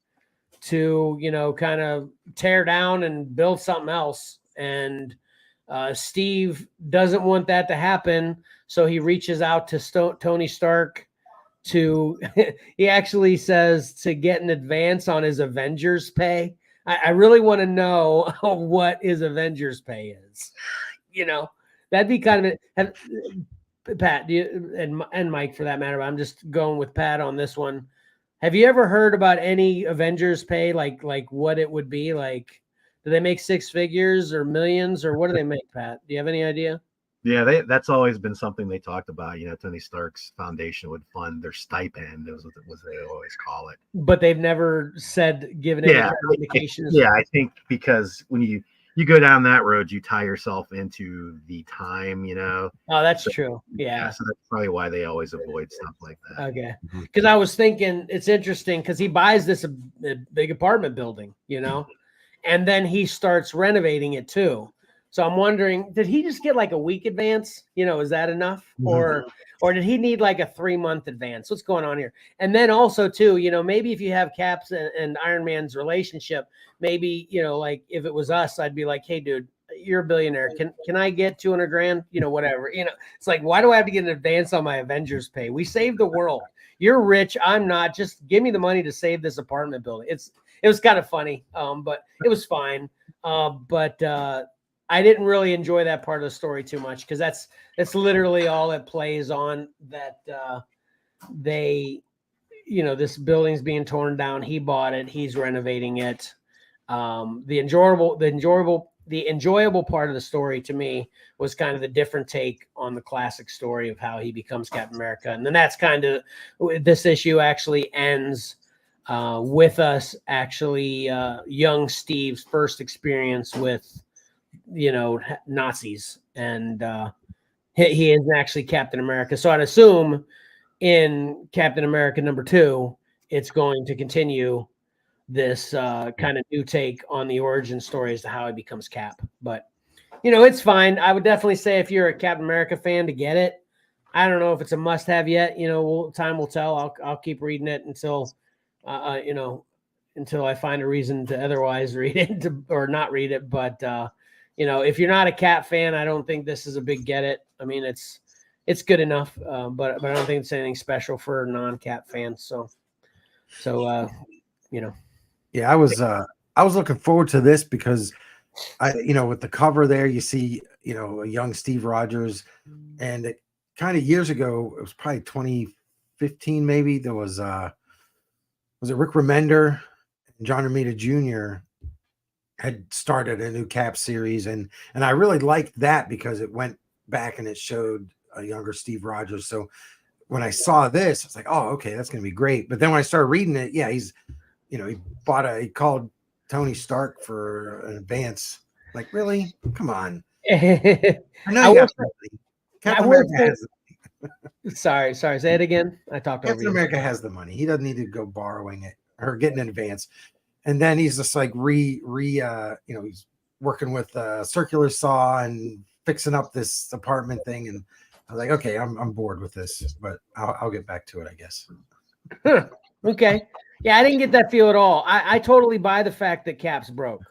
[SPEAKER 1] to, kind of tear down and build something else. And Steve doesn't want that to happen. So he reaches out to Tony Stark he actually says to get an advance on his Avengers pay. I really want to know what his Avengers pay is. That'd be kind of Pat, and Mike for that matter. But I'm just going with Pat on this one. Have you ever heard about any Avengers pay? Like what it would be like? Do they make six figures or millions, or what do they make, Pat? Do you have any idea?
[SPEAKER 3] Yeah, that's always been something they talked about. Tony Stark's foundation would fund their stipend. It was what they always call it.
[SPEAKER 1] But they've never given any indications.
[SPEAKER 3] Yeah, I think because when you you go down that road, you tie yourself into the time, you know.
[SPEAKER 1] Oh, that's true. Yeah.
[SPEAKER 3] So that's probably why they always avoid stuff like that.
[SPEAKER 1] Okay. Because I was thinking it's interesting because he buys this a big apartment building, you know, and then he starts renovating it too. So I'm wondering, did he just get like a week advance? You know, is that enough? Or did he need like a 3-month advance? What's going on here? And then also too, you know, maybe if you have Cap's and Iron Man's relationship, maybe, you know, like if it was us, I'd be like, hey, dude, you're a billionaire. Can I get 200 grand? You know, whatever. You know, it's like, why do I have to get an advance on my Avengers pay? We saved the world. You're rich. I'm not. Just give me the money to save this apartment building. It was kind of funny, but it was fine. But I didn't really enjoy that part of the story too much because that's literally all it plays on. That they, you know, this building's being torn down. He bought it. He's renovating it. The enjoyable part of the story to me was kind of the different take on the classic story of how he becomes Captain America. And then that's kind of, this issue actually ends with us actually young Steve's first experience with, you know, Nazis. And he is actually Captain America. So I'd assume in Captain America #2, it's going to continue this kind of new take on the origin story as to how he becomes Cap. But, you know, it's fine. I would definitely say if you're a Captain America fan to get it. I don't know if it's a must-have yet. You know, time will tell. I'll keep reading it until, you know, until I find a reason to otherwise read it or not read it. But, you know, if you're not a Cap fan, I don't think this is a big get it. I mean, it's good enough, but I don't think it's anything special for non-Cap fans. So, you know.
[SPEAKER 2] Yeah, I was looking forward to this because you know, with the cover there, you see, you know, a young Steve Rogers, and it kind of years ago, it was probably 2015, maybe there was it Rick Remender and John Romita Jr. had started a new Cap series, and I really liked that because it went back and it showed a younger Steve Rogers. So when I saw this, I was like, oh, okay, that's going to be great. But then when I started reading it, yeah, he's, you know, he called Tony Stark for an advance. Like, really? Come on. I know you got money. Captain America has the money.
[SPEAKER 1] Sorry. Say it again. I talked over you.
[SPEAKER 2] Captain America has the money. He doesn't need to go borrowing it or getting an advance. And then he's just like you know, he's working with a circular saw and fixing up this apartment thing. And I was like, okay, I'm bored with this, but I'll get back to it, I guess.
[SPEAKER 1] Okay. Yeah, I didn't get that feel at all. I totally buy the fact that Cap's broke.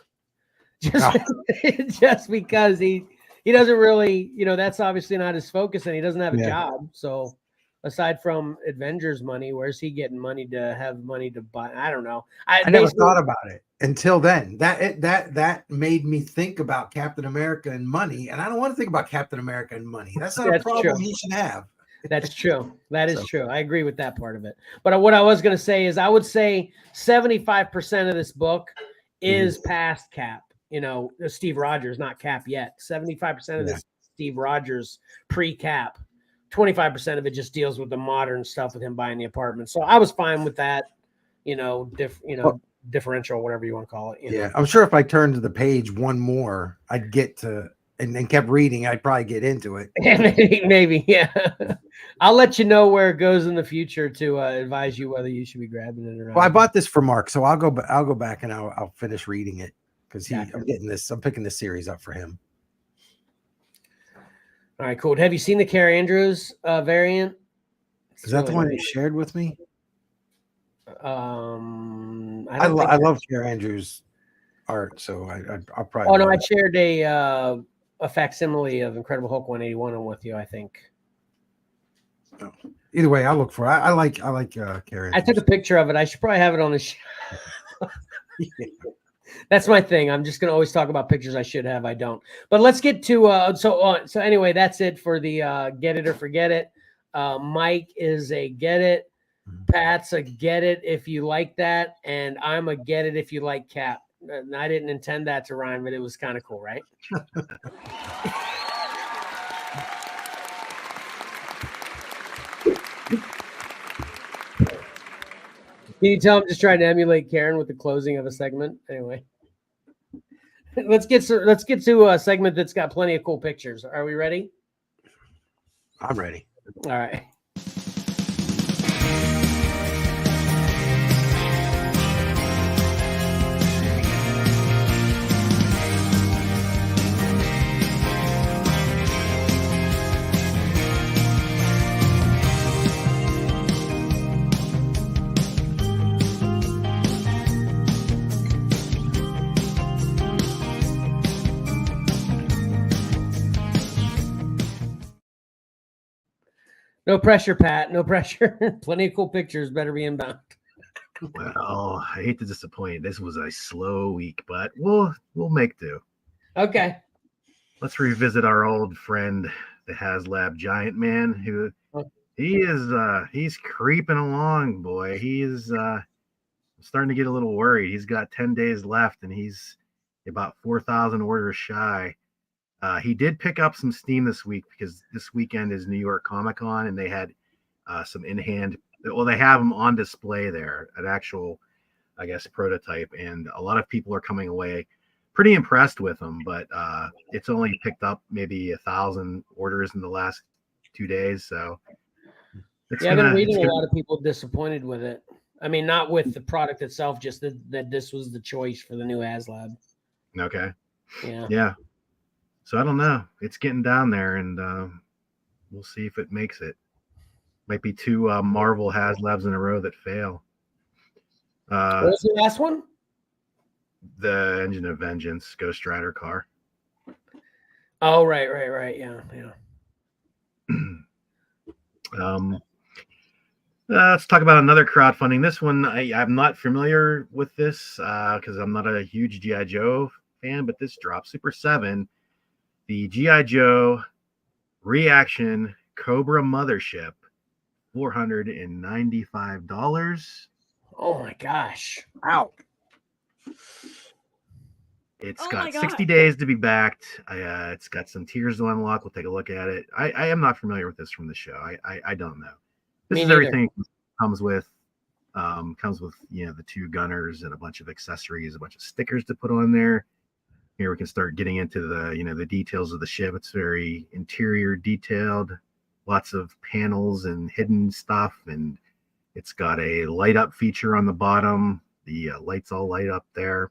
[SPEAKER 1] Just because he doesn't really, you know, that's obviously not his focus, and he doesn't have a job. So aside from Avengers money, where's he getting money to have money to buy? I don't know.
[SPEAKER 2] I never thought about it until then. That made me think about Captain America and money, and I don't want to think about Captain America and money. That's not a problem he should have.
[SPEAKER 1] That's true. That is true. I agree with that part of it. But what I was going to say is I would say 75% of this book is past Cap. You know, Steve Rogers, not Cap yet. 75% of this Steve Rogers pre-Cap. 25% of it just deals with the modern stuff with him buying the apartment. So I was fine with that, you know, differential, whatever you want to call it. You know?
[SPEAKER 2] I'm sure if I turned to the page one more, I'd get to and kept reading, I'd probably get into it.
[SPEAKER 1] Maybe, yeah. I'll let you know where it goes in the future to advise you whether you should be grabbing it or not.
[SPEAKER 2] Well, I bought this for Mark, so I'll go back and I'll finish reading it because I'm picking this series up for him.
[SPEAKER 1] All right, cool. Have you seen the Carrie Andrews variant?
[SPEAKER 2] Is that the one you shared with me? I love Carrie Andrews art, so I'll probably.
[SPEAKER 1] Oh no, I shared a facsimile of Incredible Hulk 181 with you, I think.
[SPEAKER 2] Oh. Either way, I'll look for it. I like Carrie.
[SPEAKER 1] I took a picture of it. I should probably have it on the show. That's my thing. I'm just going to always talk about pictures I should have. I don't. But let's get to so anyway, that's it for the get it or forget it. Mike is a get it. Pat's a get it if you like that, and I'm a get it if you like Cap. And I didn't intend that to rhyme, but it was kind of cool, right? Can you tell I'm just trying to emulate Karen with the closing of a segment? Anyway. let's get to a segment that's got plenty of cool pictures. Are we ready?
[SPEAKER 2] I'm ready.
[SPEAKER 1] All right. No pressure, Pat. No pressure. Plenty of cool pictures. Better be inbound.
[SPEAKER 3] Well, I hate to disappoint. This was a slow week, but we'll make do.
[SPEAKER 1] Okay.
[SPEAKER 3] Let's revisit our old friend, the HasLab Giant Man, who he's creeping along, boy. He is starting to get a little worried. He's got 10 days left, and he's about 4,000 orders shy. He did pick up some steam this week because this weekend is New York Comic Con, and they had some in-hand. Well, they have them on display there, an actual, I guess, prototype, and a lot of people are coming away pretty impressed with them. But it's only picked up maybe 1,000 orders in the last 2 days, so
[SPEAKER 1] I've been reading a lot of people disappointed with it. I mean, not with the product itself, just that this was the choice for the new HasLab.
[SPEAKER 3] Okay.
[SPEAKER 1] Yeah.
[SPEAKER 3] So I don't know. It's getting down there, and we'll see if it makes it. Might be 2 Marvel HasLabs in a row that fail.
[SPEAKER 1] What was the last one?
[SPEAKER 3] The Engine of Vengeance Ghost Rider car.
[SPEAKER 1] Oh, right. Yeah.
[SPEAKER 3] Let's talk about another crowdfunding. This one, I'm not familiar with this because I'm not a huge G.I. Joe fan, but this dropped Super 7. The G.I. Joe Reaction Cobra Mothership, $495.
[SPEAKER 1] Oh my gosh.
[SPEAKER 2] Wow.
[SPEAKER 3] It's got 60 days to be backed. It's got some tiers to unlock. We'll take a look at it. I am not familiar with this from the show. I don't know. This is everything comes with the 2 gunners and a bunch of accessories, a bunch of stickers to put on there. Here we can start getting into the details of the ship. It's very interior detailed, lots of panels and hidden stuff, and it's got a light up feature on the bottom. The lights all light up there.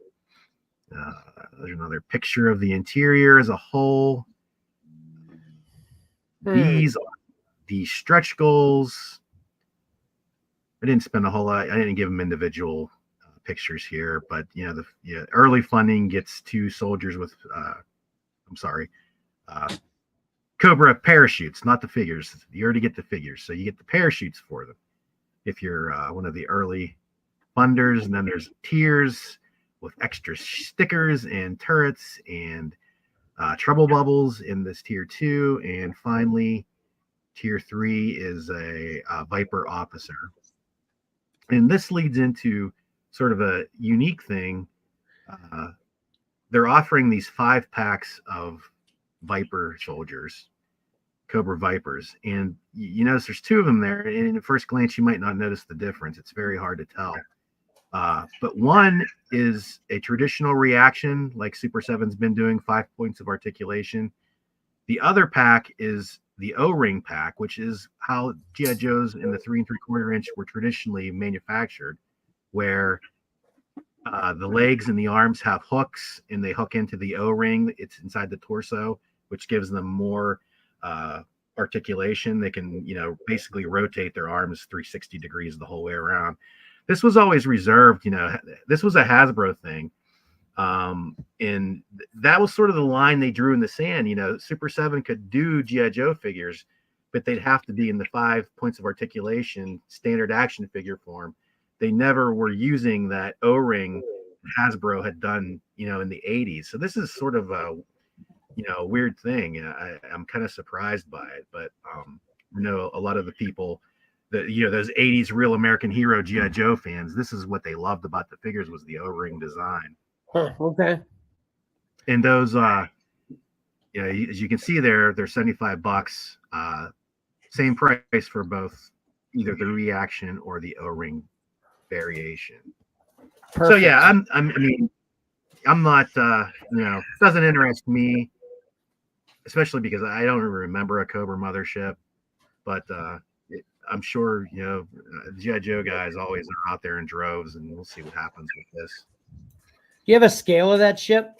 [SPEAKER 3] There's another picture of the interior as a whole. These are the stretch goals. I didn't spend a whole lot. I didn't give them individual pictures here, but the early funding gets 2 soldiers with Cobra parachutes, not the figures. You already get the figures, so you get the parachutes for them if you're one of the early funders. And then there's tiers with extra stickers and turrets and trouble bubbles in this tier 2, and finally tier 3 is a Viper officer. And this leads into sort of a unique thing. They're offering these 5 packs of Viper soldiers, Cobra Vipers, and you notice there's 2 of them there, and at first glance you might not notice the difference. It's very hard to tell. But one is a traditional reaction like Super 7's been doing, 5 points of articulation. The other pack is the O-ring pack, which is how G.I. Joes in the 3 3/4 inch were traditionally manufactured, where the legs and the arms have hooks and they hook into the O-ring. It's inside the torso, which gives them more articulation. They can, basically rotate their arms 360 degrees the whole way around. This was always reserved, this was a Hasbro thing. And that was sort of the line they drew in the sand. Super 7 could do G.I. Joe figures, but they'd have to be in the 5 points of articulation standard action figure form. They never were using that O-ring Hasbro had done, in the 80s. So this is sort of a, weird thing. I'm kind of surprised by it, but a lot of the people that, those 80s Real American Hero G.I. Joe fans, this is what they loved about the figures, was the O-ring design.
[SPEAKER 1] Huh, okay.
[SPEAKER 3] And those, as you can see there, they're $75. Same price for both either the reaction or the O-ring variation.
[SPEAKER 1] Perfect.
[SPEAKER 3] So yeah, I'm not, doesn't interest me, especially because I don't even remember a Cobra mothership. But I'm sure, G.I. Joe guys always are out there in droves, and we'll see what happens with this.
[SPEAKER 1] Do you have a scale of that ship?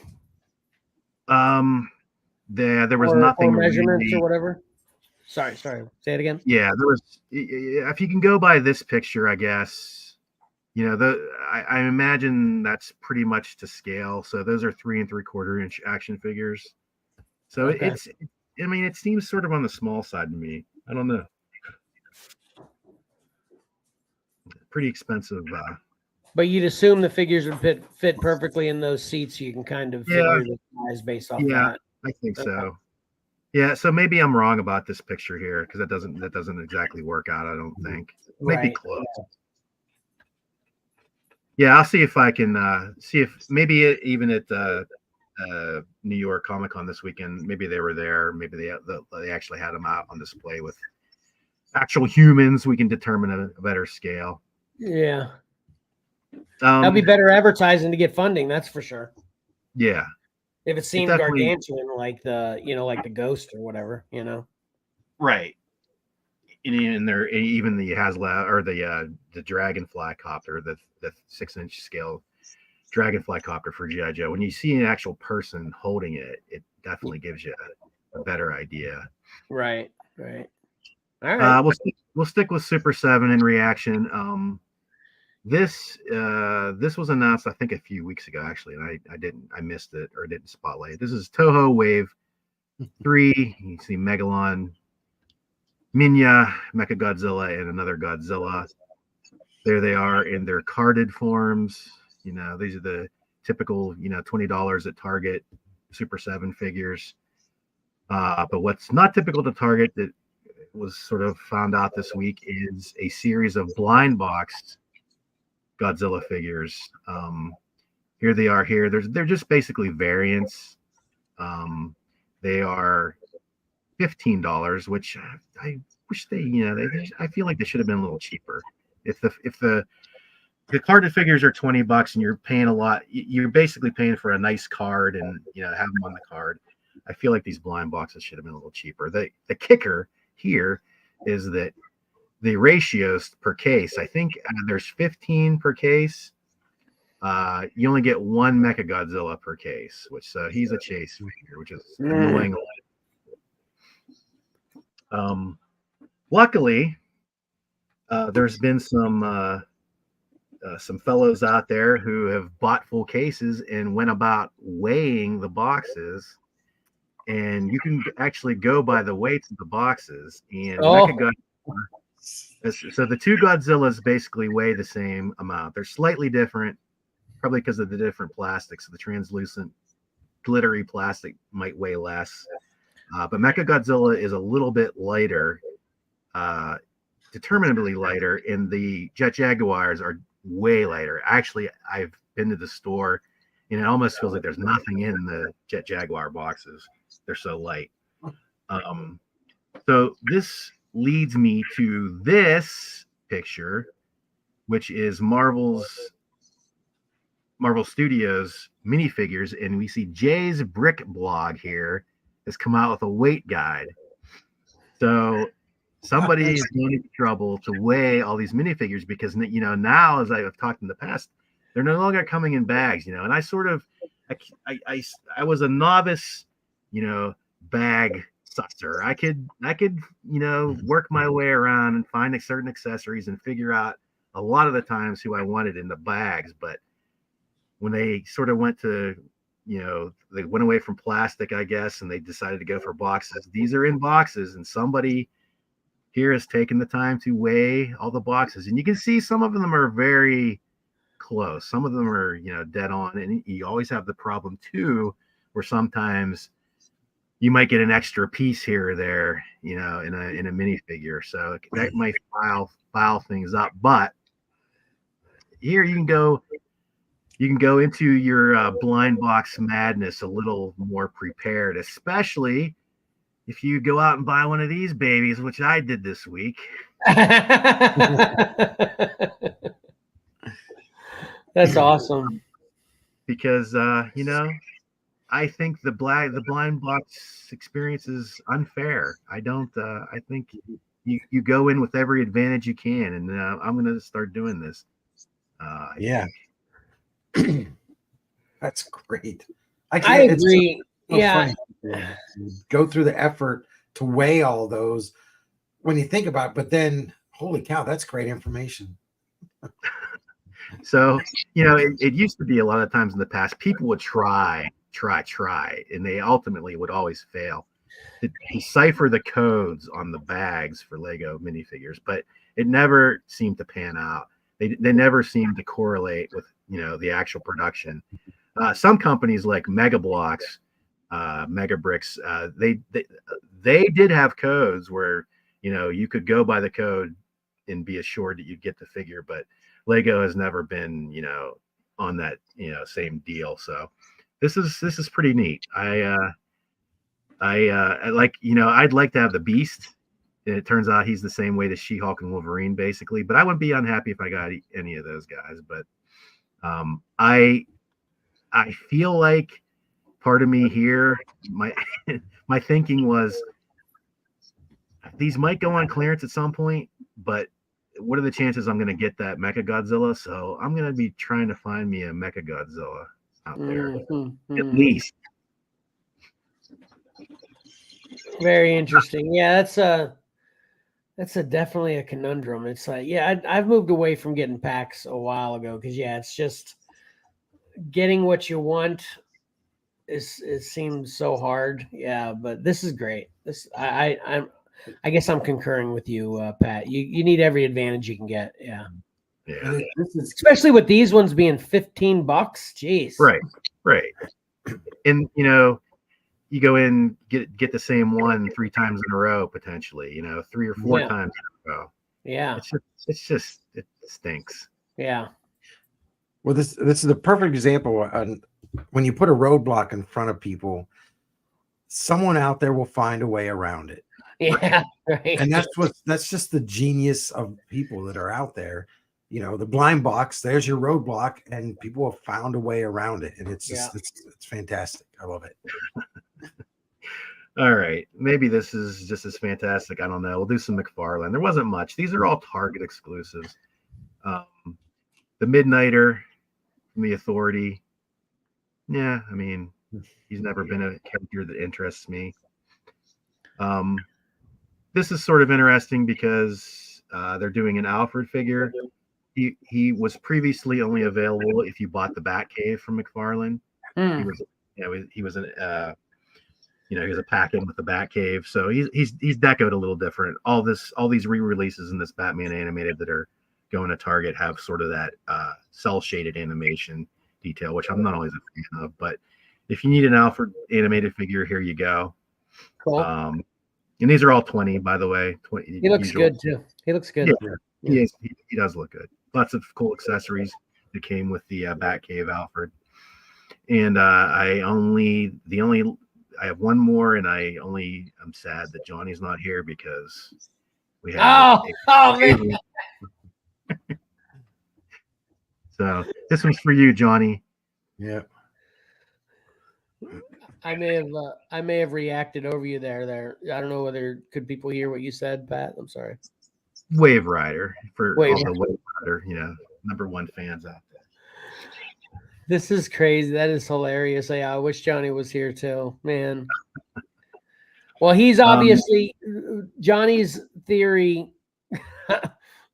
[SPEAKER 3] There was nothing
[SPEAKER 1] or measurements
[SPEAKER 3] really,
[SPEAKER 1] or whatever. Sorry. Say it again.
[SPEAKER 3] Yeah, there was. If you can go by this picture, I guess, I imagine that's pretty much to scale. So those are 3 3/4 inch action figures. So
[SPEAKER 1] Okay.
[SPEAKER 3] it seems sort of on the small side to me. I don't know. Pretty expensive.
[SPEAKER 1] But you'd assume the figures would fit perfectly in those seats. So you can kind of figure the size based off that.
[SPEAKER 3] I think so. Yeah, so maybe I'm wrong about this picture here because that doesn't exactly work out. I don't think. Maybe close. Yeah, I'll see if I can see if maybe even at New York Comic Con this weekend, maybe they were there. Maybe they actually had them out on display with actual humans. We can determine a better scale.
[SPEAKER 1] Yeah. That'd be better advertising to get funding. That's for sure.
[SPEAKER 3] Yeah.
[SPEAKER 1] If it seemed gargantuan, like the Ghost or whatever,
[SPEAKER 3] Right. And there, even the Hasla or the Dragonfly copter, the 6-inch scale Dragonfly copter for G.I. Joe. When you see an actual person holding it, it definitely gives you a better idea.
[SPEAKER 1] Right. All right.
[SPEAKER 3] We'll stick with Super 7 in reaction. This was announced, I think, a few weeks ago, actually, and I missed it or didn't spotlight it. This is Toho Wave 3. You see Megalon, Minya, Mechagodzilla, and another Godzilla. There they are in their carded forms. These are the typical, $20 at Target Super 7 figures. But what's not typical to Target that was sort of found out this week is a series of blind box Godzilla figures. Here they are here. They're just basically variants. They are $15, which I wish I feel like they should have been a little cheaper. If the carded figures are $20 and you're paying a lot, you're basically paying for a nice card and have them on the card. I feel like these blind boxes should have been a little cheaper. The kicker here is that the ratios per case, I think there's 15 per case. You only get 1 Mechagodzilla per case, which he's a chase figure, which is annoying. Luckily, there's been some fellows out there who have bought full cases and went about weighing the boxes, and you can actually go by the weights of the boxes. And so the two Godzillas basically weigh the same amount. They're slightly different, probably because of the different plastics. The translucent, glittery plastic might weigh less, but Mechagodzilla is a little bit lighter, determinably lighter, and the Jet Jaguars are way lighter. Actually, I've been to the store, and it almost feels like there's nothing in the Jet Jaguar boxes. They're so light. So this leads me to this picture, which is Marvel Studios minifigures, and we see Jay's Brick blog here has come out with a weight guide. So somebody is going into trouble to weigh all these minifigures because now, as I've talked in the past, they're no longer coming in bags. And I sort of I was a novice bag susser. I could work my way around and find certain accessories and figure out a lot of the times who I wanted in the bags. But when they sort of went to they went away from plastic, I guess, and they decided to go for boxes. These are in boxes, and somebody here has taken the time to weigh all the boxes, and you can see some of them are very close. Some of them are dead on, and you always have the problem too where sometimes you might get an extra piece here or there in a minifigure, so that might file things up. But here you can go into your blind box madness a little more prepared, especially if you go out and buy one of these babies, which I did this week.
[SPEAKER 1] That's awesome.
[SPEAKER 3] because I think the blind box experience is unfair. I don't. I think you go in with every advantage you can, and I'm going to start doing this.
[SPEAKER 2] Yeah. That's great.
[SPEAKER 1] I
[SPEAKER 2] can't.
[SPEAKER 1] agree.
[SPEAKER 2] So
[SPEAKER 1] Yeah.
[SPEAKER 2] funny. Go through the effort to weigh all those when you think about it, but then holy cow, that's great information.
[SPEAKER 3] So, it used to be a lot of times in the past, people would try, and they ultimately would always fail to decipher the codes on the bags for Lego minifigures, but it never seemed to pan out. They never seemed to correlate with, the actual production. Some companies like Mega Blocks, Mega Bricks, they did have codes where, you could go by the code and be assured that you'd get the figure, but Lego has never been, on that, same deal. So this is pretty neat. I like, I'd like to have the Beast, and it turns out he's the same way as She-Hulk and Wolverine, basically. But I wouldn't be unhappy if I got any of those guys. But I feel like part of me here, my thinking was these might go on clearance at some point, but what are the chances I'm going to get that Mecha Godzilla? So I'm going to be trying to find me a Mecha Godzilla out there, at least.
[SPEAKER 1] Very interesting. Yeah, that's definitely a conundrum. It's like, yeah, I've moved away from getting packs a while ago because it's just getting what you want. It seems so hard. Yeah, but this is great. I guess I'm concurring with you, Pat. You need every advantage you can get. Yeah.
[SPEAKER 3] Yeah.
[SPEAKER 1] Especially with these ones being $15. Jeez.
[SPEAKER 3] Right. And you go in, get the same one 3 times in a row, potentially, 3 or 4 times in a row.
[SPEAKER 1] Yeah.
[SPEAKER 3] It stinks.
[SPEAKER 1] Yeah.
[SPEAKER 2] Well, this is the perfect example on when you put a roadblock in front of people, someone out there will find a way around it.
[SPEAKER 1] Yeah. Right.
[SPEAKER 2] And that's just the genius of people that are out there. The blind box, there's your roadblock, and people have found a way around it. And it's just it's fantastic. I love it.
[SPEAKER 3] All right. Maybe this is just as fantastic. I don't know. We'll do some McFarlane. There wasn't much. These are all Target exclusives. The Midnighter from the Authority. Yeah, I mean, he's never been a character that interests me. This is sort of interesting because they're doing an Alfred figure. He was previously only available if you bought the Batcave from McFarlane. He was he was a pack-in with the Batcave, so he's decoed a little different. All these re-releases in this Batman animated that are going to Target have sort of that cel-shaded animation detail, which I'm not always a fan of. But if you need an Alfred animated figure, here you go.
[SPEAKER 1] Cool.
[SPEAKER 3] And these are all 20, by the way. 20.
[SPEAKER 1] He looks good too. He looks good.
[SPEAKER 3] Yeah. He does look good. Lots of cool accessories that came with the Batcave Alfred. And I have one more, and I'm sad that Johnny's not here because we have.
[SPEAKER 1] Oh man.
[SPEAKER 3] So this one's for you, Johnny.
[SPEAKER 2] Yeah.
[SPEAKER 1] I may have reacted over you there. I don't know whether could people hear what you said, Pat? I'm sorry.
[SPEAKER 3] Wave Rider for all
[SPEAKER 1] Wave
[SPEAKER 3] the Wave Rider, #1 fans out there.
[SPEAKER 1] This is crazy. That is hilarious. I wish Johnny was here too, man. Well, he's obviously Johnny's theory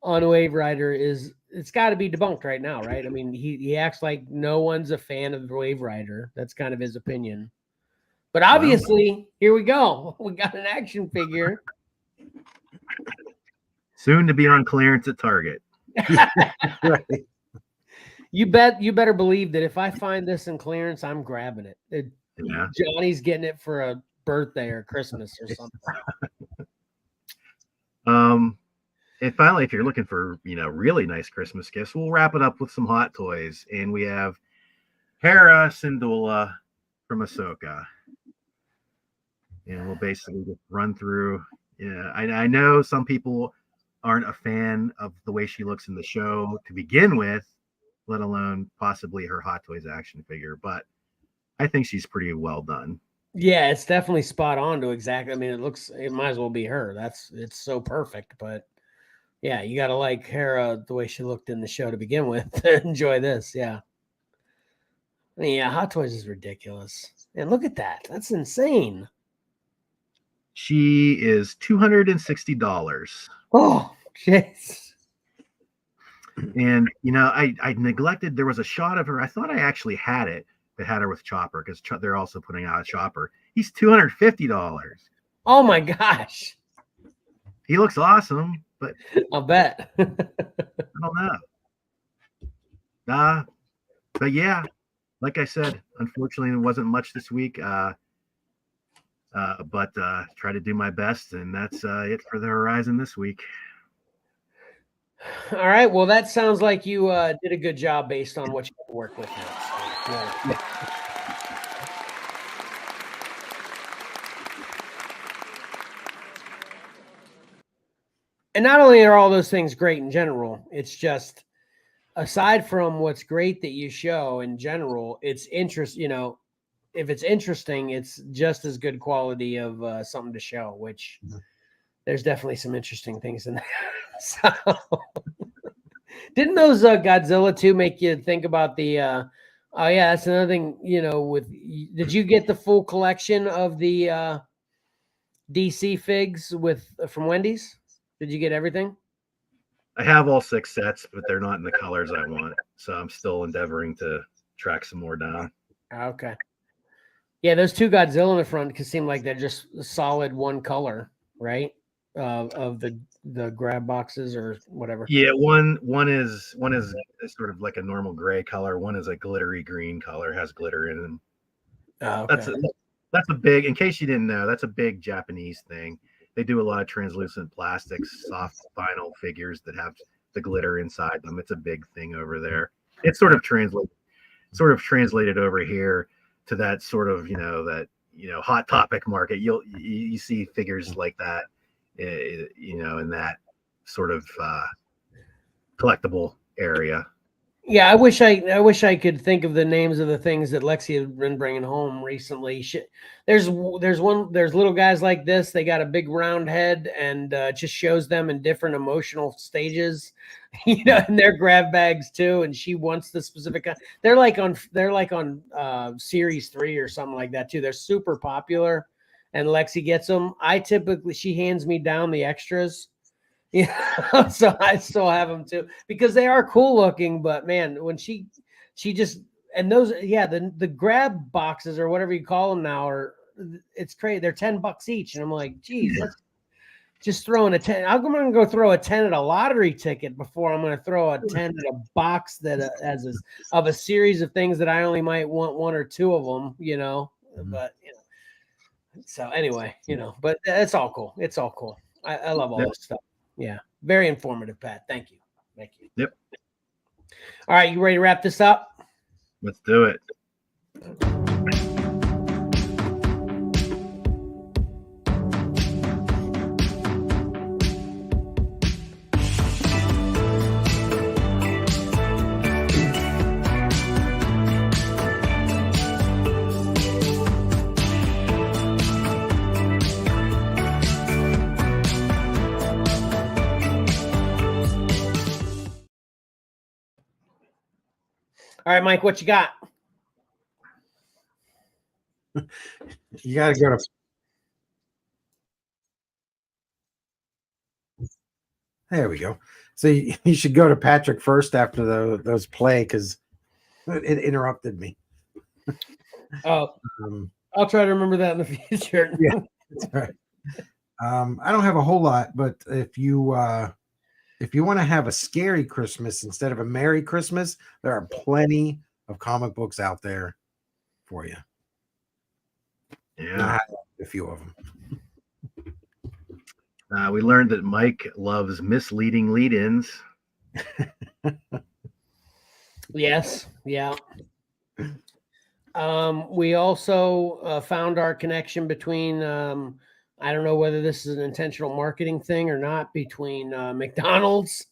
[SPEAKER 1] on Wave Rider is it's got to be debunked right now, right? I mean, he acts like no one's a fan of Wave Rider. That's kind of his opinion. But obviously, here we go. We got an action figure.
[SPEAKER 3] Soon to be on clearance at Target.
[SPEAKER 2] Right.
[SPEAKER 1] You better believe that if I find this in clearance, I'm grabbing it. Johnny's getting it for a birthday or Christmas or something.
[SPEAKER 3] And finally, if you're looking for really nice Christmas gifts, we'll wrap it up with some Hot Toys, and we have Hera Syndulla from Ahsoka, and we'll basically just run through. I know some people aren't a fan of the way she looks in the show to begin with, let alone possibly her Hot Toys action figure. But I think she's pretty well done.
[SPEAKER 1] Yeah, it's definitely spot on to exactly. I mean, it might as well be her. It's so perfect. But yeah, you got to like Hera the way she looked in the show to begin with to enjoy this. Yeah. I mean, yeah, Hot Toys is ridiculous. And look at that. That's insane.
[SPEAKER 3] She is $260.
[SPEAKER 1] Oh, jeez.
[SPEAKER 3] And, I neglected, there was a shot of her. I thought I actually had it. That had her with Chopper because they're also putting out a Chopper. He's $250.
[SPEAKER 1] Oh my gosh.
[SPEAKER 3] He looks awesome, but
[SPEAKER 1] I'll bet.
[SPEAKER 3] I don't know. But yeah, like I said, unfortunately, there wasn't much this week. But try to do my best, and that's it for the Horizon this week.
[SPEAKER 1] All right. Well, that sounds like you did a good job based on what you work with now. So, yeah. And not only are all those things great in general, it's just aside from what's great that you show in general, it's interest. If it's interesting, it's just as good quality of something to show. Which there's definitely some interesting things in there. So. Didn't those Godzilla 2 make you think about the oh yeah, that's another thing, did you get the full collection of the DC figs from Wendy's? Did you get everything?
[SPEAKER 3] I have all 6 sets, but they're not in the colors I want. So I'm still endeavoring to track some more down.
[SPEAKER 1] Okay. Yeah, those 2 Godzilla in the front seem like they're just a solid one color, right? Of the grab boxes or whatever.
[SPEAKER 3] Yeah, one is sort of like a normal gray color. One is a glittery green color, has glitter in them.
[SPEAKER 1] Oh, okay.
[SPEAKER 3] That's a big. In case you didn't know, that's a big Japanese thing. They do a lot of translucent plastics, soft vinyl figures that have the glitter inside them. It's a big thing over there. It's sort of translated over here to that sort of hot topic market. You see figures like that. In that sort of collectible area.
[SPEAKER 1] Yeah, I wish I could think of the names of the things that Lexi had been bringing home recently. There's little guys like this. They got a big round head, and just shows them in different emotional stages, in their grab bags too. And she wants the specific. They're like on series 3 or something like that too. They're super popular. And Lexi gets them. She hands me down the extras. So I still have them too because they are cool looking. But man, when she just, and those, the grab boxes or whatever you call them now it's crazy. They're $10 each. And I'm like, geez, that's just throwing a 10. I'm going to go throw a 10 at a lottery ticket before I'm going to throw a 10 at a box that of a series of things that I only might want 1 or 2 of them, but so anyway, but it's all cool. It's all cool. I love all this stuff. Yeah. Very informative, Pat. Thank you.
[SPEAKER 3] Yep.
[SPEAKER 1] All right. You ready to wrap this up?
[SPEAKER 3] Let's do it.
[SPEAKER 1] All right, Mike, what you got?
[SPEAKER 2] You got to go to. There we go. So you should go to Patrick first after those play because it interrupted me.
[SPEAKER 1] Oh, I'll try to remember that in the future.
[SPEAKER 2] Yeah, that's right. I don't have a whole lot, but if you want to have a scary Christmas instead of a Merry Christmas, there are plenty of comic books out there for you.
[SPEAKER 3] Yeah,
[SPEAKER 2] a few of them.
[SPEAKER 3] We learned that Mike loves misleading lead-ins.
[SPEAKER 1] Yes. Yeah. We also found our connection between, I don't know whether this is an intentional marketing thing or not, between McDonald's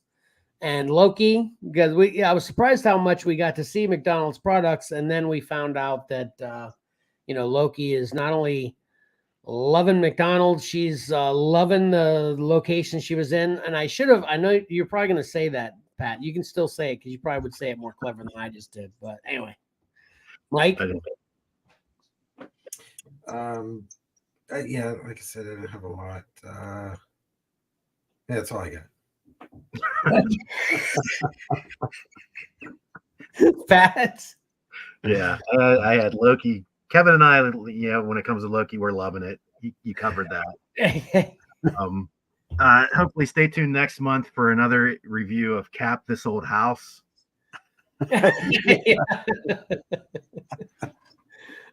[SPEAKER 1] and Loki, because I was surprised how much we got to see McDonald's products, and then we found out that Loki is not only loving McDonald's, she's loving the location she was in. And I know you're probably going to say that, Pat. You can still say it because you probably would say it more clever than I just did. But anyway, Mike.
[SPEAKER 2] Yeah, like I said, I don't have a lot. Yeah, that's all I got.
[SPEAKER 1] Pat.
[SPEAKER 3] Yeah, I had Loki. Kevin and I, when it comes to Loki, we're loving it. You covered that. Hopefully stay tuned next month for another review of Cap This Old House.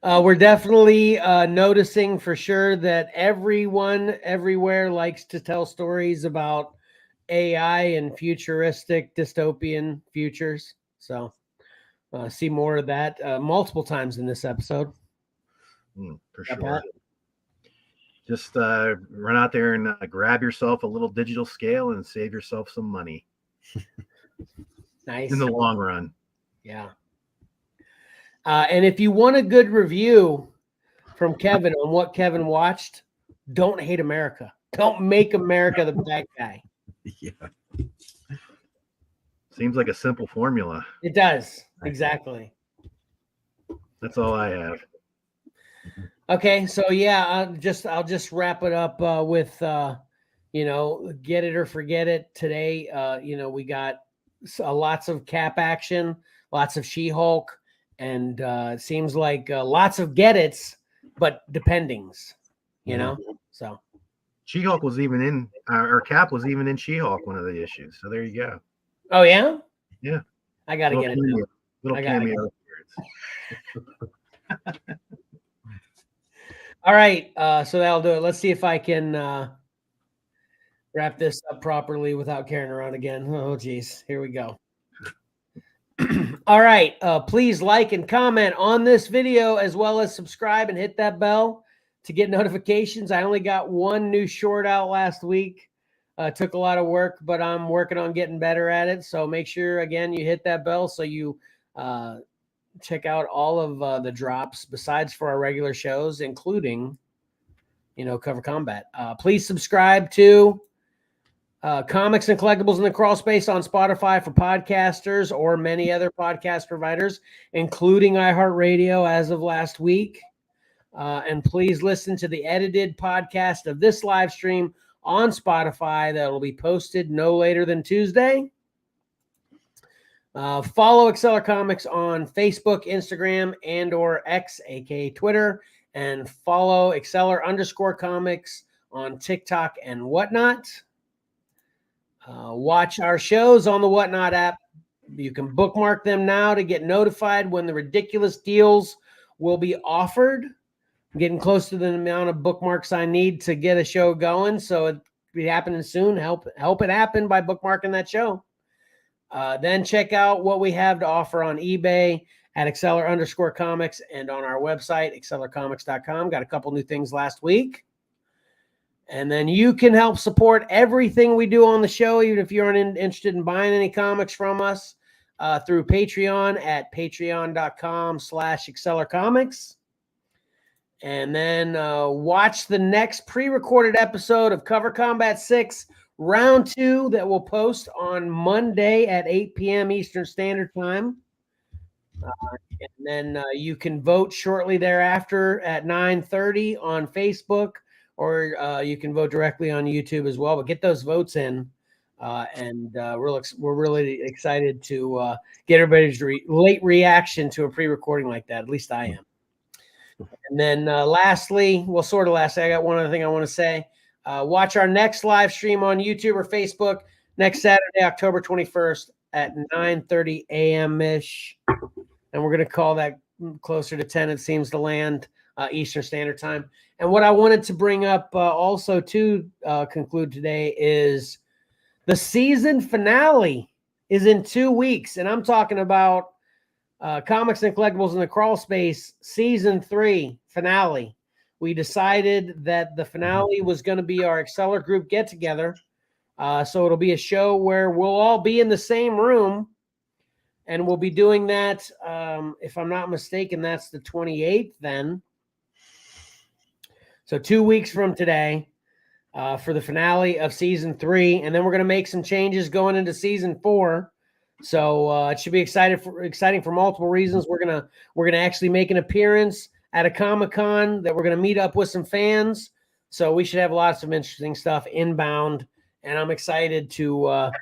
[SPEAKER 1] We're definitely noticing for sure that everyone everywhere likes to tell stories about AI and futuristic dystopian futures. So see more of that multiple times in this episode.
[SPEAKER 3] For sure. Just run out there and grab yourself a little digital scale and save yourself some money.
[SPEAKER 1] Nice.
[SPEAKER 3] In the long run.
[SPEAKER 1] Yeah. And if you want a good review from Kevin on what Kevin watched, don't hate America. Don't make America the bad guy.
[SPEAKER 2] Yeah.
[SPEAKER 3] Seems like a simple formula.
[SPEAKER 1] It does. Exactly.
[SPEAKER 3] That's all I have.
[SPEAKER 1] Okay, so yeah, I'll just wrap it up with get it or forget it today. We got lots of Cap action, lots of She-Hulk, and it seems like lots of get it's, but dependings. So
[SPEAKER 3] She-Hulk was even in, or Cap was even in She-Hulk, one of the issues. So there you go.
[SPEAKER 1] Oh yeah,
[SPEAKER 3] yeah.
[SPEAKER 1] I gotta get it.
[SPEAKER 3] Little cameo.
[SPEAKER 1] All right, so that'll do it. Let's see if I can wrap this up properly without carrying around again. Oh, geez. Here we go. All right. Please like and comment on this video, as well as subscribe and hit that bell to get notifications. I only got one new short out last week. Took a lot of work, but I'm working on getting better at it. So make sure, again, you hit that bell so you check out all of the drops besides for our regular shows, including, Cover Combat. Please subscribe to Comics and Collectibles in the Crawl Space on Spotify for podcasters or many other podcast providers, including iHeartRadio as of last week. And please listen to the edited podcast of this live stream on Spotify that will be posted no later than Tuesday. Follow XcellarComics on Facebook, Instagram, and or X, aka Twitter, and follow Exceller_comics on TikTok and whatnot. Watch our shows on the Whatnot app. You can bookmark them now to get notified when the ridiculous deals will be offered. I'm getting close to the amount of bookmarks I need to get a show going, so it'll be happening soon. Help it happen by bookmarking that show. Then check out what we have to offer on eBay at Exceller_comics and on our website, XcellarComics.com. Got a couple new things last week. And then you can help support everything we do on the show, even if you aren't interested in buying any comics from us, through Patreon at patreon.com/XcellarComics. And then watch the next pre-recorded episode of Cover Combat 6 Round 2 that will post on Monday at 8 p.m. Eastern Standard Time. And then you can vote shortly thereafter at 9:30 on Facebook, or you can vote directly on YouTube as well. But get those votes in, and we're really excited to get everybody's late reaction to a pre-recording like that. At least I am. And then lastly, I got one other thing I want to say. Watch our next live stream on YouTube or Facebook next Saturday, October 21st at 9:30 a.m.-ish. And we're going to call that closer to 10, it seems to land, Eastern Standard Time. And what I wanted to bring up also to conclude today is the season finale is in 2 weeks. And I'm talking about Comics and Collectibles in the Crawl Space Season 3 finale. We decided that the finale was going to be our Exceller group get-together So it'll be a show where we'll all be in the same room, and we'll be doing that. If I'm not mistaken, that's the 28th then. So 2 weeks from today for the finale of season 3. And then we're going to make some changes going into season 4. So it should be exciting for multiple reasons. We're gonna actually make an appearance at a Comic-Con that we're gonna meet up with some fans. So we should have lots of interesting stuff inbound, and I'm excited to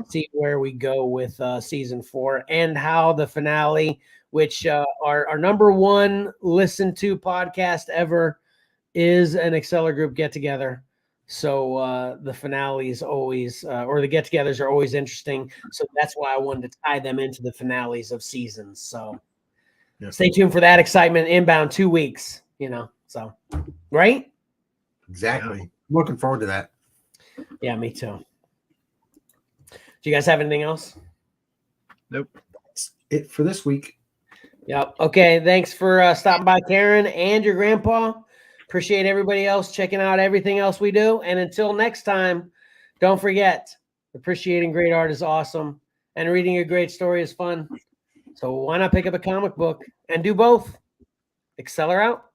[SPEAKER 1] see where we go with season 4 and how the finale, which our number 1 listened to podcast ever, is an Exceller Group get together. So the finale is always, or the get-togethers are always interesting. So that's why I wanted to tie them into the finales of seasons. So stay tuned for that excitement inbound 2 weeks, so, right?
[SPEAKER 2] Exactly. Yeah. Looking forward to that.
[SPEAKER 1] Yeah, me too. Do you guys have anything else?
[SPEAKER 3] Nope.
[SPEAKER 2] That's it for this week.
[SPEAKER 1] Yep. Okay. Thanks for stopping by, Karen and your grandpa. Appreciate everybody else checking out everything else we do. And until next time, don't forget, appreciating great art is awesome, and reading a great story is fun. So why not pick up a comic book and do both? Exceller out.